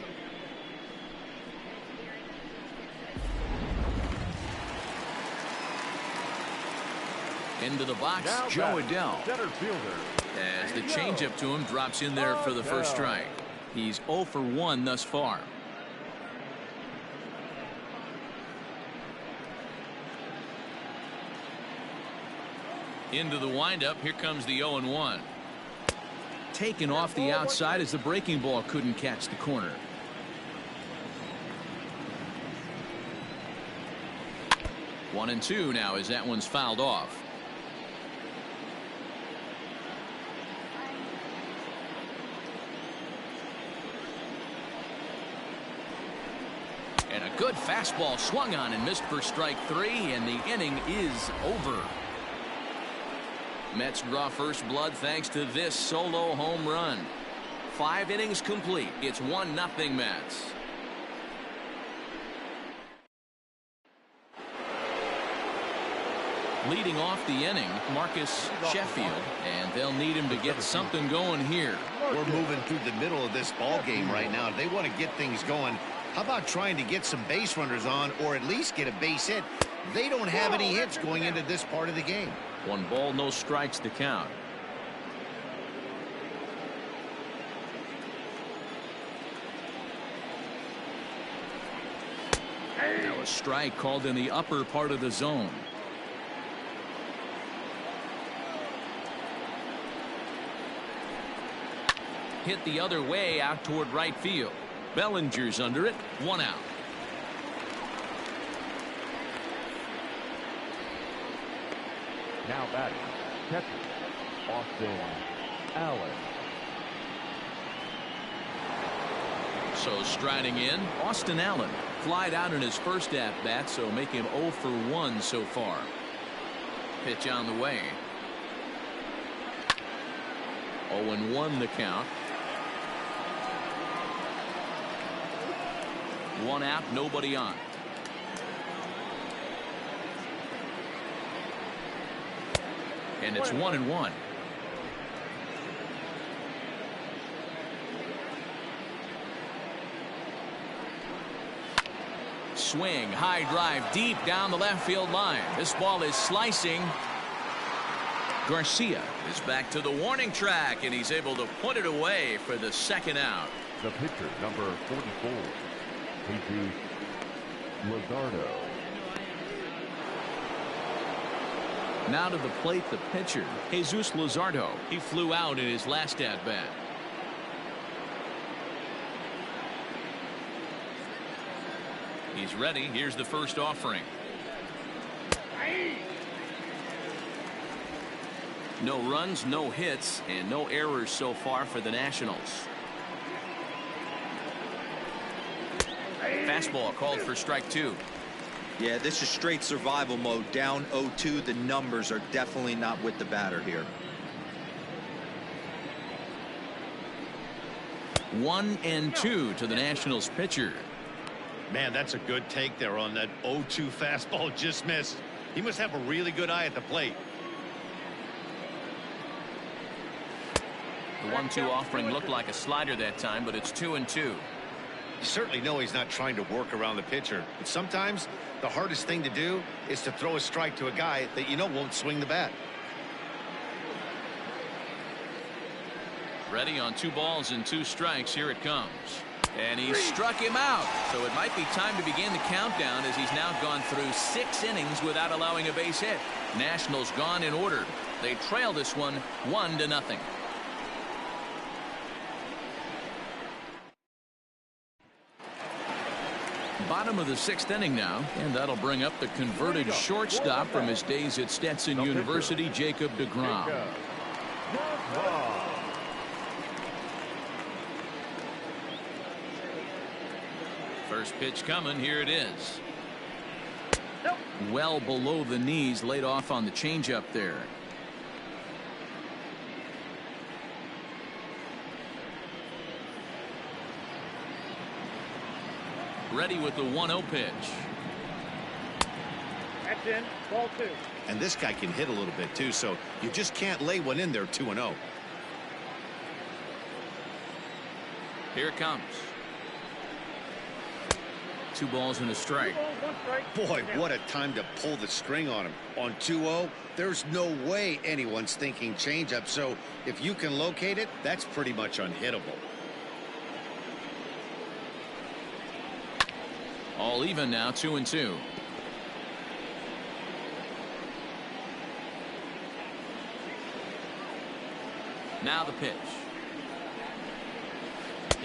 Into the box, Now Joe back, Adell. center fielder. As the changeup to him drops in there for the first strike. He's 0 for 1 thus far. Into the windup. Here comes the 0-1. Taken off the outside as the breaking ball couldn't catch the corner. One and two now as that one's fouled off. And a good fastball swung on and missed for strike 3, and the inning is over. Mets draw first blood thanks to this solo home run. 5 innings complete. It's 1-0 Mets. Leading off the inning, Marcus Sheffield, and they'll need him to get something going here. We're moving through the middle of this ball game right now. If they want to get things going, how about trying to get some base runners on, or at least get a base hit? They don't have any hits going into this part of the game. 1 ball, no strikes to count. A strike called in the upper part of the zone. Hit the other way out toward right field. Bellinger's under it. 1 out. Now batting, catcher, Austin Allen. So striding in, Austin Allen. Flied out in his first at-bat, so make him 0 for 1 so far. Pitch on the way. 0-1 the count. 1 out, nobody on. And it's 1-1. Swing, high drive, deep down the left field line. This ball is slicing. Garcia is back to the warning track, and he's able to put it away for the second out. The pitcher, number 44, Jesus Luzardo. Now to the plate, the pitcher, Jesus Luzardo. He flew out in his last at-bat. He's ready. Here's the first offering. No runs, no hits, and no errors so far for the Nationals. Fastball called for strike 2. Yeah, this is straight survival mode. Down 0-2. The numbers are definitely not with the batter here. 1-2 to the Nationals pitcher. Man, that's a good take there on that 0-2 fastball. Just missed. He must have a really good eye at the plate. The 1-2 offering looked like a slider that time, but it's 2-2. You certainly know he's not trying to work around the pitcher, but sometimes the hardest thing to do is to throw a strike to a guy that you know won't swing the bat. Ready on 2 balls and 2 strikes. Here it comes. And he struck him out. So it might be time to begin the countdown, as he's now gone through 6 innings without allowing a base hit. Nationals gone in order. They trail this one 1-0. Bottom of the 6th inning now, and that'll bring up the converted shortstop from his days at Stetson University, Jacob deGrom. First pitch coming. Here it is. Well below the knees, laid off on the changeup there. Ready with the 1-0 pitch. That's in. Ball 2. And this guy can hit a little bit too, so you just can't lay one in there 2-0. Here it comes. 2 balls and a strike. 2 balls, 1 strike. Boy, what a time to pull the string on him. On 2-0, there's no way anyone's thinking changeup, so if you can locate it, that's pretty much unhittable. All even now, 2-2. Now the pitch.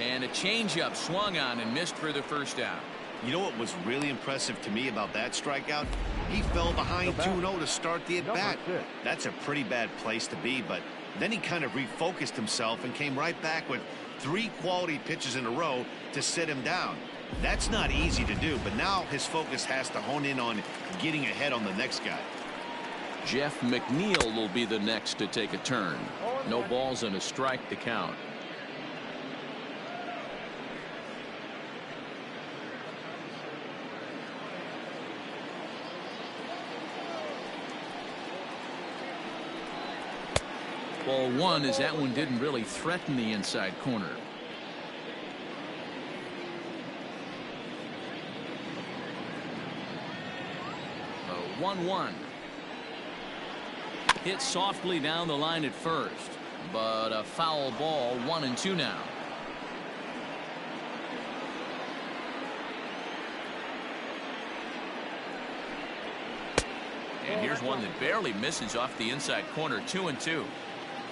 And a changeup swung on and missed for the first out. You know what was really impressive to me about that strikeout? He fell behind 2-0 to start the at-bat. That's a pretty bad place to be, but then he kind of refocused himself and came right back with 3 quality pitches in a row to sit him down. That's not easy to do, but now his focus has to hone in on getting ahead on the next guy. Jeff McNeil will be the next to take a turn. No balls and a strike to count. Ball 1, as that one didn't really threaten the inside corner. A 1-1. Hit softly down the line at first, but a foul ball. 1-2 now. And here's one that barely misses off the inside corner. 2-2.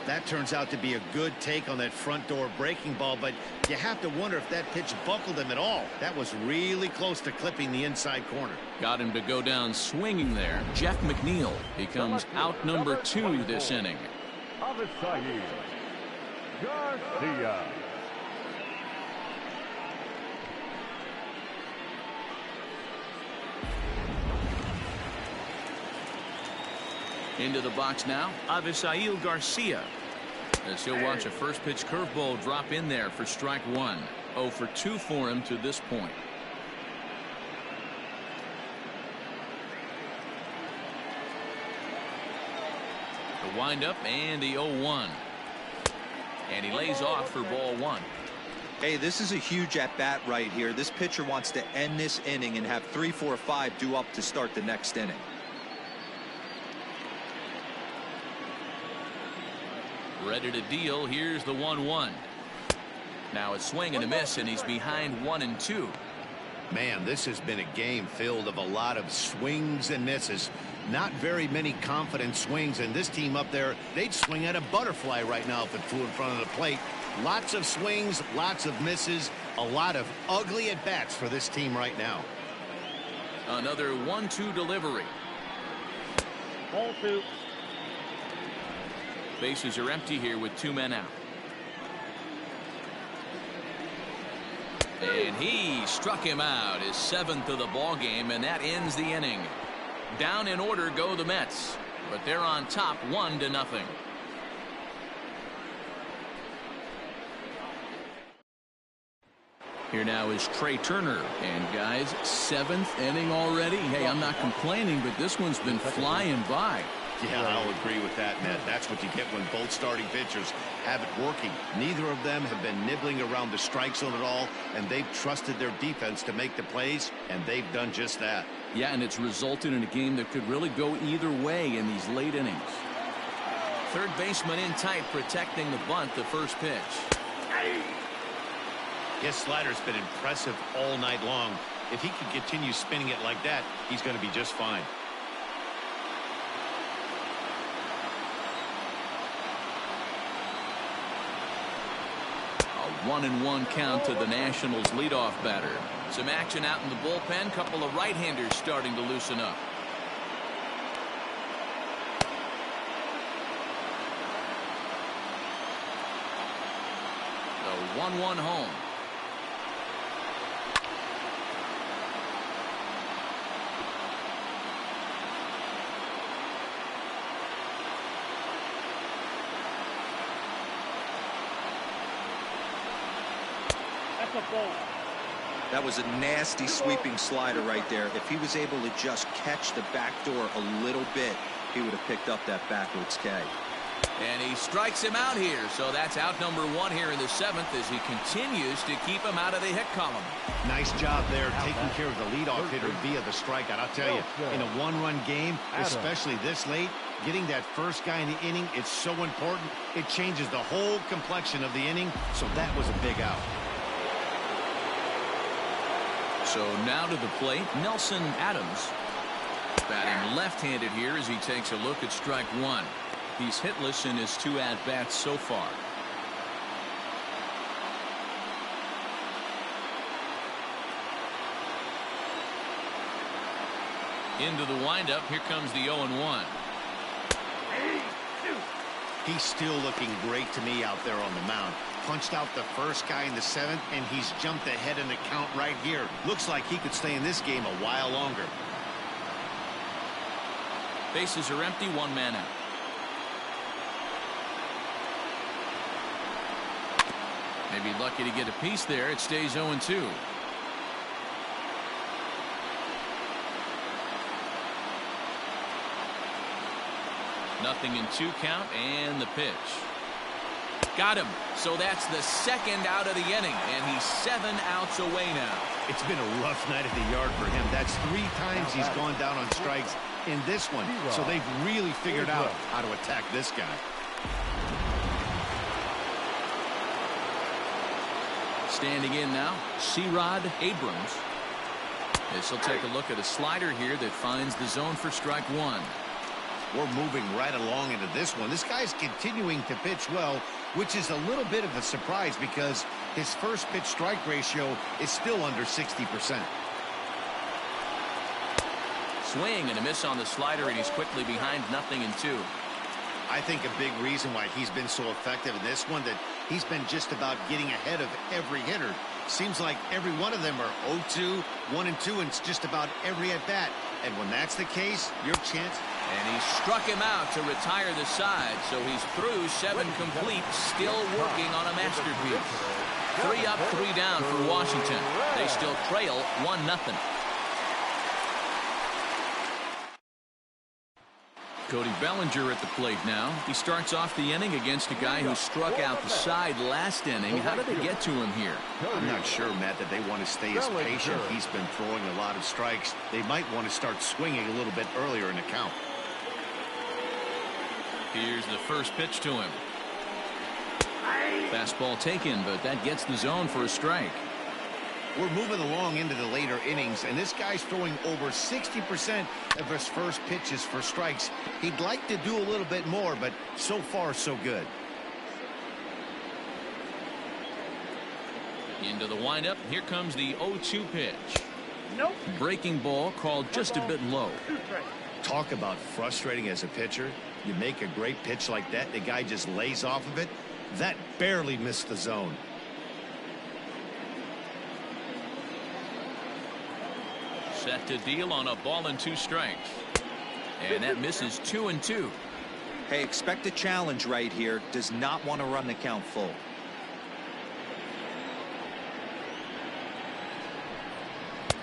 That turns out to be a good take on that front door breaking ball, but you have to wonder if that pitch buckled him at all. That was really close to clipping the inside corner. Got him to go down swinging there. Jeff McNeil becomes out number 2 this inning. Garcia. Into the box now, Avisail Garcia, as he'll watch a first pitch curveball drop in there for strike 1. 0 for 2 for him to this point. The windup and the 0-1. And he lays off for ball 1. Hey, this is a huge at-bat right here. This pitcher wants to end this inning and have 3, 4, 5 due up to start the next inning. Ready to deal. Here's the 1-1. Now a swing and a miss, and he's behind 1-2. Man, this has been a game filled of a lot of swings and misses. Not very many confident swings, and this team up there, they'd swing at a butterfly right now if it flew in front of the plate. Lots of swings, lots of misses, a lot of ugly at-bats for this team right now. Another 1-2 delivery. Ball 2. Bases are empty here with 2 men out. And he struck him out, his 7th of the ball game, and that ends the inning. Down in order go the Mets, but they're on top 1-0. Here now is Trey Turner, and guys, 7th inning already. Hey, I'm not complaining, but this one's been flying by. Yeah, I'll agree with that, Matt. That's what you get when both starting pitchers have it working. Neither of them have been nibbling around the strike zone at all, and they've trusted their defense to make the plays, and they've done just that. Yeah, and it's resulted in a game that could really go either way in these late innings. Third baseman in tight, protecting the bunt, the first pitch. His slider's been impressive all night long. If he can continue spinning it like that, he's going to be just fine. A 1-1 count to the Nationals leadoff batter. Some action out in the bullpen. Couple of right-handers starting to loosen up. The 1-1 home. That was a nasty sweeping slider right there. If he was able to just catch the back door a little bit, he would have picked up that backwards K. And he strikes him out here. So that's out number 1 here in the 7th as he continues to keep him out of the hit column. Nice job there taking care of the leadoff hitter via the strikeout. I'll tell you, in a one-run game, especially this late, getting that first guy in the inning, it's so important. It changes the whole complexion of the inning. So that was a big out. So now to the plate, Nelson Adams. Batting left-handed here as he takes a look at strike 1. He's hitless in his 2 at-bats so far. Into the windup. Here comes the 0-1. He's still looking great to me out there on the mound. Punched out the first guy in the 7th, and he's jumped ahead in the count right here. Looks like he could stay in this game a while longer. Bases are empty, 1 man out. Maybe lucky to get a piece there. It stays 0-2. Nothing in 2 count, and the pitch. Got him. So that's the 2nd out of the inning, and he's 7 outs away now. It's been a rough night at the yard for him. That's 3 times he's gone down on strikes in this one. So they've really figured out how to attack this guy. Standing in now, C-Rod Abrams. As he'll take a look at a slider here that finds the zone for strike 1. We're moving right along into this one. This guy's continuing to pitch well, which is a little bit of a surprise because his first pitch strike ratio is still under 60%. Swing and a miss on the slider, and he's quickly behind 0-2. I think a big reason why he's been so effective in this one that he's been just about getting ahead of every hitter. Seems like every one of them are 0-2, 1-2, and it's just about every at-bat. And when that's the case, your chance... And he struck him out to retire the side, so he's through 7 complete, still working on a masterpiece. 3 up, 3 down for Washington. They still trail 1-0. Cody Bellinger at the plate now. He starts off the inning against a guy who struck out the side last inning. How did they get to him here? I'm not sure, Matt, that they want to stay as patient. He's been throwing a lot of strikes. They might want to start swinging a little bit earlier in the count. Here's the first pitch to him. Fastball taken, but that gets the zone for a strike. We're moving along into the later innings, and this guy's throwing over 60% of his first pitches for strikes. He'd like to do a little bit more, but so far, so good. Into the windup. Here comes the 0-2 pitch. Nope. Breaking ball called just a bit low. Talk about frustrating as a pitcher. You make a great pitch like that, the guy just lays off of it. That barely missed the zone. Set to deal on a ball and 2 strikes. And that misses 2-2. Hey, expect a challenge right here. Does not want to run the count full.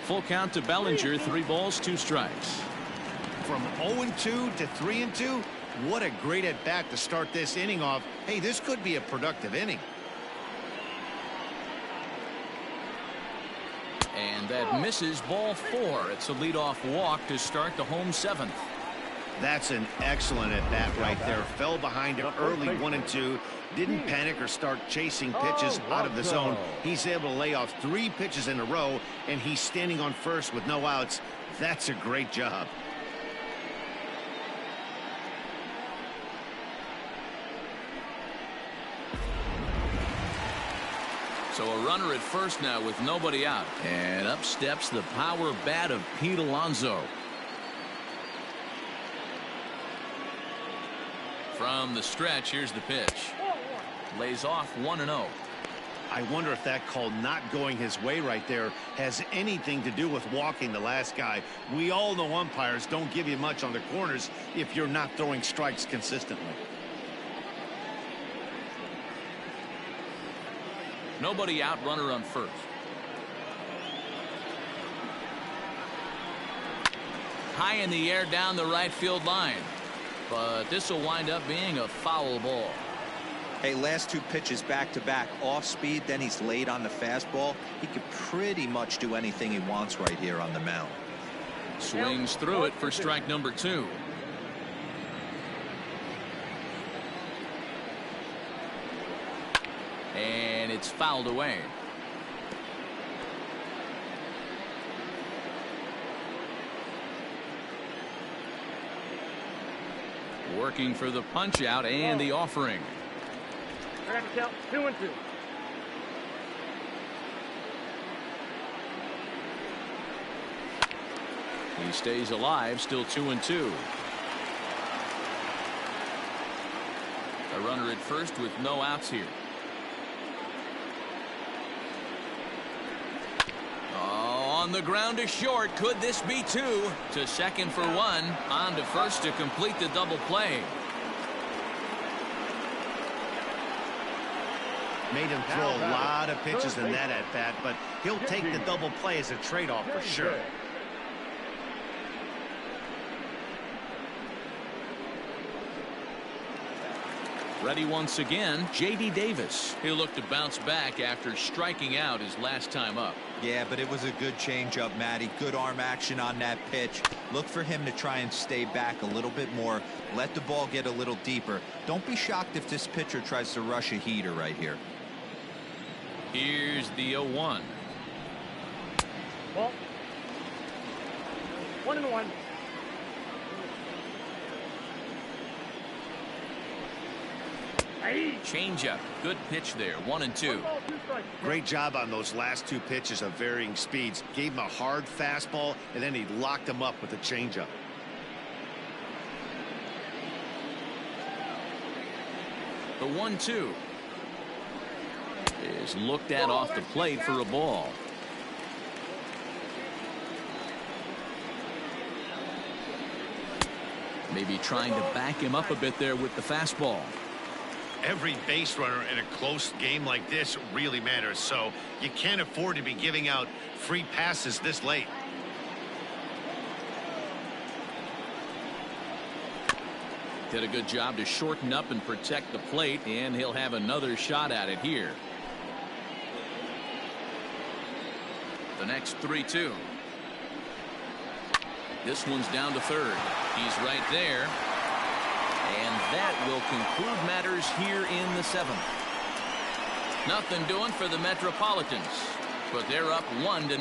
Full count to Bellinger. 3 balls, 2 strikes. From 0-2 to 3-2, what a great at-bat to start this inning off. Hey, this could be a productive inning. And that misses ball 4. It's a leadoff walk to start the home 7th. That's an excellent at-bat right there. Fell behind an early 1-2. Didn't panic or start chasing pitches out of the zone. He's able to lay off 3 pitches in a row, and he's standing on first with no outs. That's a great job. So a runner at first now with nobody out. And up steps the power bat of Pete Alonso. From the stretch, here's the pitch. Lays off 1-0. I wonder if that call not going his way right there has anything to do with walking the last guy. We all know umpires don't give you much on the corners if you're not throwing strikes consistently. Nobody out, runner on first. High in the air down the right field line. But this will wind up being a foul ball. Hey, last 2 pitches back-to-back off speed, then he's laid on the fastball. He could pretty much do anything he wants right here on the mound. Swings through it for strike number 2. And it's fouled away. Working for the punch out and the offering. I got to count 2-2. He stays alive, still 2-2. A runner at first with no outs here. On the ground to short. Could this be 2? To second for 1. On to first to complete the double play. Made him throw a lot of pitches in that at-bat, but he'll take the double play as a trade-off for sure. Ready once again, J.D. Davis. He'll look to bounce back after striking out his last time up. Yeah, but it was a good changeup, Matty. Good arm action on that pitch. Look for him to try and stay back a little bit more. Let the ball get a little deeper. Don't be shocked if this pitcher tries to rush a heater right here. Here's the 0-1. Ball. 1-1. Changeup. Good pitch there. 1-2. Great job on those last two pitches of varying speeds. Gave him a hard fastball, and then he locked him up with a changeup. The 1-2 is looked at off the plate for a ball. Maybe trying to back him up a bit there with the fastball. Every base runner in a close game like this really matters, so you can't afford to be giving out free passes this late. Did a good job to shorten up and protect the plate, and he'll have another shot at it here. The next 3-2. This one's down to third. He's right there. And that will conclude matters here in the 7th. Nothing doing for the Metropolitans, but they're up 1-0.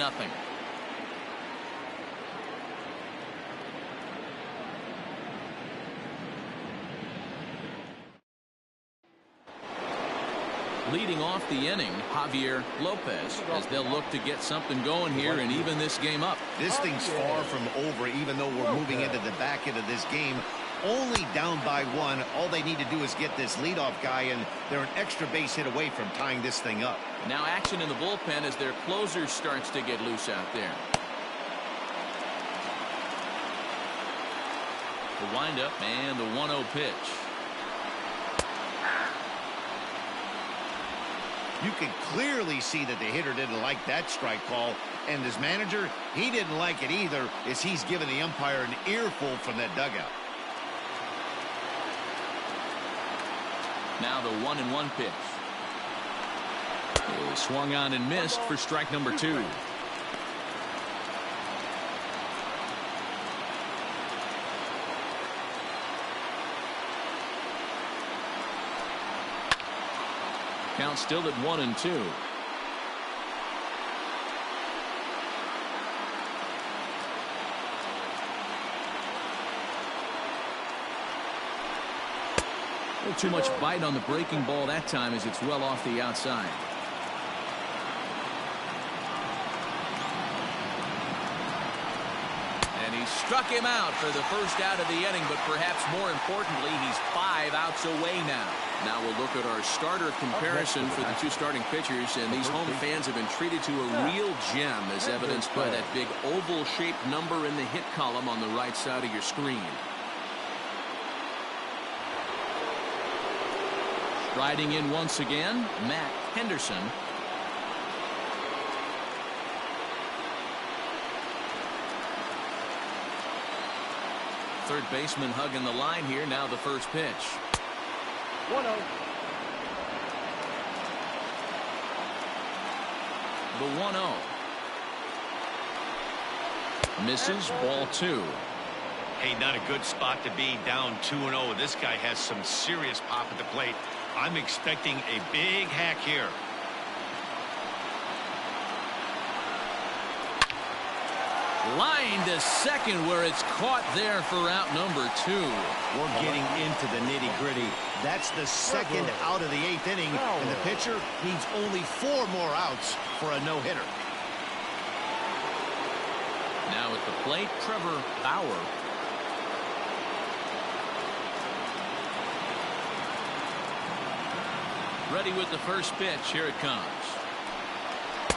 Leading off the inning, Javier Lopez, as they'll look to get something going here and even this game up. This thing's far from over, even though we're moving into the back end of this game. Only down by 1. All they need to do is get this leadoff guy, and they're an extra base hit away from tying this thing up. Now action in the bullpen as their closer starts to get loose out there. The windup and the 1-0 pitch. You can clearly see that the hitter didn't like that strike call, and his manager, he didn't like it either, as he's given the umpire an earful from that dugout. Now the 1-1 pitch. It was swung on and missed for strike number 2. Count still at 1-2. A little too much bite on the breaking ball that time as it's well off the outside. And he struck him out for the first out of the inning, but perhaps more importantly, he's 5 outs away now. Now we'll look at our starter comparison for the two starting pitchers, and these home fans have been treated to a real gem, as evidenced by that big oval-shaped number in the hit column on the right side of your screen. Riding in once again, Matt Henderson. Third baseman hugging the line here. Now the first pitch. 1-0. The 1-0. Misses, ball 2. Hey, not a good spot to be, down 2-0. This guy has some serious pop at the plate. I'm expecting a big hack here. Line to second, where it's caught there for out number 2. We're getting into the nitty-gritty. That's the second out of the 8th inning, and the pitcher needs only 4 more outs for a no-hitter. Now at the plate, Trevor Bauer. Ready with the first pitch. Here it comes.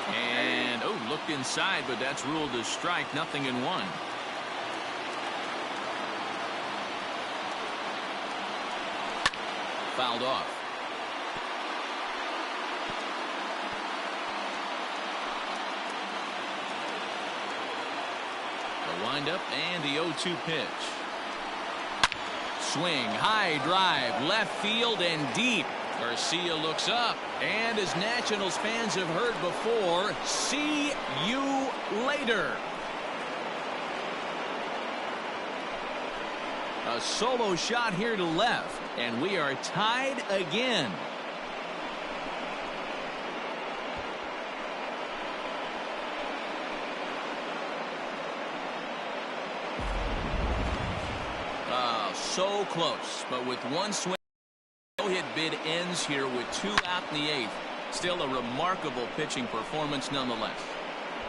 And, oh, looked inside, but that's ruled as strike. 0-1. Fouled off. The windup and the 0-2 pitch. Swing, high drive, left field and deep. Garcia looks up, and as Nationals fans have heard before, see you later. A solo shot here to left, and we are tied again. So close, but with one swing, no hit big. it ends here with 2 out in the 8th. Still a remarkable pitching performance nonetheless.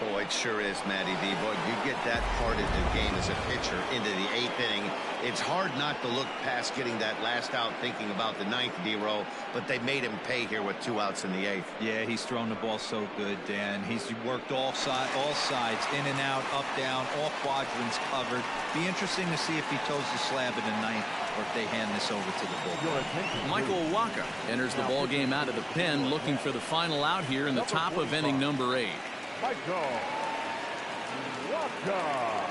Oh, it sure is, Matty V. Boy, you get that part of the game as a pitcher into the 8th inning. It's hard not to look past getting that last out thinking about the 9th, D-Row, but they made him pay here with 2 outs in the 8th. Yeah, he's thrown the ball so good, Dan. He's worked all sides, in and out, up, down, all quadrants covered. Be interesting to see if he toes the slab in the 9th or if they hand this over to the bullpen. Michael Waka enters the ball game out of the pen, looking for the final out here in the top of inning number 8. Michael Waka.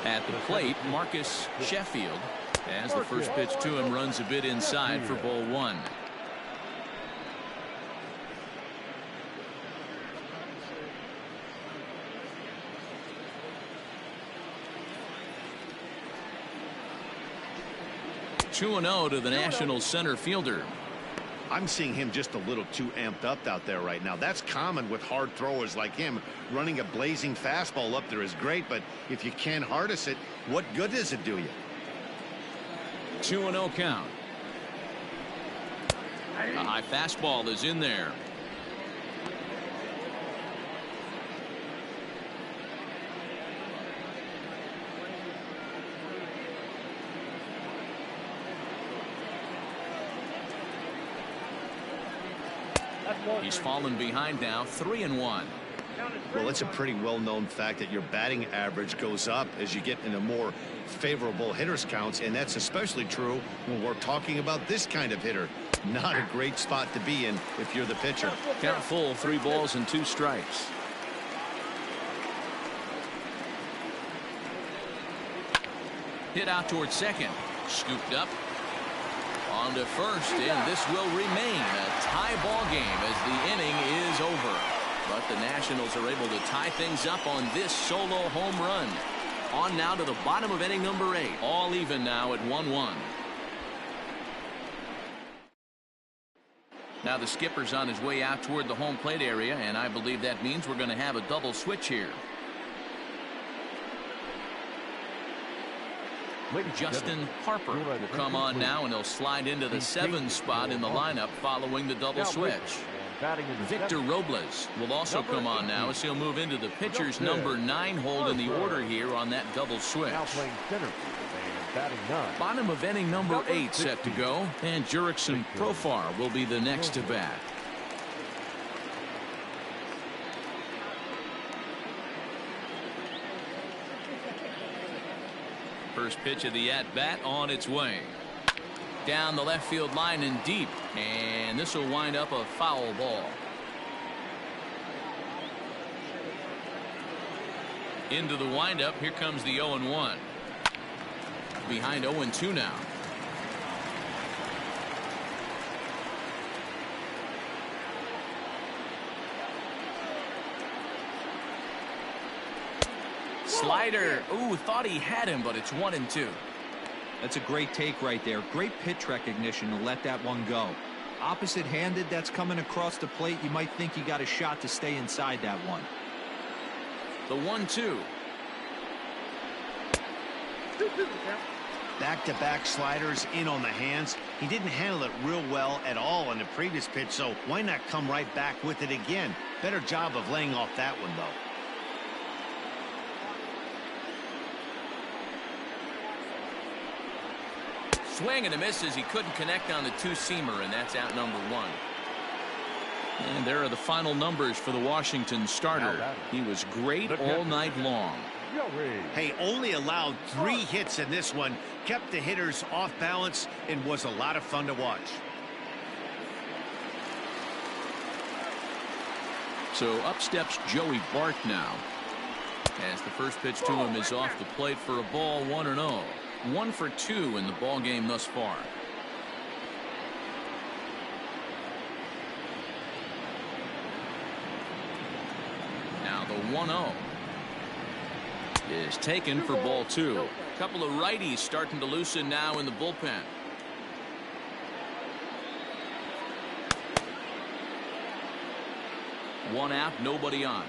At the plate, Marcus Sheffield, as the first pitch to him runs a bit inside for ball 1. Two and 0 to the Nationals center fielder. I'm seeing him just a little too amped up out there right now. That's common with hard throwers like him. Running a blazing fastball up there is great, but if you can't harness it, what good does it do you? 2-0 count. A high fastball is in there. He's fallen behind now, 3-1. Well, it's a pretty well-known fact that your batting average goes up as you get into more favorable hitters counts, and that's especially true when we're talking about this kind of hitter. Not a great spot to be in if you're the pitcher. Count full, 3 balls and 2 strikes. Hit out towards second. Scooped up. On to first, and this will remain a tie ball game as the inning is over. But the Nationals are able to tie things up on this solo home run. On now to the bottom of inning number 8. All even now at 1-1. Now the skipper's on his way out toward the home plate area, and I believe that means we're going to have a double switch here. Justin Harper will come on now, and he'll slide into the 7 spot in the lineup following the double switch. Victor Robles will also come on now as he'll move into the pitcher's number 9 hold in the order here on that double switch. Bottom of inning number 8 set to go, and Jurickson Profar will be the next to bat. First pitch of the at-bat on its way. Down the left field line and deep, and this will wind up a foul ball. Into the windup, here comes the 0-1. Behind 0-2 now. Slider. Ooh, thought he had him, but it's 1-2. That's a great take right there. Great pitch recognition to let that one go. Opposite handed, that's coming across the plate. You might think you got a shot to stay inside that one. The 1-2. Back-to-back sliders in on the hands. He didn't handle it real well at all on the previous pitch, so why not come right back with it again? Better job of laying off that one, though. Swing and a miss as he couldn't connect on the 2-seamer, and that's out number 1. And there are the final numbers for the Washington starter. He was great all night long. Hey, only allowed 3 hits in this one, kept the hitters off balance, and was a lot of fun to watch. So up steps Joey Bart now, as the first pitch to him is off the plate for a ball, 1-0. 1 for 2 in the ball game thus far. Now the 1-0 is taken for ball 2. A couple of righties starting to loosen now in the bullpen. 1 out, nobody on.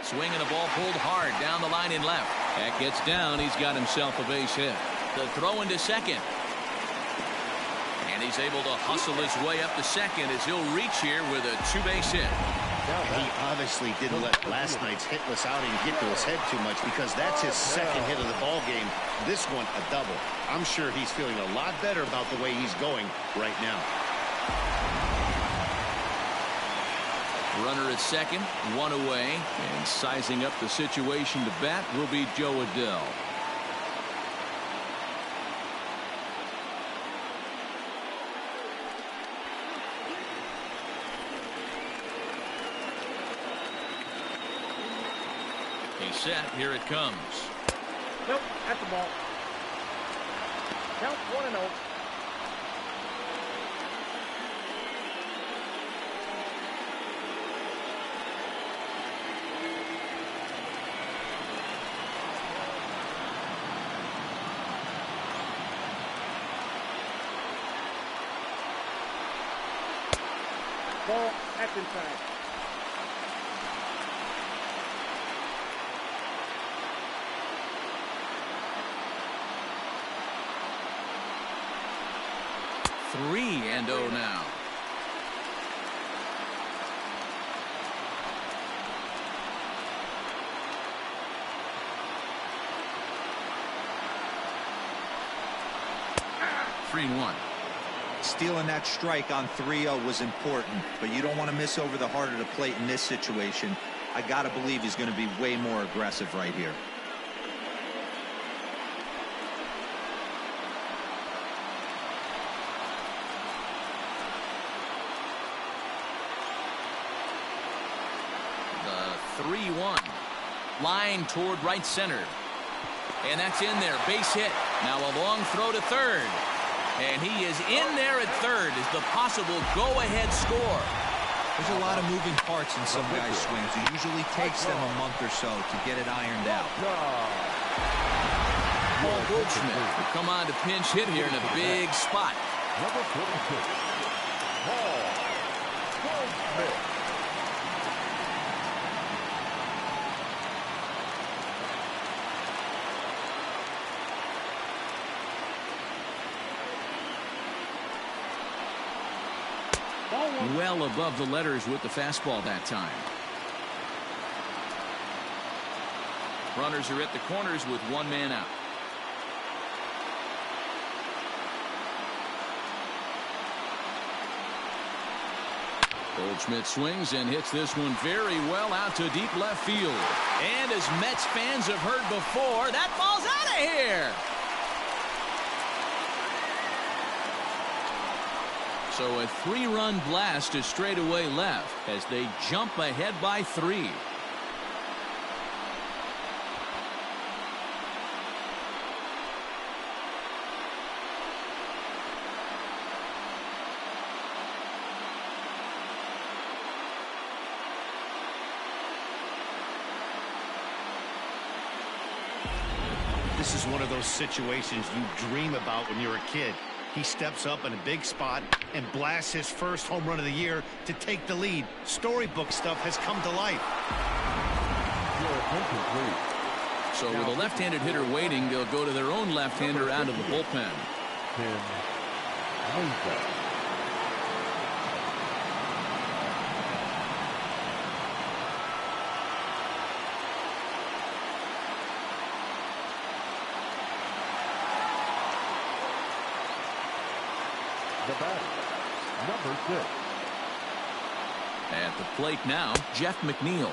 Swinging the ball pulled hard down the line in left. That gets down. He's got himself a base hit. The throw into second. And he's able to hustle his way up to second as he'll reach here with a 2-base hit. He obviously didn't let last night's hitless outing get to his head too much, because that's his second hit of the ball game. This one a double. I'm sure he's feeling a lot better about the way he's going right now. Runner at second, 1 away, and sizing up the situation to bat will be Joe Adell. He's set. Here it comes. Nope, that's the ball. Count 1-0. Ball, that's inside. Three and 0 now. Three and 1. Stealing that strike on 3-0 was important, but you don't want to miss over the heart of the plate in this situation. I gotta believe he's going to be way more aggressive right here. The 3-1. Line toward right center. And that's in there. Base hit. Now a long throw to third. And he is in there at third as the possible go-ahead score. There's a lot of moving parts in some guys' swings. It usually takes them a month or so to get it ironed out. Paul Goldschmidt will come on to pinch hit here in a big spot. Number 46, Paul Goldschmidt. Well above the letters with the fastball that time. Runners are at the corners with 1 man out. Goldschmidt swings and hits this one very well out to deep left field. And as Mets fans have heard before, that ball's out of here. So a 3-run blast to straightaway left as they jump ahead by 3. This is one of those situations you dream about when you're a kid. He steps up in a big spot and blasts his first home run of the year to take the lead. Storybook stuff has come to life. So with a left-handed hitter waiting, they'll go to their own left-hander out of the bullpen. The batter, number 6. At the plate now, Jeff McNeil,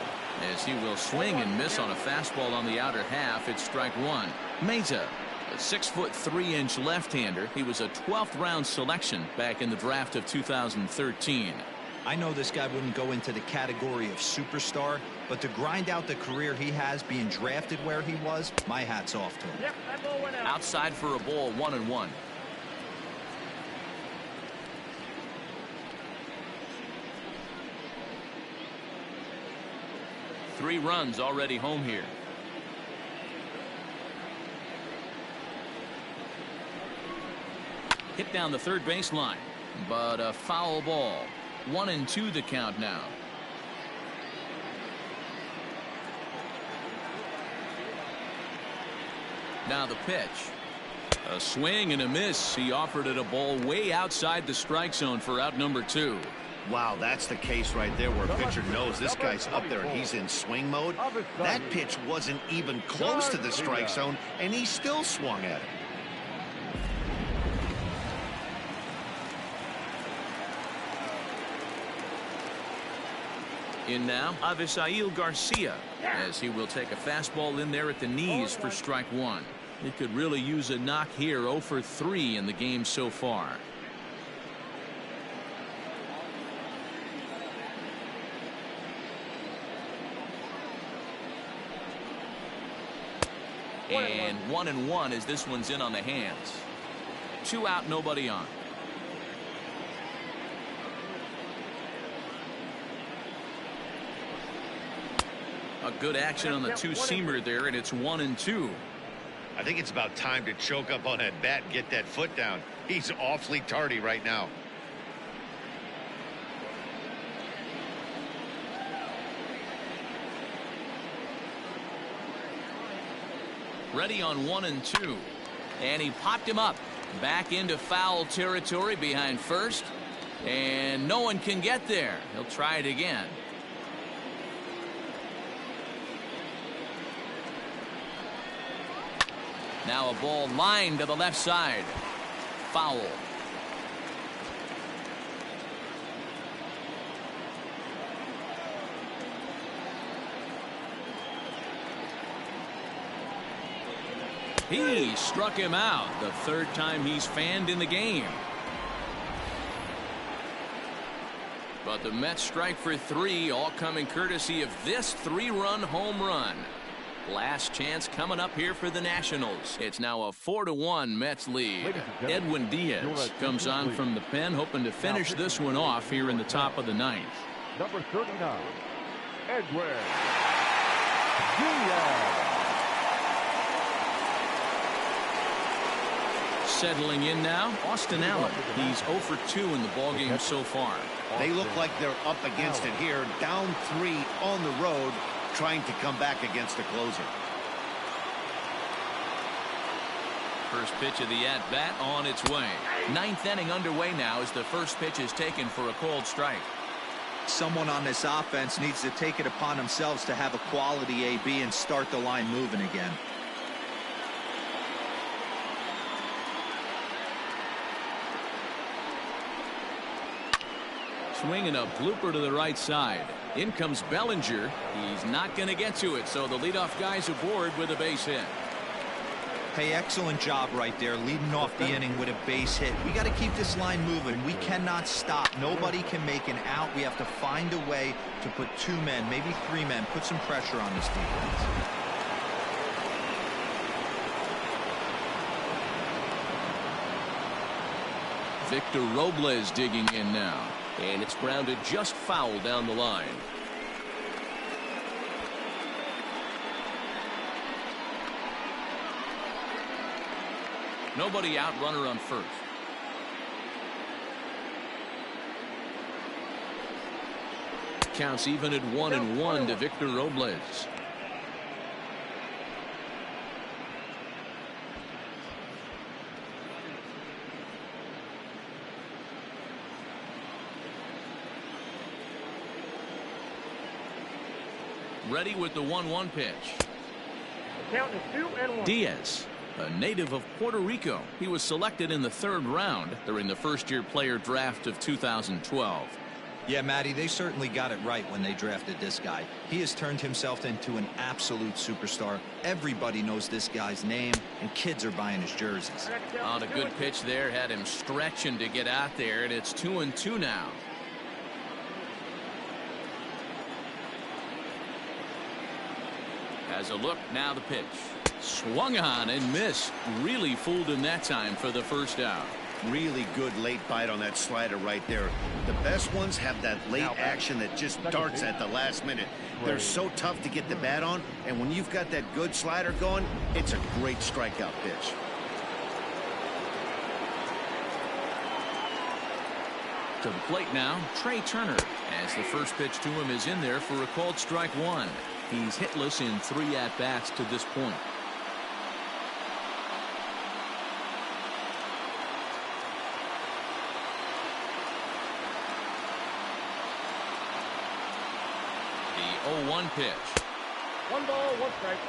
as he will swing and miss on a fastball on the outer half. It's strike 1. Meza, a 6'3" left-hander. He was a 12th round selection back in the draft of 2013. I know this guy wouldn't go into the category of superstar, but to grind out the career he has being drafted where he was, my hat's off to him. Yep, that ball went out. Outside for a ball, 1-1. Three runs already home here. Hit down the third baseline, but a foul ball. 1-2 the count now. Now the pitch. A swing and a miss. He offered it a ball way outside the strike zone for out number 2. Wow, that's the case right there where a pitcher knows this guy's up there and he's in swing mode. That pitch wasn't even close to the strike zone, and he still swung at it. In now, Avisail Garcia, as he will take a fastball in there at the knees for strike 1. He could really use a knock here. 0 for 3 in the game so far. And 1-1 as this one's in on the hands. 2 out, nobody on. A good action on the two-seamer there, and it's 1-2. I think it's about time to choke up on that bat and get that foot down. He's awfully tardy right now. Ready on 1-2. And he popped him up. Back into foul territory behind first. And no one can get there. He'll try it again. Now a ball lined to the left side. Foul. He struck him out, the third time he's fanned in the game. But the Mets strike for 3, all coming courtesy of this 3-run home run. Last chance coming up here for the Nationals. It's now a 4-1 Mets lead. Edwin Diaz comes on from the pen, hoping to finish this one off here in the top of the 9th. Number 39, Edwin Diaz. Settling in now, Austin Allen. He's 0 for 2 in the ballgame so far. They look like they're up against it here, down 3 on the road, trying to come back against the closer. First pitch of the at-bat on its way. 9th inning underway now as the first pitch is taken for a called strike. Someone on this offense needs to take it upon themselves to have a quality AB and start the line moving again. Swinging a blooper to the right side. In comes Bellinger. He's not going to get to it, so the leadoff guy's aboard with a base hit. Hey, excellent job right there, leading off the inning with a base hit. We got to keep this line moving. We cannot stop. Nobody can make an out. We have to find a way to put 2 men, maybe 3 men, put some pressure on this defense. Victor Robles digging in now. And it's grounded just foul down the line. Nobody out, runner on first. Counts even at 1-1 to Victor Robles. Ready with the 1-1 pitch. Count is 2-1. Diaz, a native of Puerto Rico. He was selected in the 3rd round during the first-year player draft of 2012. Yeah, Matty, they certainly got it right when they drafted this guy. He has turned himself into an absolute superstar. Everybody knows this guy's name, and kids are buying his jerseys. On a good pitch there, had him stretching to get out there, and it's 2-2 now. Has a look, now the pitch. Swung on and missed. Really fooled him that time for the first out. Really good late bite on that slider right there. The best ones have that late action that just darts at the last minute. They're so tough to get the bat on, and when you've got that good slider going, it's a great strikeout pitch. To the plate now, Trey Turner, as the first pitch to him is in there for a called strike one. He's hitless in 3 at-bats to this point. The 0-1 pitch. 1 ball, 1 strike.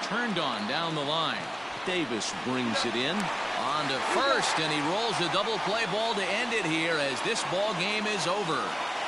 Turned on down the line. Davis brings it in. On to first, and he rolls a double play ball to end it here as this ball game is over.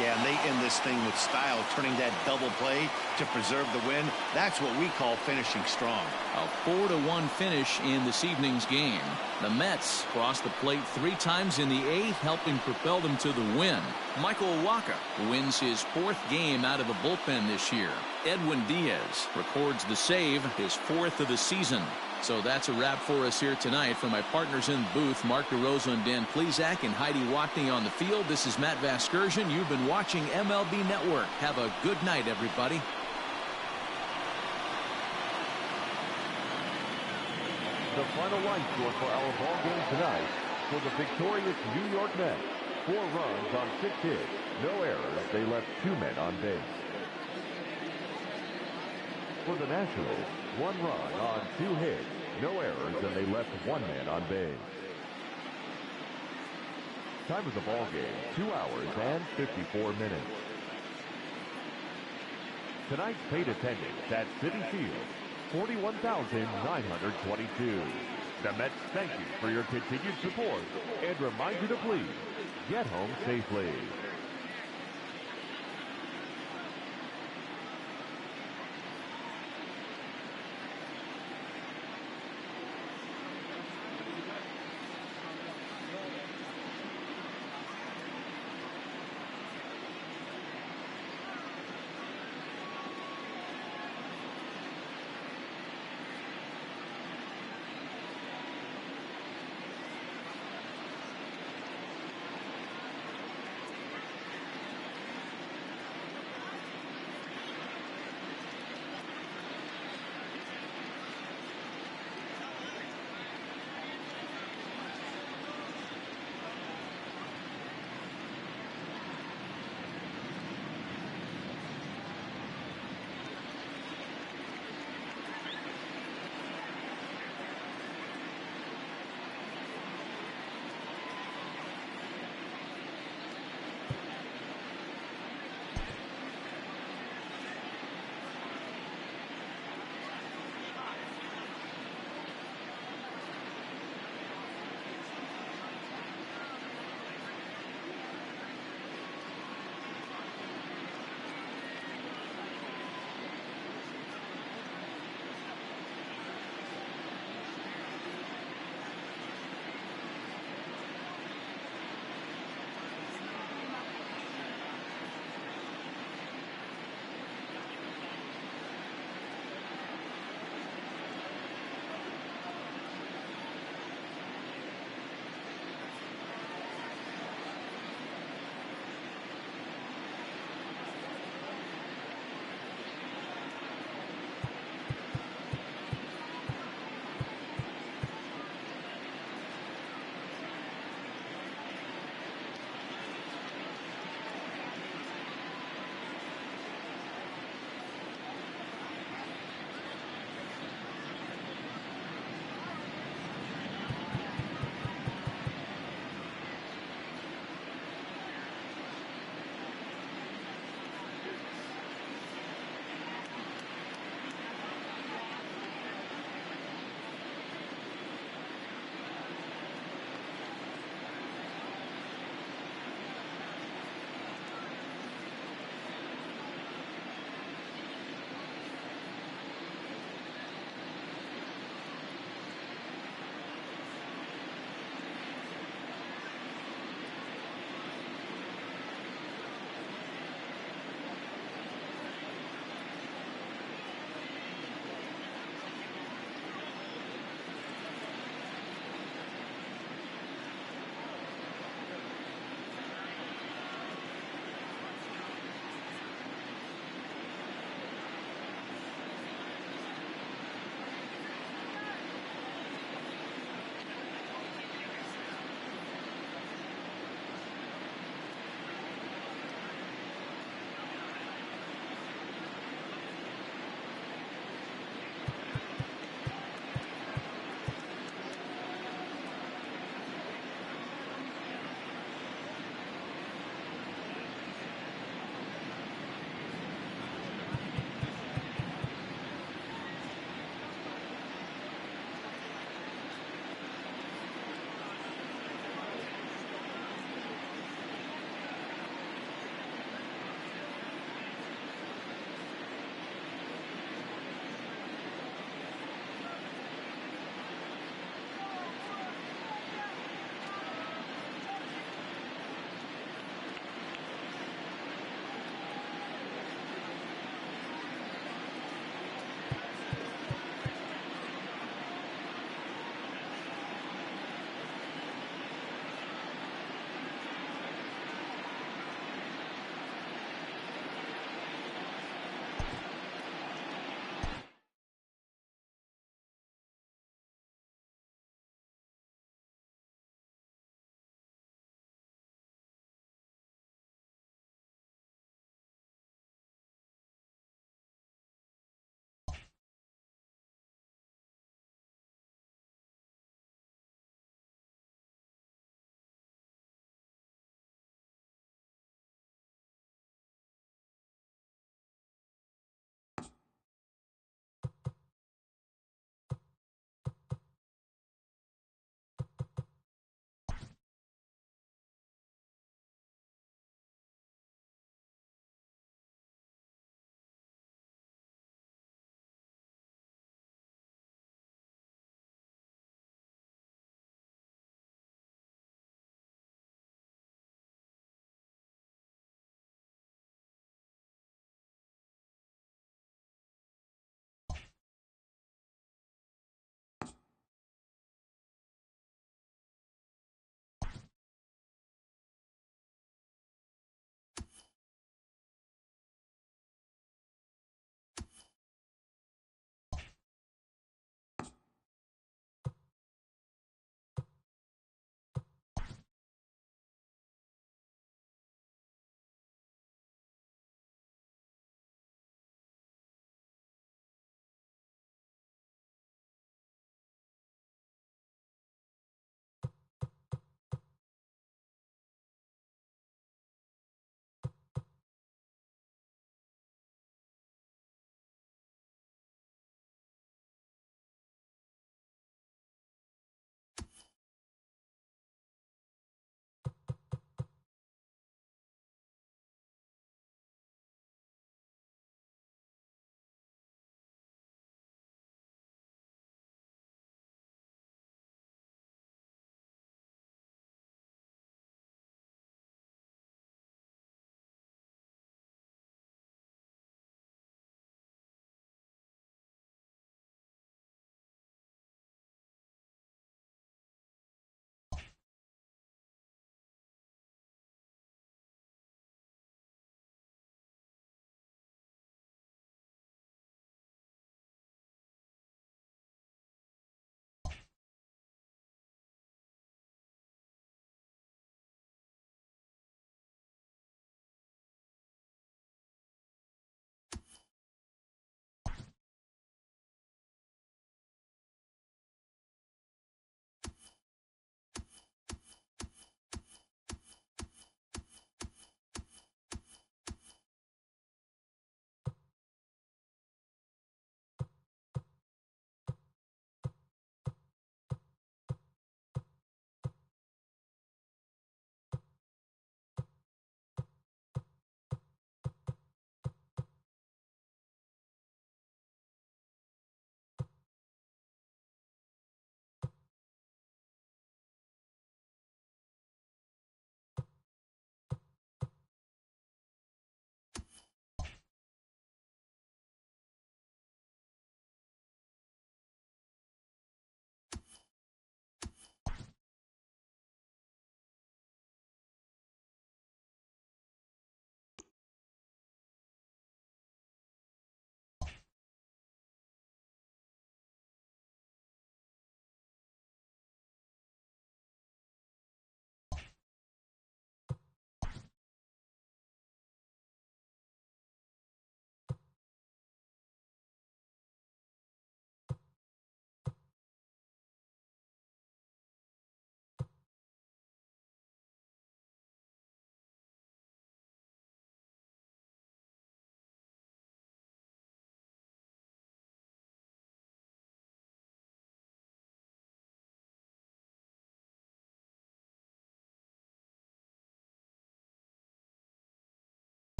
Yeah, and they end this thing with style, turning that double play to preserve the win. That's what we call finishing strong. A 4-1 finish in this evening's game. The Mets crossed the plate 3 times in the 8th, helping propel them to the win. Michael Waka wins his 4th game out of the bullpen this year. Edwin Diaz records the save, his 4th of the season. So that's a wrap for us here tonight. For my partners in the booth, Mark DeRosa and Dan Plesac, and Heidi Watney on the field, this is Matt Vasgersian. You've been watching MLB Network. Have a good night, everybody. The final line score for our ball game tonight for the victorious New York Mets. 4 runs on 6 hits, no errors. They left 2 men on base. For the Nationals, 1 run on 2 hits, no errors, and they left 1 man on base. Time of the ball game, 2 hours and 54 minutes. Tonight's paid attendance at Citi Field, 41,922. The Mets thank you for your continued support and remind you to please get home safely.